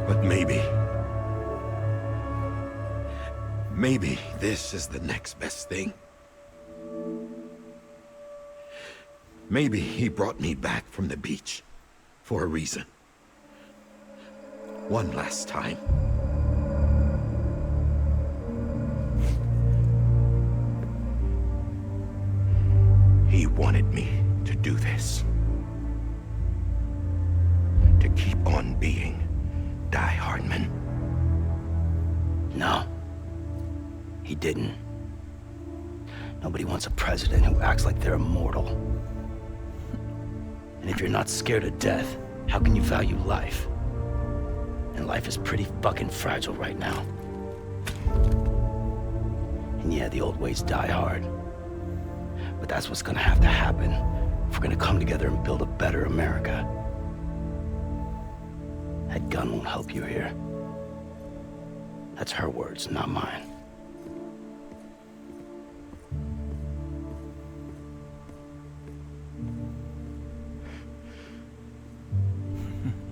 But maybe this is the next best thing. Maybe he brought me back from the beach for a reason. One last time. He wanted me to do this. To keep on being Die Hardman. No. He didn't. Nobody wants a president who acts like they're immortal. And if you're not scared of death, how can you value life? And life is pretty fucking fragile right now. And yeah, the old ways die hard. But that's what's gonna have to happen if we're gonna come together and build a better America. That gun won't help you here. That's her words, not mine.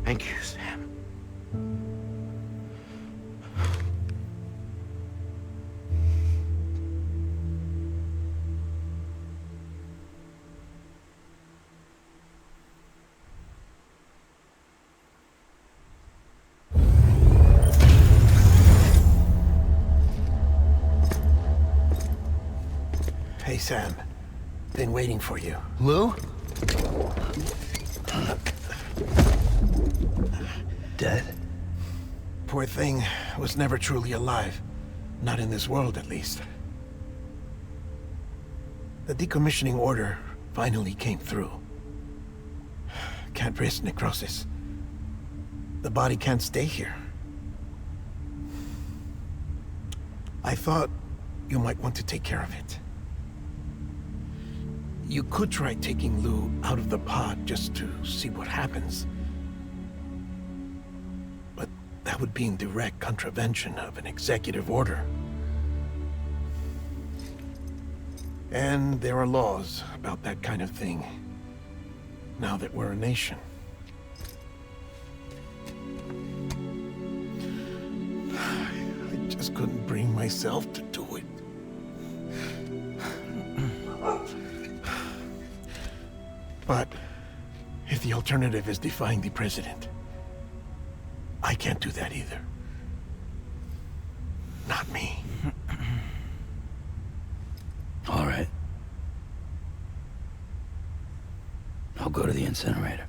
Thank you, Sam. Hey, Sam. Been waiting for you. Lou? Dead? Poor thing was never truly alive. Not in this world, at least. The decommissioning order finally came through. Can't risk necrosis. The body can't stay here. I thought you might want to take care of it. You could try taking Lou out of the pod just to see what happens. But that would be in direct contravention of an executive order. And there are laws about that kind of thing, now that we're a nation. just couldn't bring myself to do it. But if the alternative is defying the president, I can't do that either. Not me. All right. I'll go to the incinerator.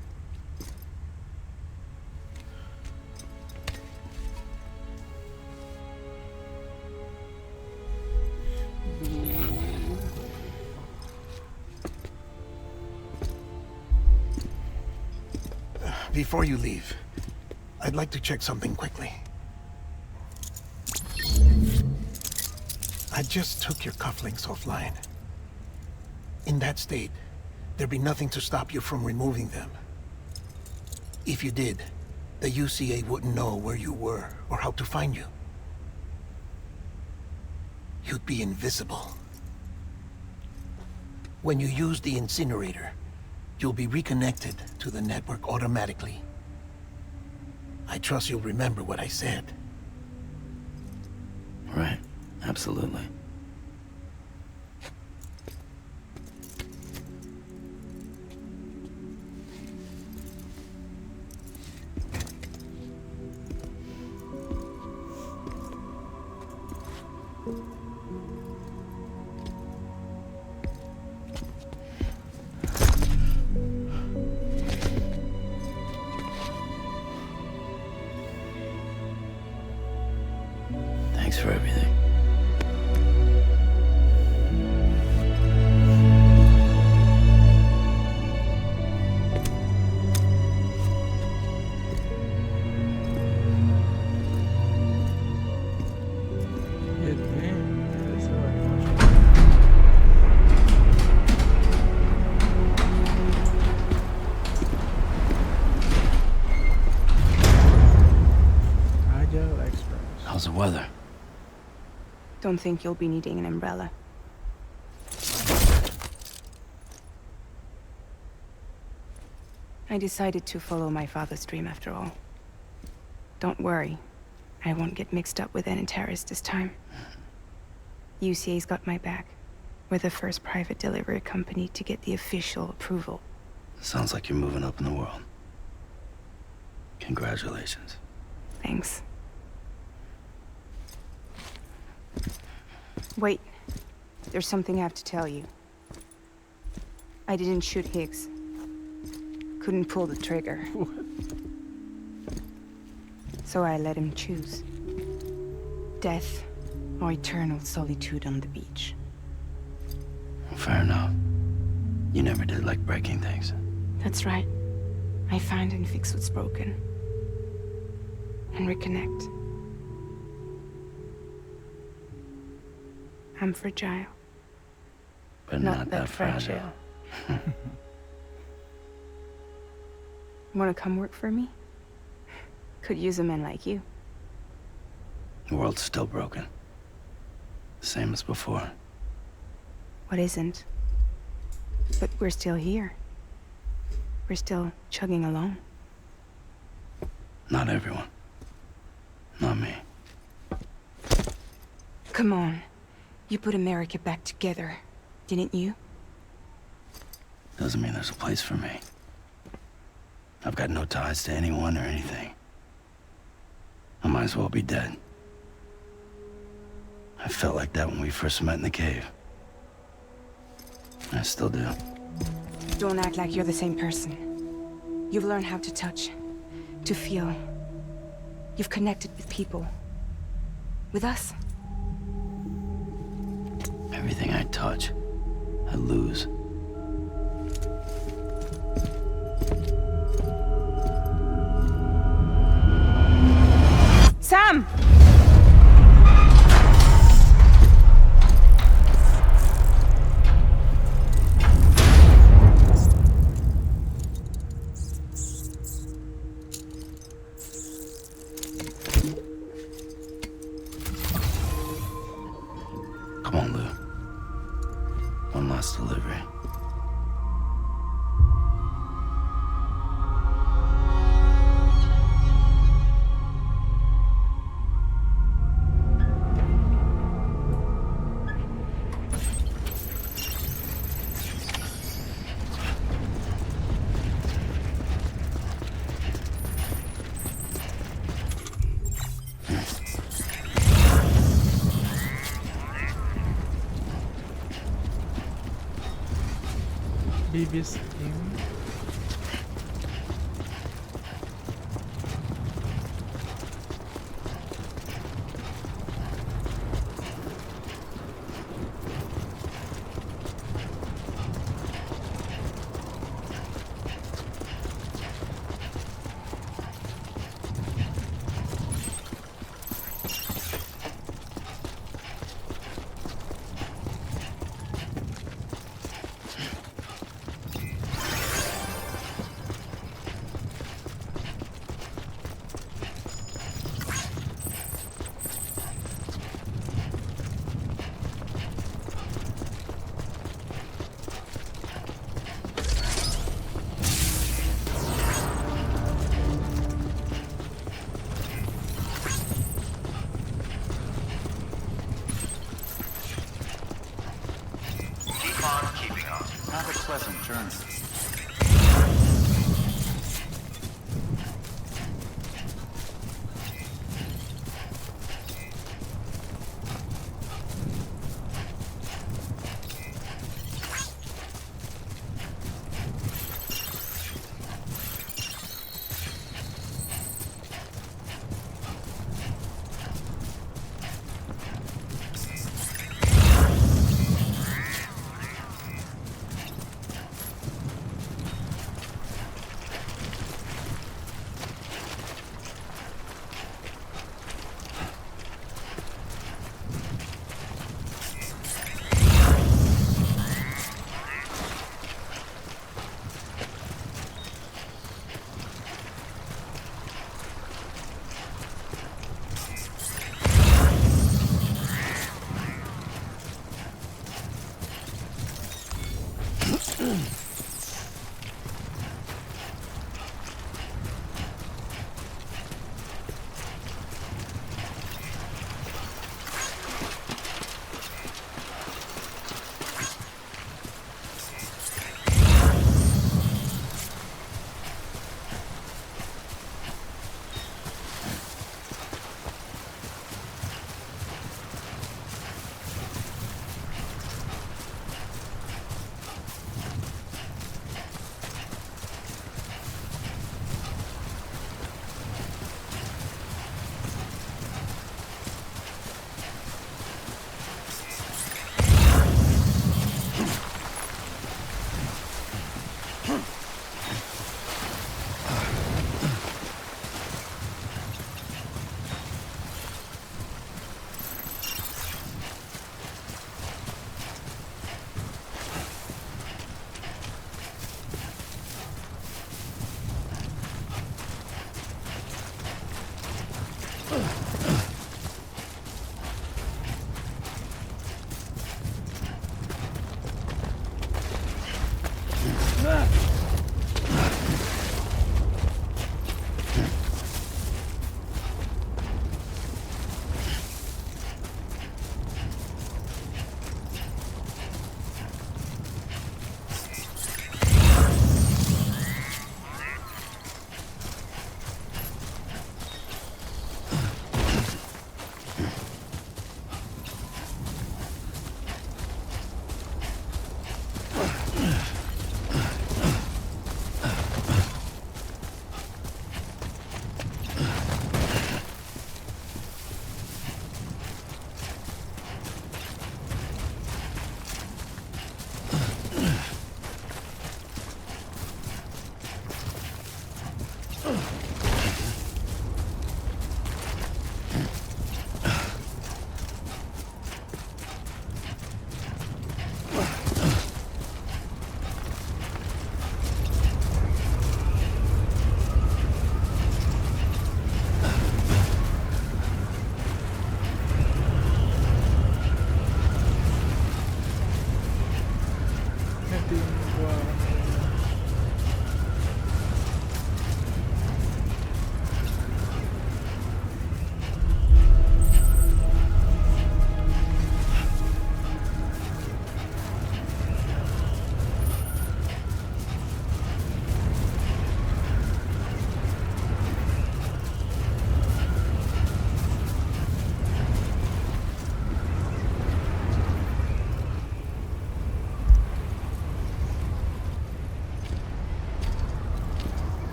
Before you leave, I'd like to check something quickly. I just took your cufflinks offline. In that state, there'd be nothing to stop you from removing them. If you did, the UCA wouldn't know where you were or how to find you. You'd be invisible. When you use the incinerator, you'll be reconnected to the network automatically. I trust you'll remember what I said. Right, absolutely. Thanks for everything. How's the weather? Don't think you'll be needing an umbrella. I decided to follow my father's dream after all. Don't worry, I won't get mixed up with any terrorists this time. UCA's got my back. We're the first private delivery company to get the official approval. Sounds like you're moving up in the world. Congratulations. Thanks. Wait, there's something I have to tell you. I didn't shoot Higgs. Couldn't pull the trigger. So I let him choose. Death or eternal solitude on the beach. Fair enough. You never did like breaking things. That's right. I find and fix what's broken. And reconnect. I'm fragile. But not that fragile. Wanna come work for me? Could use a man like you. The world's still broken. Same as before. What isn't? But we're still here. We're still chugging along. Not everyone. Not me. Come on. You put America back together, didn't you? Doesn't mean there's a place for me. I've got no ties to anyone or anything. I might as well be dead. I felt like that when we first met in the cave. I still do. Don't act like you're the same person. You've learned how to touch, to feel. You've connected with people. With us. Everything I touch, I lose. Sam! Come on, Lou. One last delivery. previous game.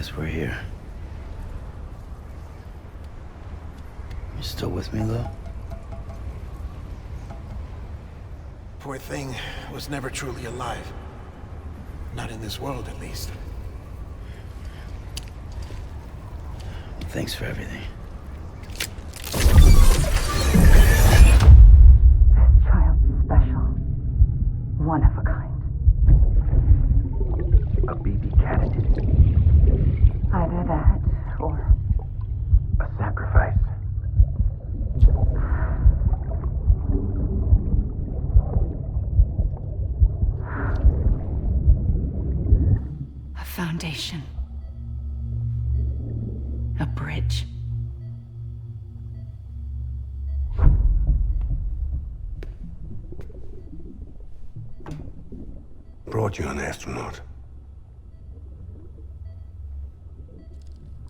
guess we're here. You still with me, though? Poor thing was never truly alive. Not in this world, at least. Thanks for everything. Child's special. One of a kind. A BB candidate. Either that, or... a sacrifice. A foundation. A bridge. Brought you an astronaut.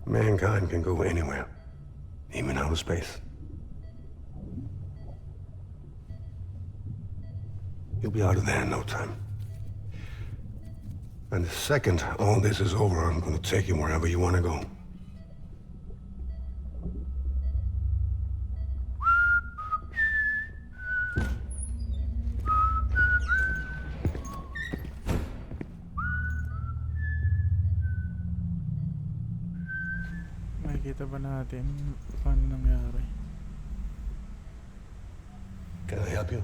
Mankind can go anywhere, even outer space. You'll be out of there in no time. And the second all this is over, I'm gonna take you wherever you want to go. Makikita ba natin paano nangyari? Can I help you?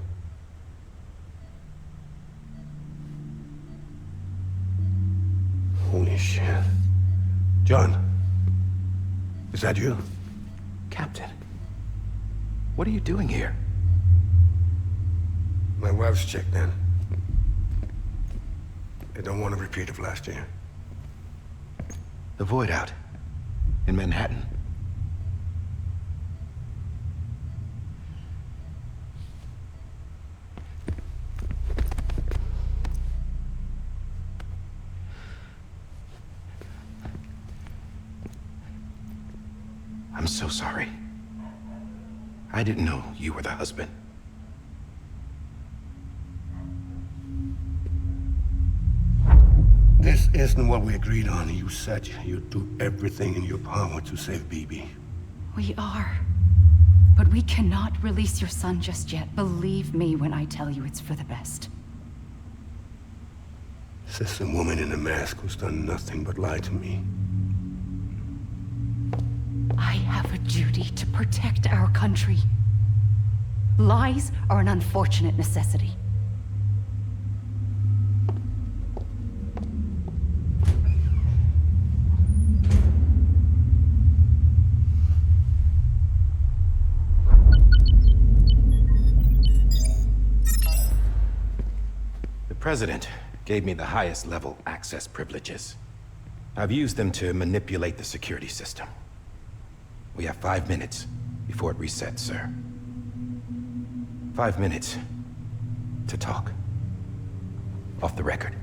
Holy shit. John, is that you? Captain, what are you doing here? My wife's checked in. They don't want a repeat of last year. The void out in Manhattan. I'm so sorry. I didn't know you were the husband. This isn't what we agreed on. You said you'd do everything in your power to save BB. We are. But we cannot release your son just yet. Believe me when I tell you it's for the best. This is a woman in a mask who's done nothing but lie to me. I have a duty to protect our country. Lies are an unfortunate necessity. The President gave me the highest level access privileges. I've used them to manipulate the security system. We have 5 minutes before it resets, sir. 5 minutes to talk. Off the record.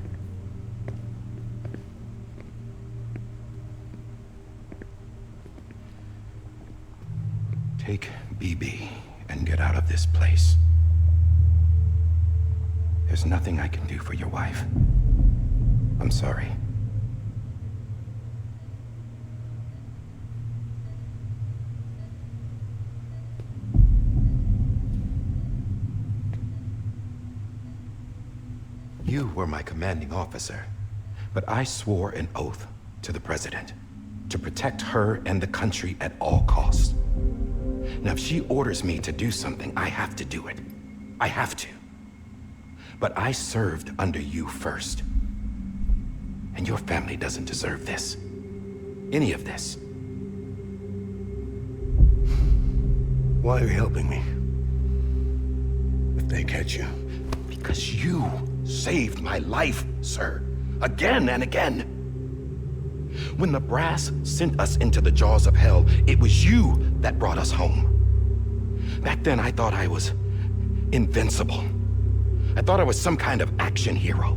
Take BB and get out of this place. There's nothing I can do for your wife. I'm sorry. You were my commanding officer, but I swore an oath to the President to protect her and the country at all costs. Now, if she orders me to do something, I have to do it. I have to. But I served under you first. And your family doesn't deserve this. Any of this. Why are you helping me? If they catch you. Because you saved my life, sir. Again and again. When the brass sent us into the jaws of hell, it was you that brought us home. Back then, I thought I was invincible. I thought I was some kind of action hero.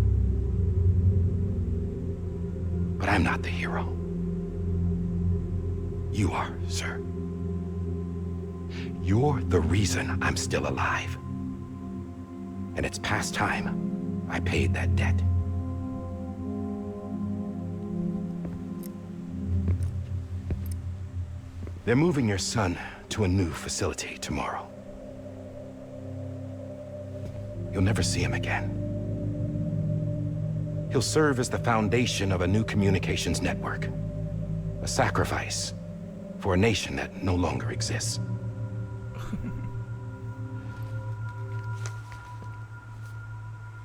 But I'm not the hero. You are, sir. You're the reason I'm still alive. And it's past time I paid that debt. They're moving your son to a new facility tomorrow. You'll never see him again. He'll serve as the foundation of a new communications network. A sacrifice for a nation that no longer exists.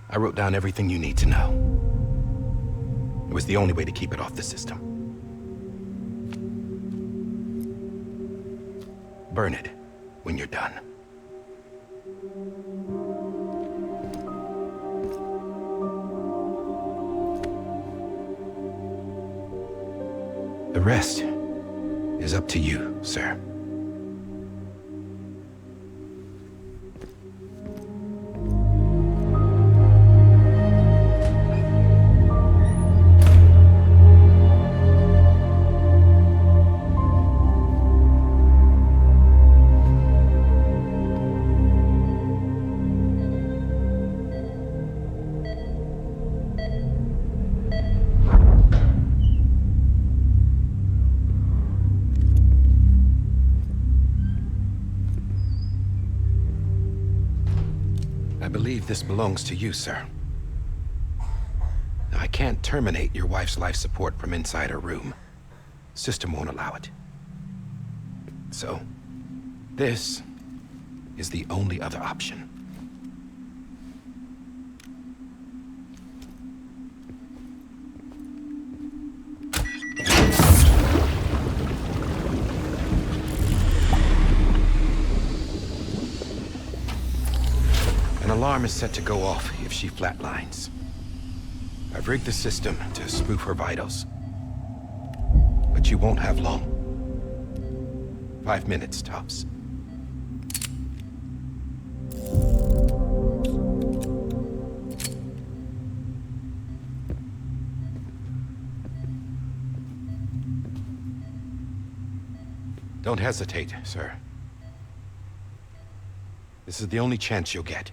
I wrote down everything you need to know. It was the only way to keep it off the system. Burn it when you're done. The rest is up to you, sir. This belongs to you, sir. Now, I can't terminate your wife's life support from inside her room. System won't allow it. So, this is the only other option. An alarm is set to go off if she flatlines. I've rigged the system to spoof her vitals. But you won't have long. 5 minutes, tops. Don't hesitate, sir. This is the only chance you'll get.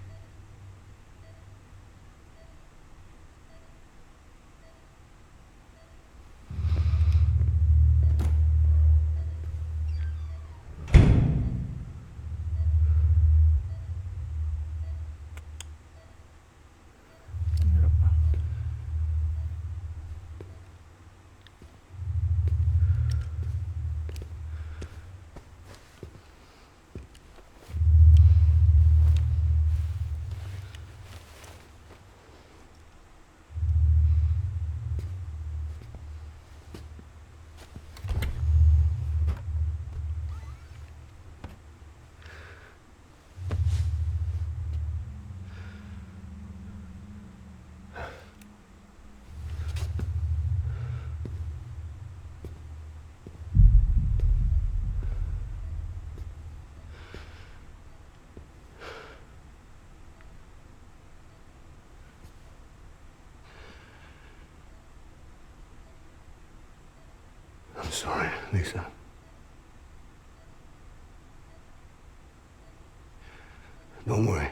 I'm sorry, Lisa. Don't worry.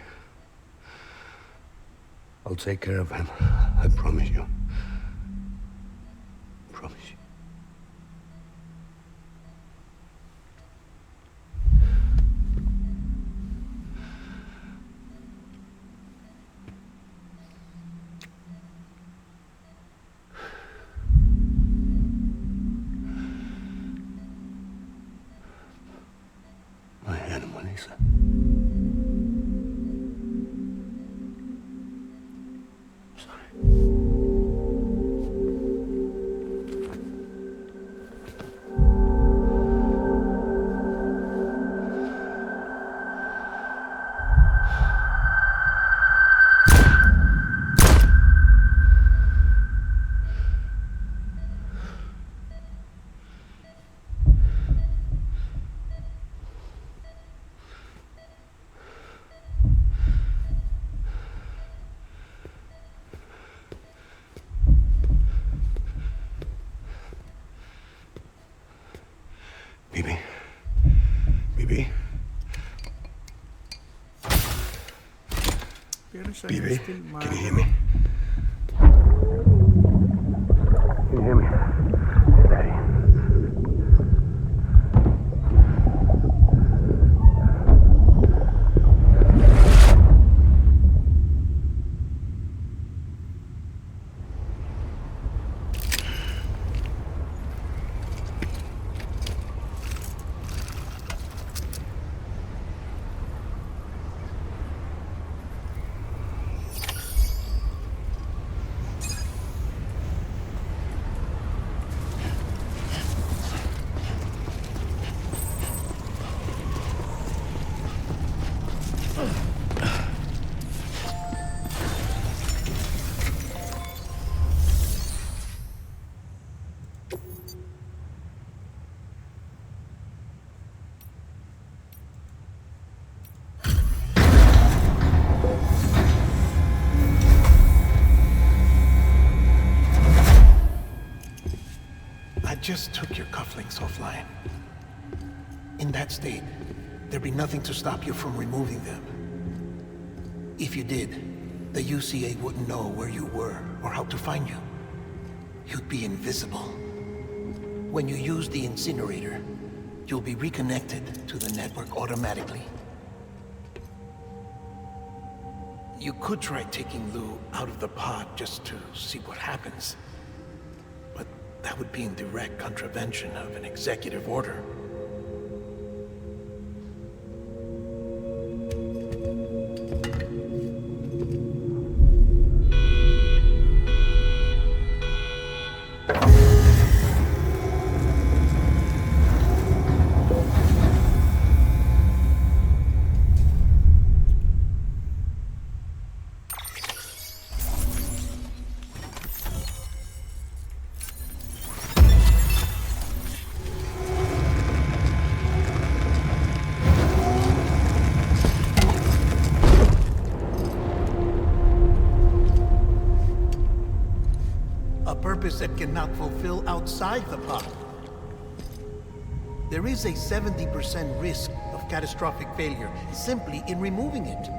I'll take care of him. I promise you. Promise you. BB, can you hear me? Can you hear me? Daddy. just took your cufflinks offline. In that state, there'd be nothing to stop you from removing them. If you did, the UCA wouldn't know where you were or how to find you. You'd be invisible. When you use the incinerator, you'll be reconnected to the network automatically. You could try taking Lou out of the pod just to see what happens. But that would be in direct contravention of an executive order. That cannot fulfill outside the pod. There is a 70% risk of catastrophic failure simply in removing it.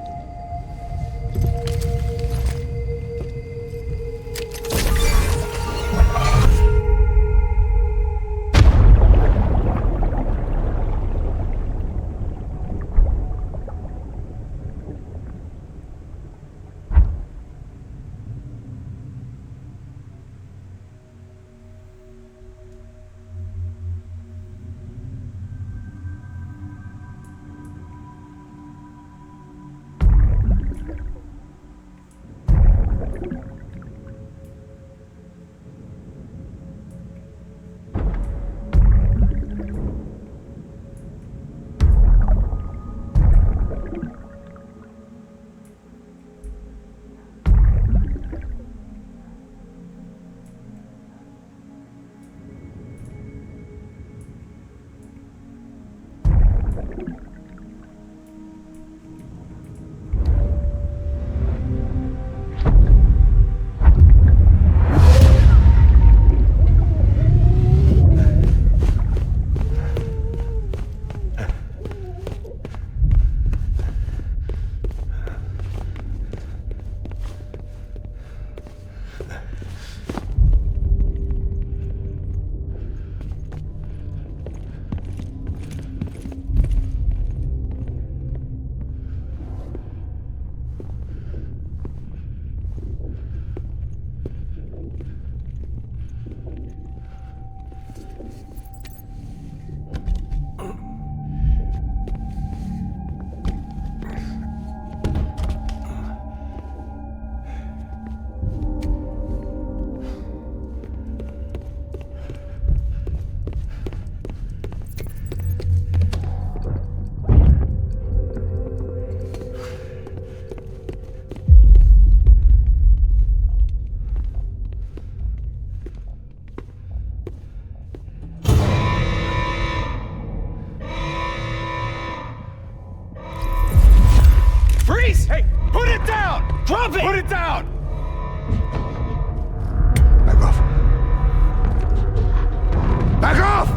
Drop it! Put it down! Back off. Back off!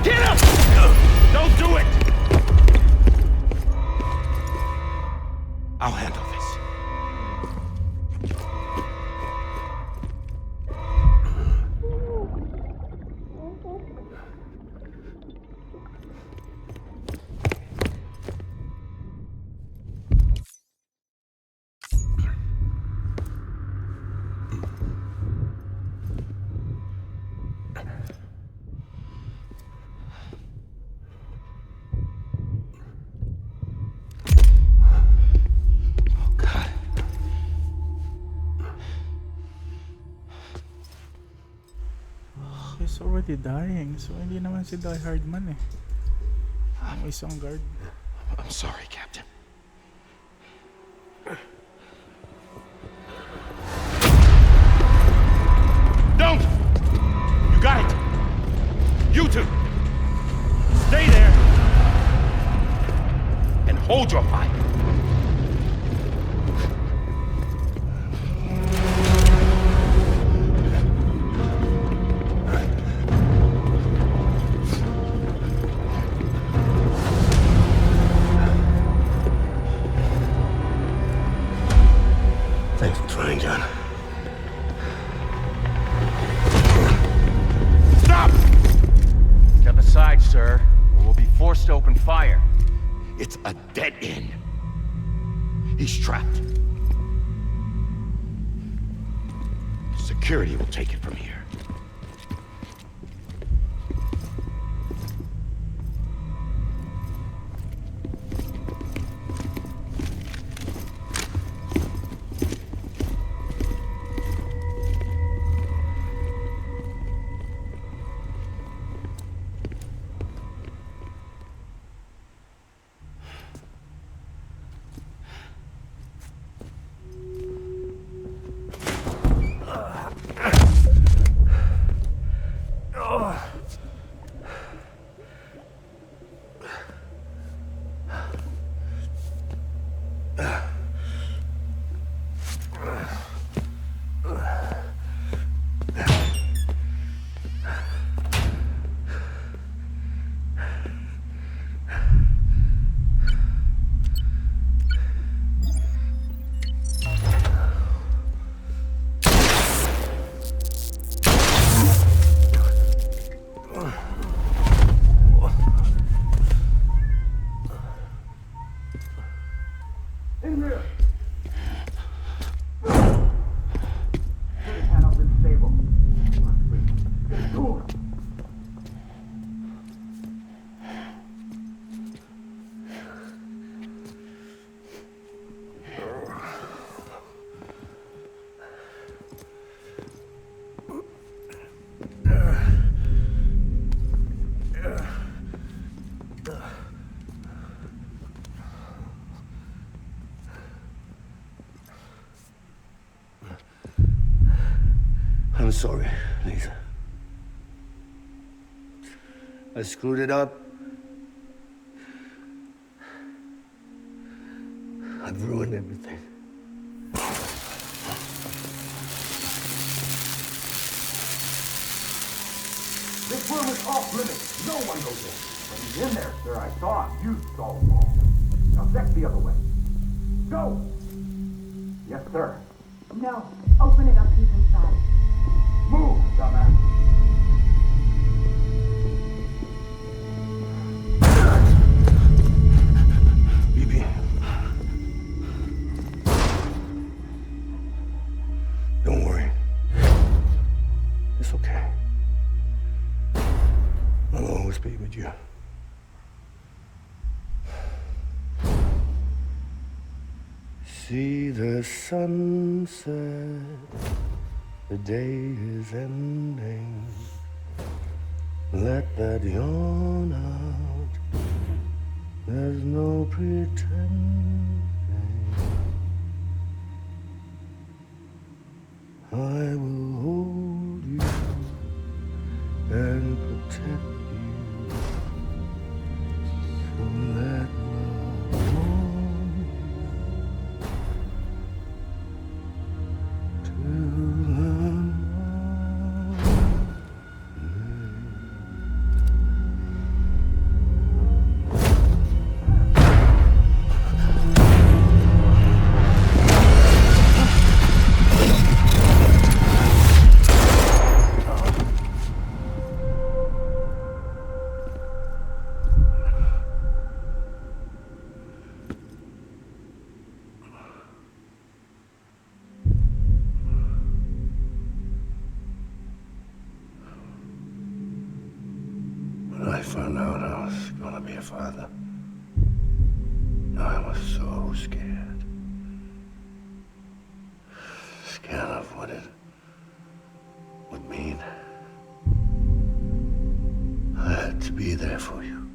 Get up! Don't do it! I'll handle this. He's already dying, so hindi naman si Die Hard man eh. Ang isang guard. I'm sorry, Captain. Don't! You got it! You two! Stay there! And hold your fire! doing, John? Stop! Step aside, sir, or we'll be forced to open fire. It's a dead end. He's trapped. Security will take it from here. I'm sorry, Lisa. I screwed it up. I've ruined everything. This room is off limits. No one goes in. But he's in there, sir. I saw him. You saw him all. Now check the other way. Go! Yes, sir. No. Open it up. He's inside. Move, dumbass. Bibi. Don't worry. It's okay. I'll always be with you. See the sunset, the day is ending. Let that yawn out, there's no pretending. I will hold you and protect you. So let love warm you till When I found out I was gonna be a father, I was so scared. Scared of what it would mean. I had to be there for you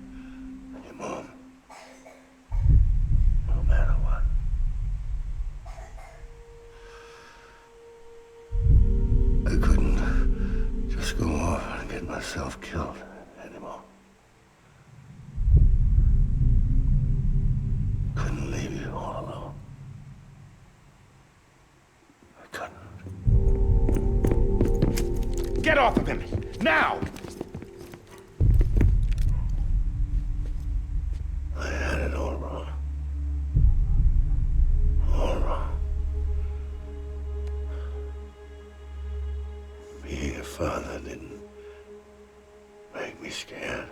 and your mom, no matter what. I couldn't just go off and get myself killed anymore. Couldn't leave you all alone. I couldn't. Get off of him! Now! I had it all wrong. All wrong. father didn't make me scared.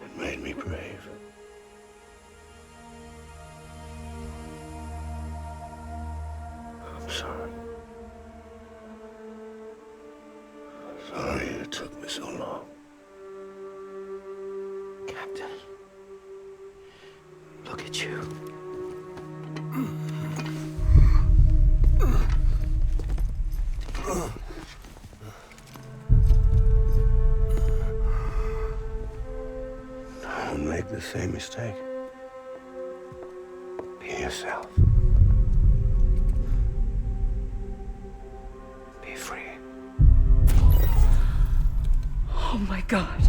It made me brave. I'm sorry. Sorry it took me so long. Captain, look at you. Don't make the same mistake. Be yourself. Be free. Oh my God.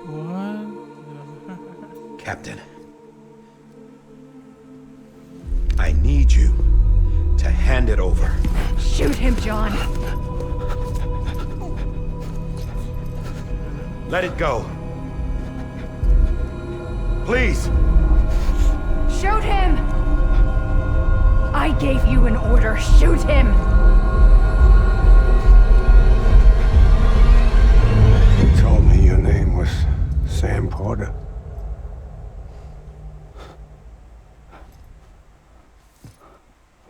What? Captain, I need you to hand it over. Shoot him, John. Let it go. Please. Shoot him! I gave you an order. Shoot him! You told me your name was Sam Porter.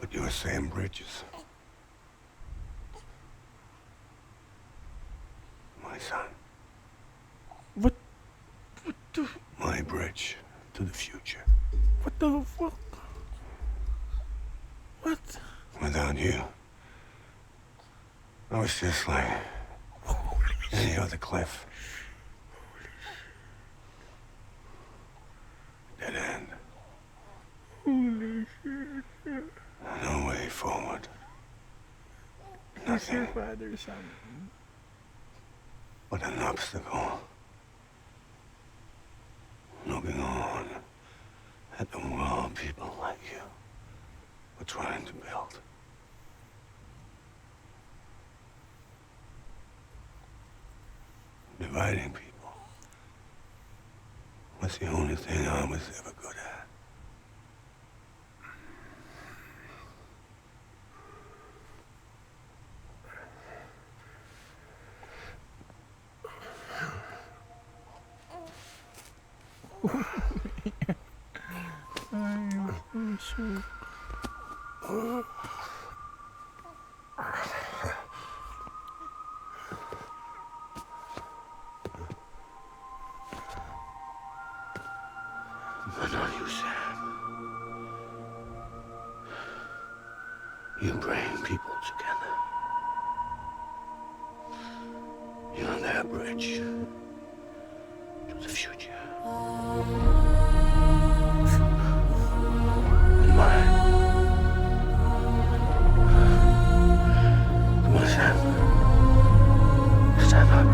But you're Sam Bridges. My son. What the? My bridge to the future. What the fuck? What? Without you, I was just like any other cliff. Dead end. Holy shit. No way forward. It's your Nothing father, son. but an obstacle. Looking on at the world people like you were trying to build. Dividing people was the only thing I was ever good at. I'm so... But not you, Sam. You bring people together. You're their bridge to the future. And mine. Come on, Sam. Stand up.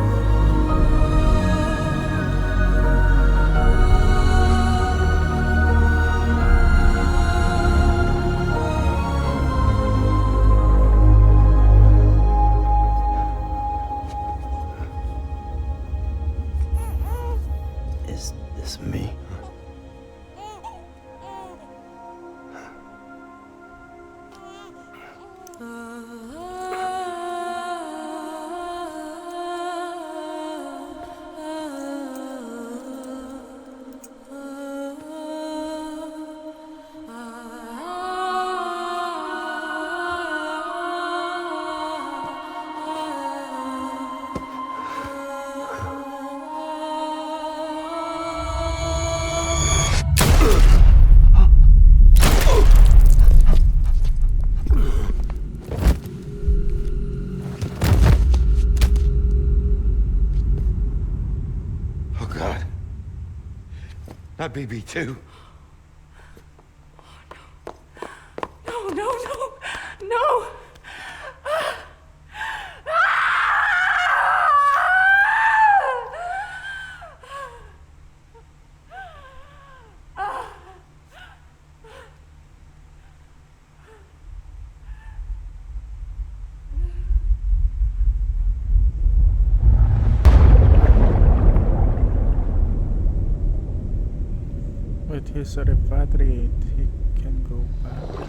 Is this me? Not BB2. No, no, no, no! But he's a repatriate, he can go back.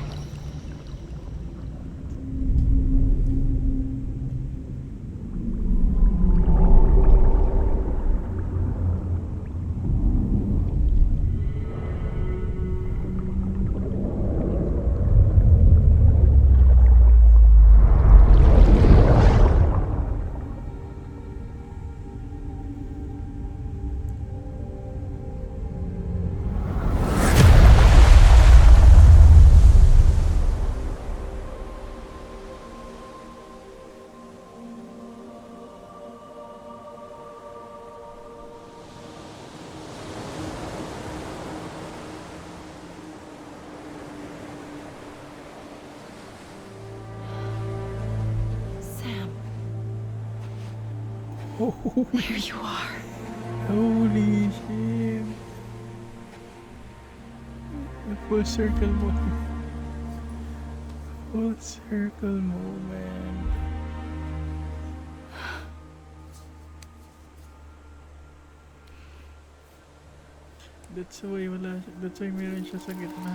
There you are. Holy shit. Full circle moment. Full circle moment. That's why meron siya sa gitna.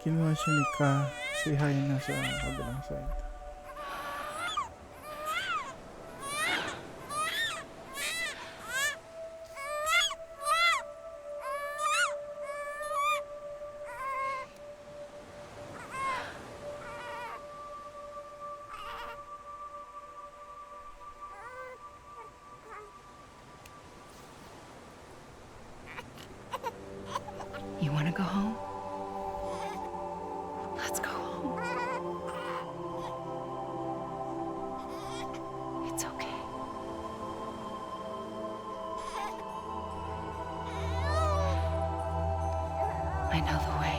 Kinuha siya ni Ka, si Hay na sa kabilang side. You want to go home? Let's go home. It's okay. I know the way.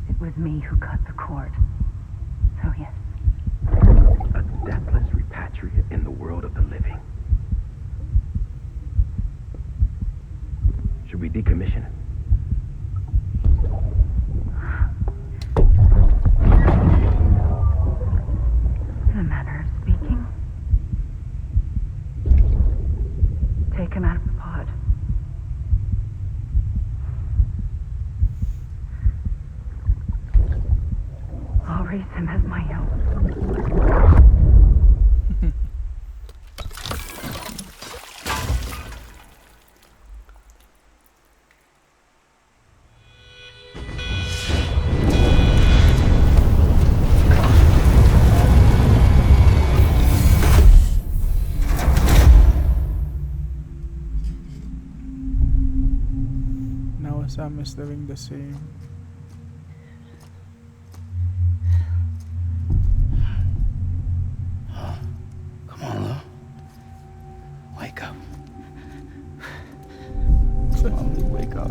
It was me who cut the cord. So yes. A deathless repatriate in the world of the living. Should we decommission it? In a manner of speaking. Take him out of the pod. I'll raise him as my own. Sam is doing the same. Come on, Lou. Wake up. Come on, Lou, wake up.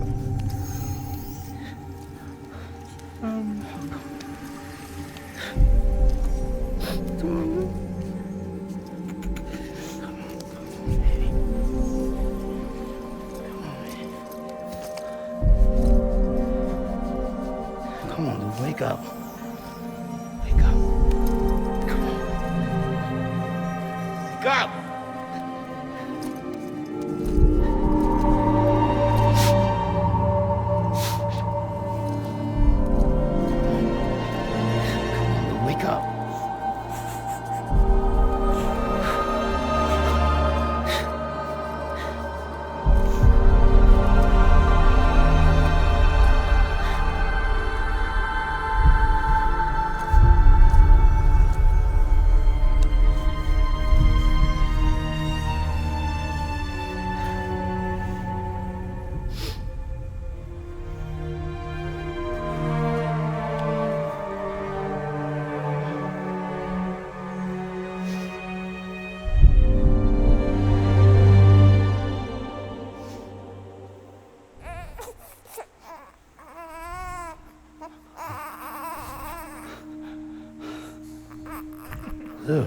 Come on, Lou, wake up. Wake up. Come on. Wake up! Wake up. Lou.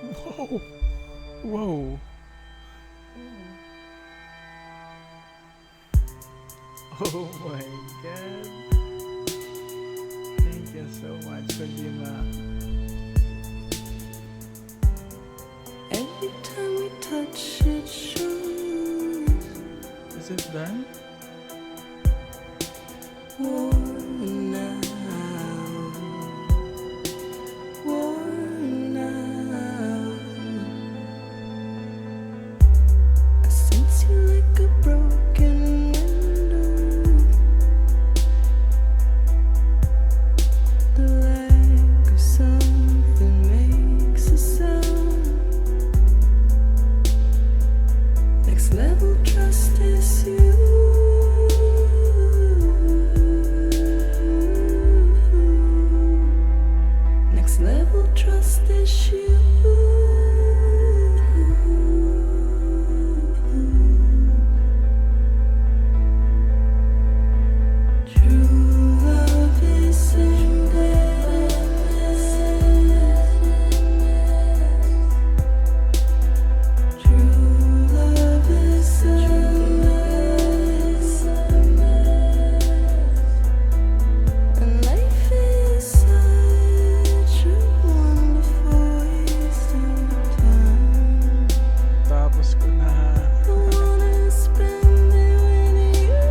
Whoa. Whoa. Oh my god. Thank you so much, Kojima. Every time we touch it shows. Is it done? War now. War now. I sense you like a broken window. The lack of something makes a sound. Next level trust is you. Next level trust is you. True love is True love is and life is such a wonderful waste of time. Tapos ko na. I wanna spend it with you.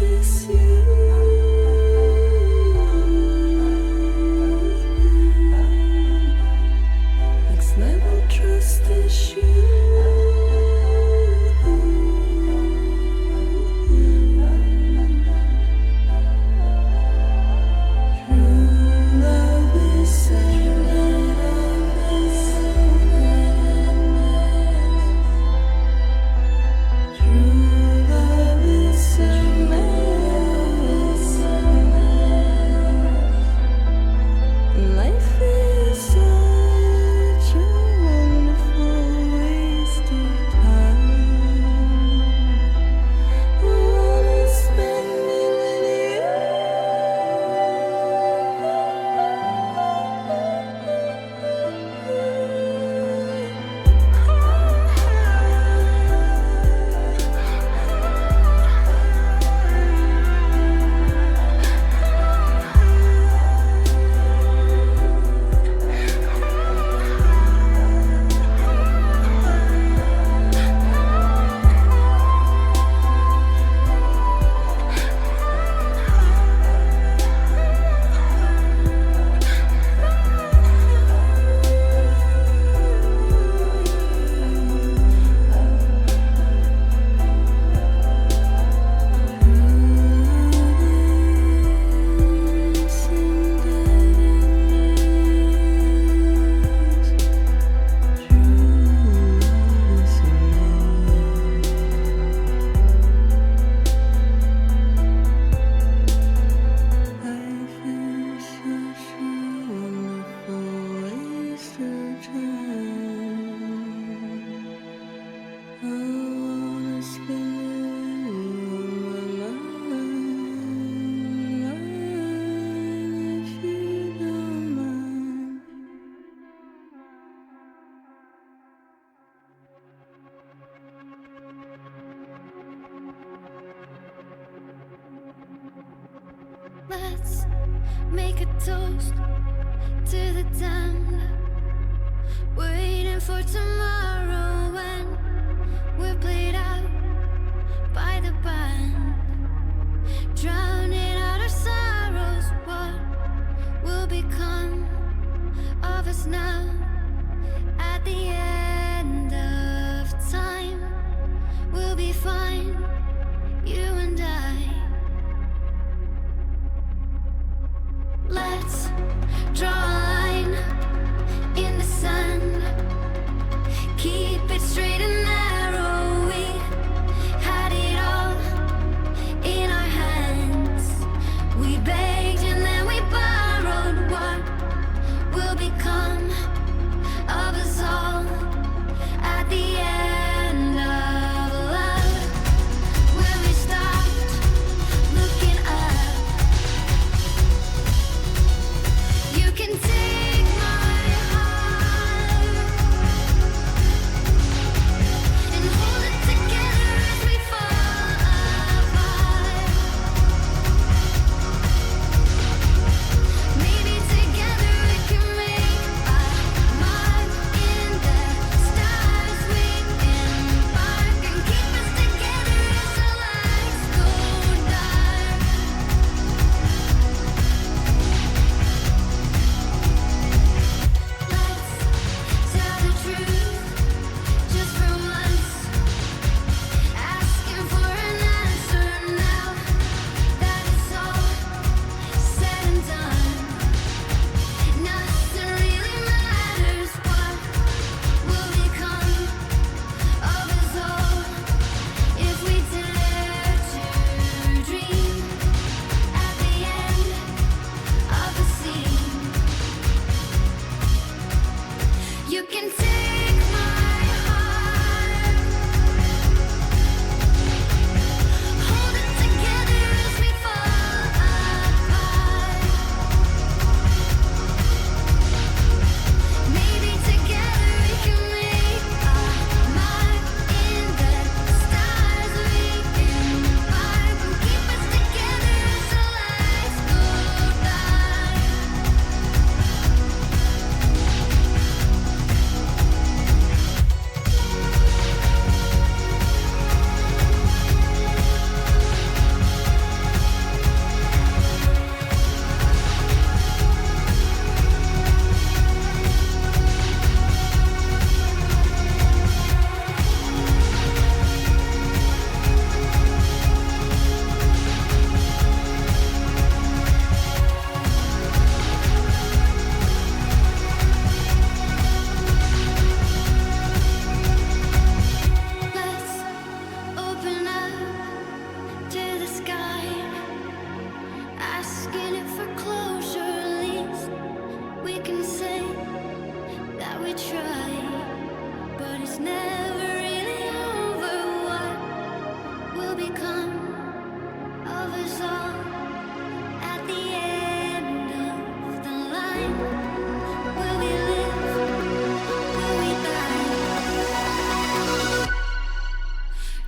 this you. Next level trust issue. Let's make a toast to the damned, waiting for tomorrow when we're played out by the band, drowning out our sorrows. What will become of us now at the end of time? We'll be fine, you and I. Let's draw a line in the sand. Keep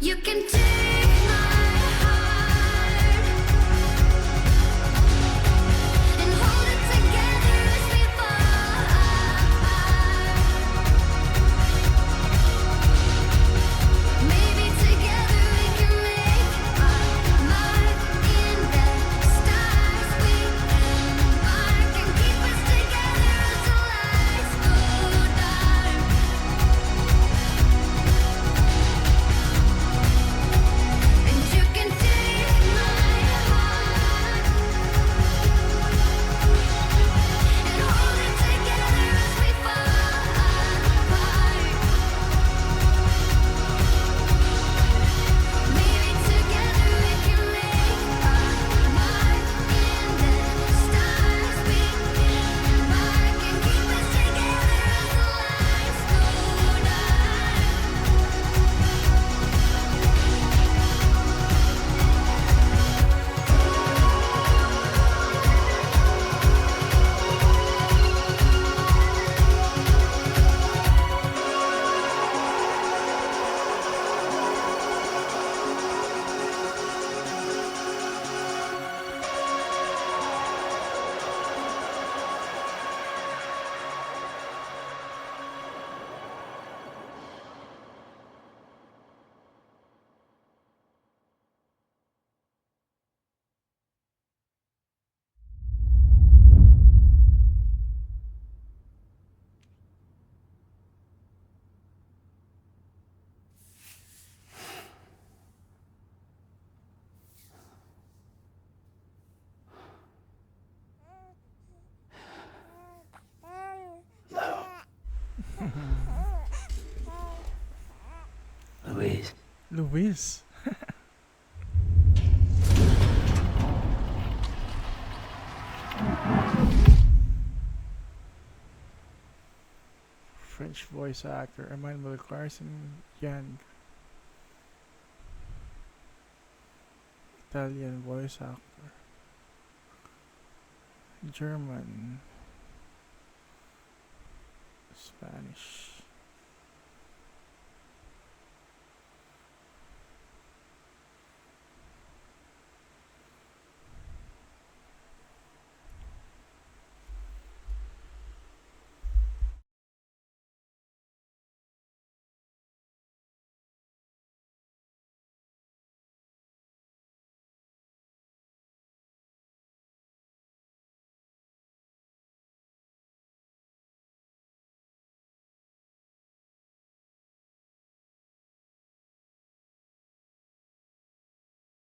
You can take my heart and hold it together as we fall apart. Maybe together we can make our mark in the stars. We embark and keep us together as the lights go dark. And you can take my heart and hold it together as we fall apart. Maybe together we can make our mark in the stars. We embark and keep us together as the lights go Louise. Louise. French voice actor Emmanuel Carson Yang. Italian voice actor. German. Spanish.